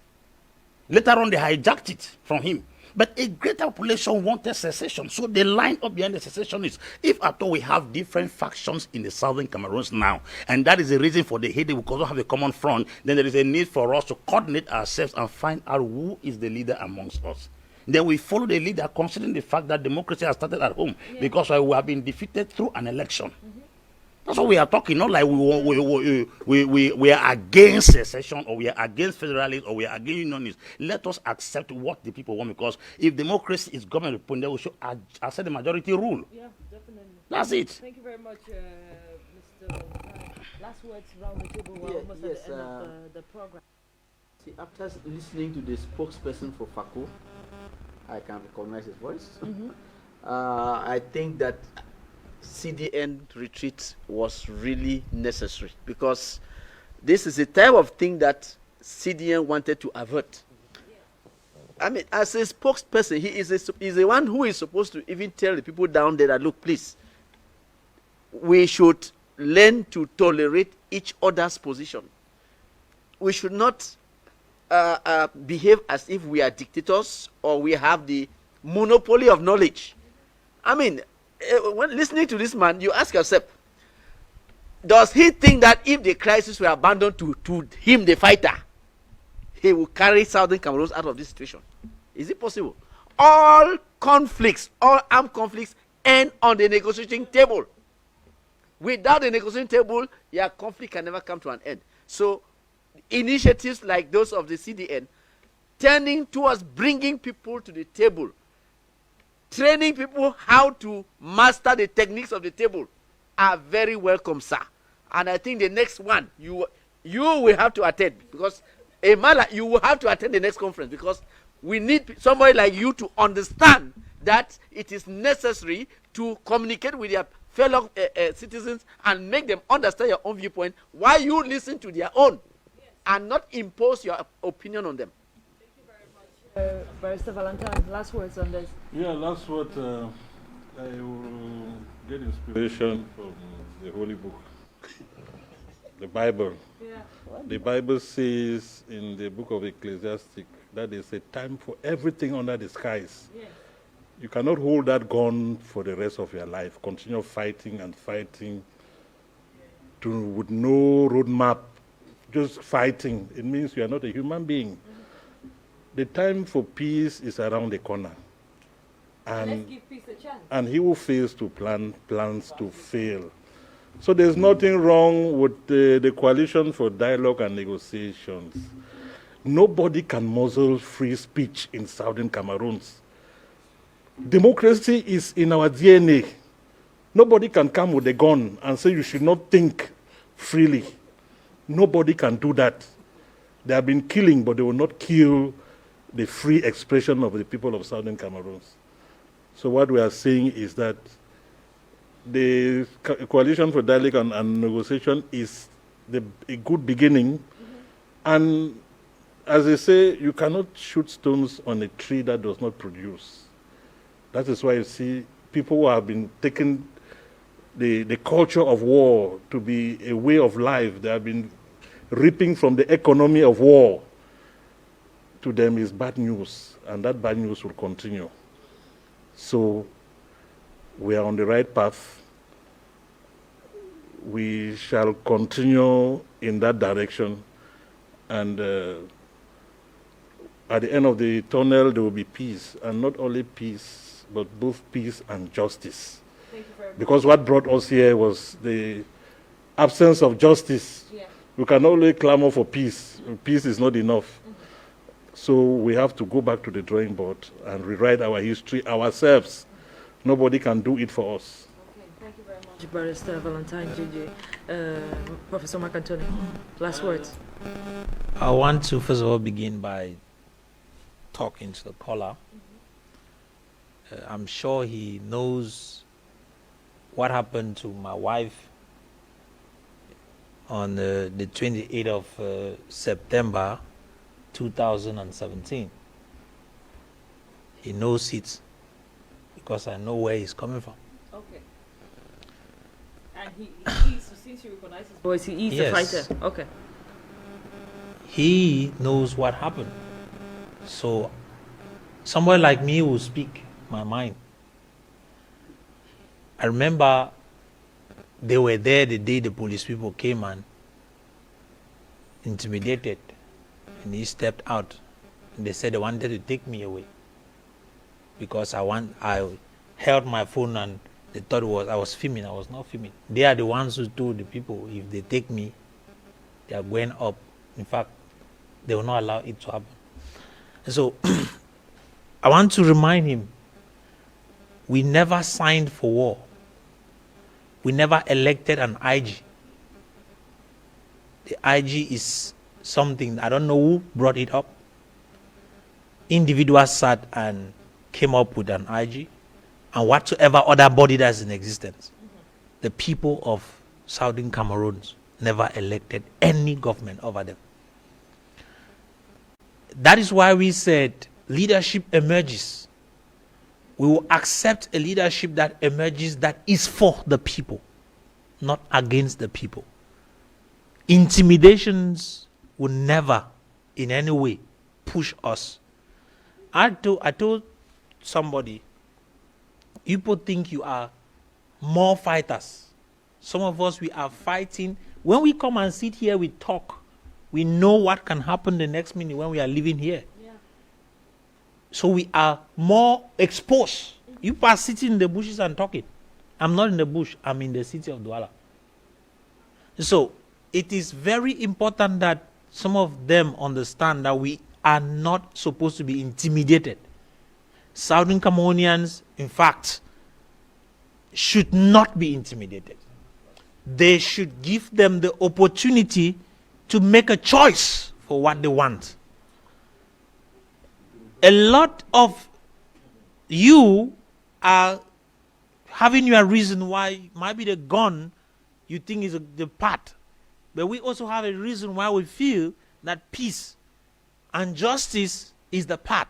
Later on, they hijacked it from him. But a greater population wanted secession. So the line up behind the secession is, if at all we have different factions in the southern Cameroons now, and that is the reason for the hate, because we don't have a common front, then there is a need for us to coordinate ourselves and find out who is the leader amongst us. Then we follow the leader, considering the fact that democracy has started at home, because we have been defeated through an election. That's what we are talking, not like we are against secession, or we are against federalism, or we are against unionists. Let us accept what the people want, because if democracy is government, then we should accept the majority rule. Yeah, definitely. That's it. Thank you very much, Mr. Last words around the table. We're almost at the end of the program. See, after listening to the spokesperson for FACO, I can recognize his voice. I think that CDN retreat was really necessary, because this is the type of thing that CDN wanted to avert. I mean, as a spokesperson, he is the one who is supposed to even tell the people down there that, look, please, we should learn to tolerate each other's position. We should not behave as if we are dictators or we have the monopoly of knowledge. I mean, when listening to this man, you ask yourself, does he think that if the crisis were abandoned to him, the fighter, he will carry Southern Cameroons out of this situation? Is it possible? All conflicts, all armed conflicts end on the negotiating table. Without the negotiating table, your conflict can never come to an end. So initiatives like those of the CDN, turning towards bringing people to the table, training people how to master the techniques of the table, are very welcome, sir. And I think the next one, you will have to attend, because a man like you will have to attend the next conference, because we need somebody like you to understand that it is necessary to communicate with your fellow citizens and make them understand your own viewpoint while you listen to their own, and not impose your opinion on them. Barrister Valentine, last words on this. Yeah, last word. I will get inspiration from the Holy Book, the Bible. Yeah. The Bible says in the book of Ecclesiastes that there's a time for everything under the skies. Yeah. You cannot hold that gun for the rest of your life. Continue fighting and fighting with no roadmap, just fighting. It means you are not a human being. The time for peace is around the corner. And let's give peace a chance. And he who fails to plan plans to fail. So there's nothing wrong with the coalition for dialogue and negotiations. Nobody can muzzle free speech in Southern Cameroons. Democracy is in our DNA. Nobody can come with a gun and say you should not think freely. Nobody can do that. They have been killing, but they will not kill the free expression of the people of Southern Cameroons. So what we are saying is that the coalition for dialogue and negotiation is a good beginning. And as they say, you cannot shoot stones on a tree that does not produce. That is why you see people who have been taking the culture of war to be a way of life. They have been reaping from the economy of war. To them is bad news, and that bad news will continue. So we are on the right path. We shall continue in that direction, and at the end of the tunnel there will be peace, and not only peace, but both peace and justice. Thank you very much. Because what brought us here was the absence of justice. Yeah. We can only clamor for peace. Peace is not enough. So we have to go back to the drawing board and rewrite our history ourselves. Nobody can do it for us. Okay, thank you very much, Barrister Valentine JJ. Professor Mark Anthony, last words. I want to first of all begin by talking to the caller. I'm sure he knows what happened to my wife on the 28th of September 2017. He knows it because I know where he's coming from. Okay. And he is, since you recognize his voice, he is a fighter. Okay. He knows what happened. So someone like me will speak my mind. I remember they were there the day the police people came and intimidated, and he stepped out, and they said they wanted to take me away because I held my phone and they thought I was filming. I was not filming. They are the ones who told the people if they take me, they are going up. In fact, they will not allow it to happen. And so I want to remind him, we never signed for war. We never elected an IG. The IG is something, I don't know who brought it up. Individuals sat and came up with an IG, and whatsoever other body that's in existence. The people of Southern Cameroons never elected any government over them. That is why we said leadership emerges. We will accept a leadership that emerges that is for the people, not against the people. Intimidations will never in any way push us. I told somebody, you people think you are more fighters. Some of us, we are fighting. When we come and sit here, we talk. We know what can happen the next minute when we are living here. Yeah. So we are more exposed. You are sitting in the bushes and talking. I'm not in the bush. I'm in the city of Douala. So it is very important that some of them understand that we are not supposed to be intimidated. Southern Cameroonians, in fact, should not be intimidated. They should give them the opportunity to make a choice for what they want. A lot of you are having your reason why maybe the gun you think is the part. But we also have a reason why we feel that peace and justice is the path.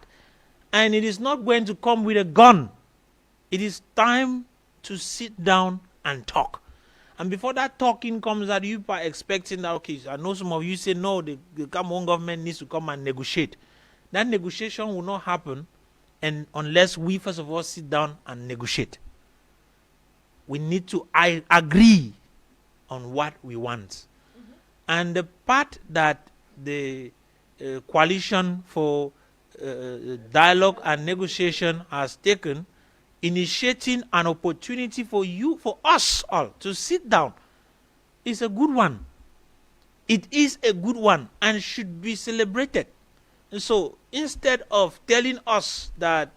And it is not going to come with a gun. It is time to sit down and talk. And before that talking comes that you are expecting that, okay, I know some of you say, no, the Cameroon government needs to come and negotiate. That negotiation will not happen unless we, first of all, sit down and negotiate. We need to agree on what we want. Mm-hmm. And the part that the coalition for dialogue and negotiation has taken, initiating an opportunity for us all to sit down, is a good one. It is a good one and should be celebrated. And so instead of telling us that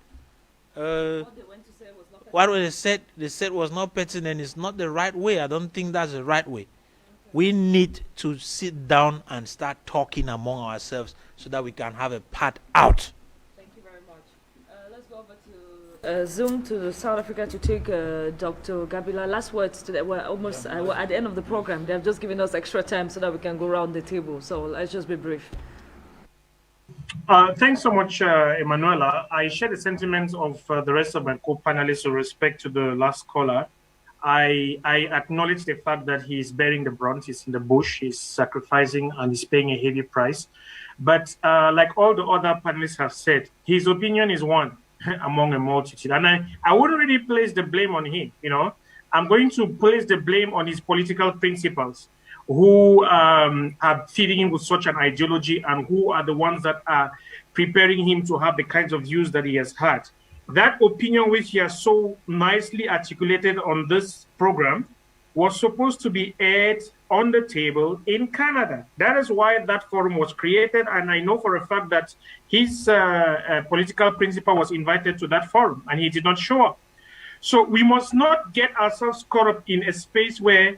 what they said was not pertinent, is not the right way, I don't think that's the right way. Okay. We need to sit down and start talking among ourselves so that we can have a path out. Thank you very much. Let's go over to Zoom to South Africa to take Dr. Gabila. Last words today. We're almost at the end of the program. They have just given us extra time so that we can go around the table. So let's just be brief. Thanks so much, Emanuela. I share the sentiments of the rest of my co-panelists with respect to the last caller. I acknowledge the fact that he's bearing the brunt. He's in the bush, he's sacrificing, and he's paying a heavy price. But like all the other panelists have said, his opinion is one among a multitude. And I wouldn't really place the blame on him, you know. I'm going to place the blame on his political principals, who are feeding him with such an ideology and who are the ones that are preparing him to have the kinds of views that he has had. that opinion which he has so nicely articulated on this program was supposed to be aired on the table in Canada. That is why that forum was created, and I know for a fact that his political principal was invited to that forum, and he did not show up. So we must not get ourselves caught up in a space where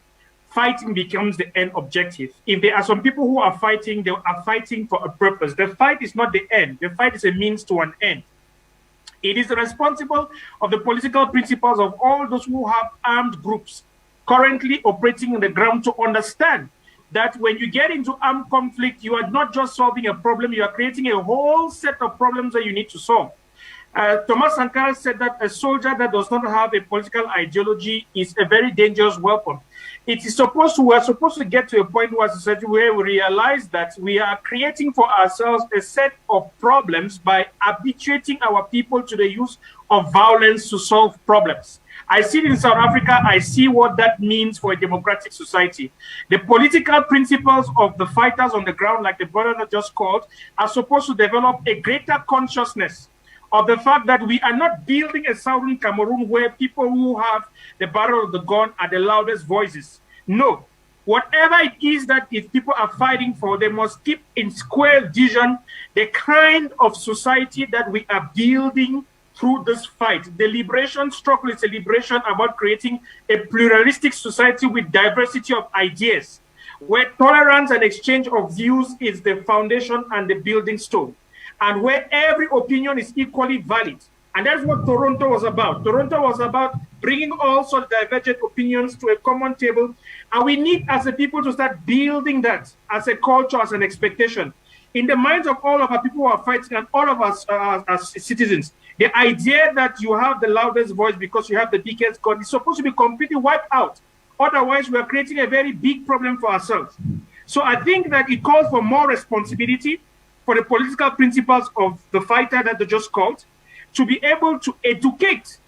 fighting becomes the end objective. If there are some people who are fighting, they are fighting for a purpose. The fight is not the end. The fight is a means to an end. It is responsible of the political principles of all those who have armed groups currently operating on the ground to understand that when you get into armed conflict, you are not just solving a problem, you are creating a whole set of problems that you need to solve. Thomas Sankara said that a soldier that does not have a political ideology is a very dangerous weapon. We are supposed to get to a point where society where we realize that we are creating for ourselves a set of problems by habituating our people to the use of violence to solve problems. I see it in South Africa. I see what that means for a democratic society. The political principles of the fighters on the ground, like the brother that just called, are supposed to develop a greater consciousness of the fact that we are not building a southern Cameroon where people who have the barrel of the gun are the loudest voices. No. Whatever it is that if people are fighting for, they must keep in square vision the kind of society that we are building through this fight. The liberation struggle is a liberation about creating a pluralistic society with diversity of ideas, where tolerance and exchange of views is the foundation and the building stone, and where every opinion is equally valid. And that's what Toronto was about. Toronto was about bringing all such divergent opinions to a common table. And we need, as a people, to start building that as a culture, as an expectation. In the minds of all of our people who are fighting and all of us as citizens, the idea that you have the loudest voice because you have the biggest gun is supposed to be completely wiped out. Otherwise, we are creating a very big problem for ourselves. So I think that it calls for more responsibility for the political principles of the fighter that they just called, to be able to educate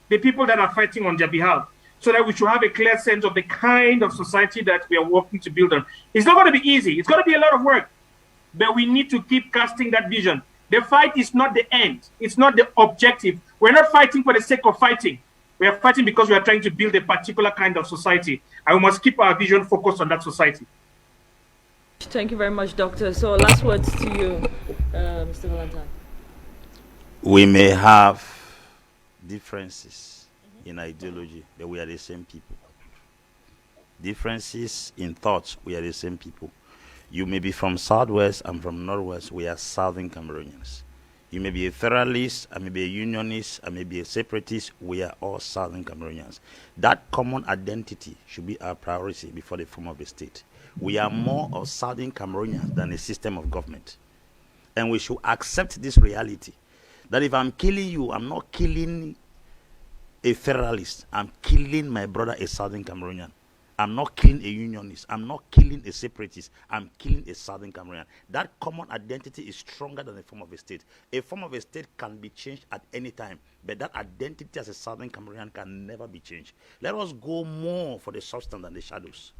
the people that are fighting on their behalf, so that we should have a clear sense of the kind of society that we are working to build on. It's not going to be easy. It's going to be a lot of work, but we need to keep casting that vision. The fight is not the end. It's not the objective. We're not fighting for the sake of fighting. We are fighting because we are trying to build a particular kind of society, and we must keep our vision focused on that society. Thank you very much, Doctor. So last words to you, Mr. Valentine. We may have differences in ideology, but we are the same people. Differences in thoughts, we are the same people. You may be from Southwest, I'm from Northwest, we are Southern Cameroonians. You may be a federalist, I may be a unionist, I may be a separatist, we are all Southern Cameroonians. That common identity should be our priority before the form of a state. We are more of Southern Cameroonians than a system of government. And we should accept this reality, that if I'm killing you, I'm not killing a federalist, I'm killing my brother, a Southern Cameroonian. I'm not killing a unionist, I'm not killing a separatist, I'm killing a Southern Cameroonian. That common identity is stronger than a form of a state. A form of a state can be changed at any time, but that identity as a Southern Cameroonian can never be changed. Let us go more for the substance than the shadows.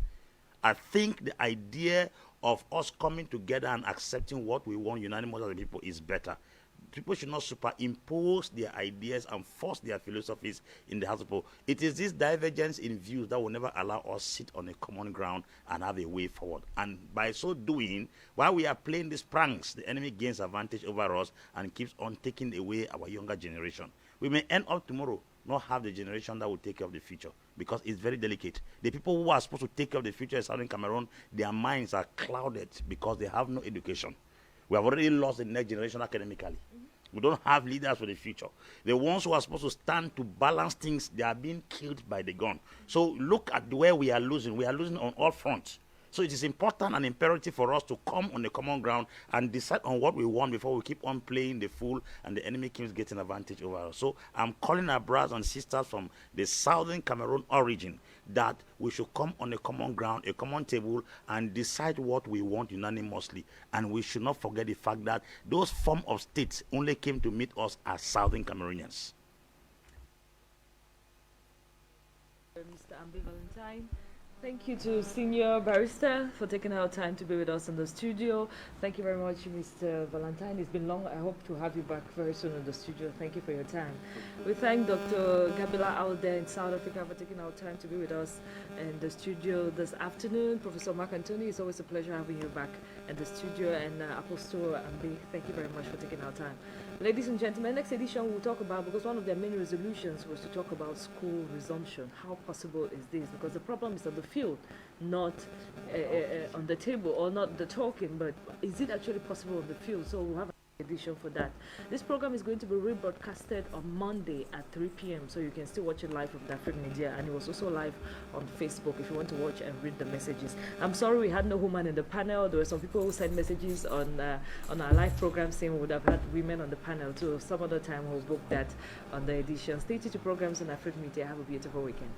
I think the idea of us coming together and accepting what we want unanimously as a people is better. People should not superimpose their ideas and force their philosophies in the hearts of people. It is this divergence in views that will never allow us sit on a common ground and have a way forward. And by so doing, while we are playing these pranks, the enemy gains advantage over us and keeps on taking away our younger generation. We may end up tomorrow not have the generation that will take care of the future, because it's very delicate. The people who are supposed to take care of the future in Southern Cameroon, their minds are clouded because they have no education. We have already lost the next generation academically. We don't have leaders for the future. The ones who are supposed to stand to balance things, they are being killed by the gun. So look at where we are losing. We are losing on all fronts. So it is important and imperative for us to come on the common ground and decide on what we want before we keep on playing the fool and the enemy keeps getting advantage over us. So I'm calling our brothers and sisters from the Southern Cameroon origin that we should come on a common ground, a common table, and decide what we want unanimously. And we should not forget the fact that those form of states only came to meet us as Southern Cameroonians. Mr. Bi Valentine, Thank you to Senior Barrister for taking our time to be with us in the studio. Thank you very much, Mr. Valentine. It's been long. I hope to have you back very soon in the studio. Thank you for your time. We thank Dr. Gabila out there in South Africa for taking our time to be with us in the studio this afternoon. Professor Mark Anthony, it's always a pleasure having you back in the studio. And Apostle Ambi, thank you very much for taking our time. Ladies and gentlemen, next edition we'll talk about, because one of their main resolutions was to talk about school resumption. How possible is this? Because the problem is on the field, not on the table, or not the talking, but is it actually possible on the field? So we'll have an edition for that. This program is going to be rebroadcasted on Monday at 3 p.m. so you can still watch it live from the African Media, and it was also live on Facebook if you want to watch and read the messages. I'm sorry we had no woman in the panel. There were some people who sent messages on our live program saying we would have had women on the panel too. Some other time we'll book that on the edition. Stay tuned to programs on African Media. Have a beautiful weekend.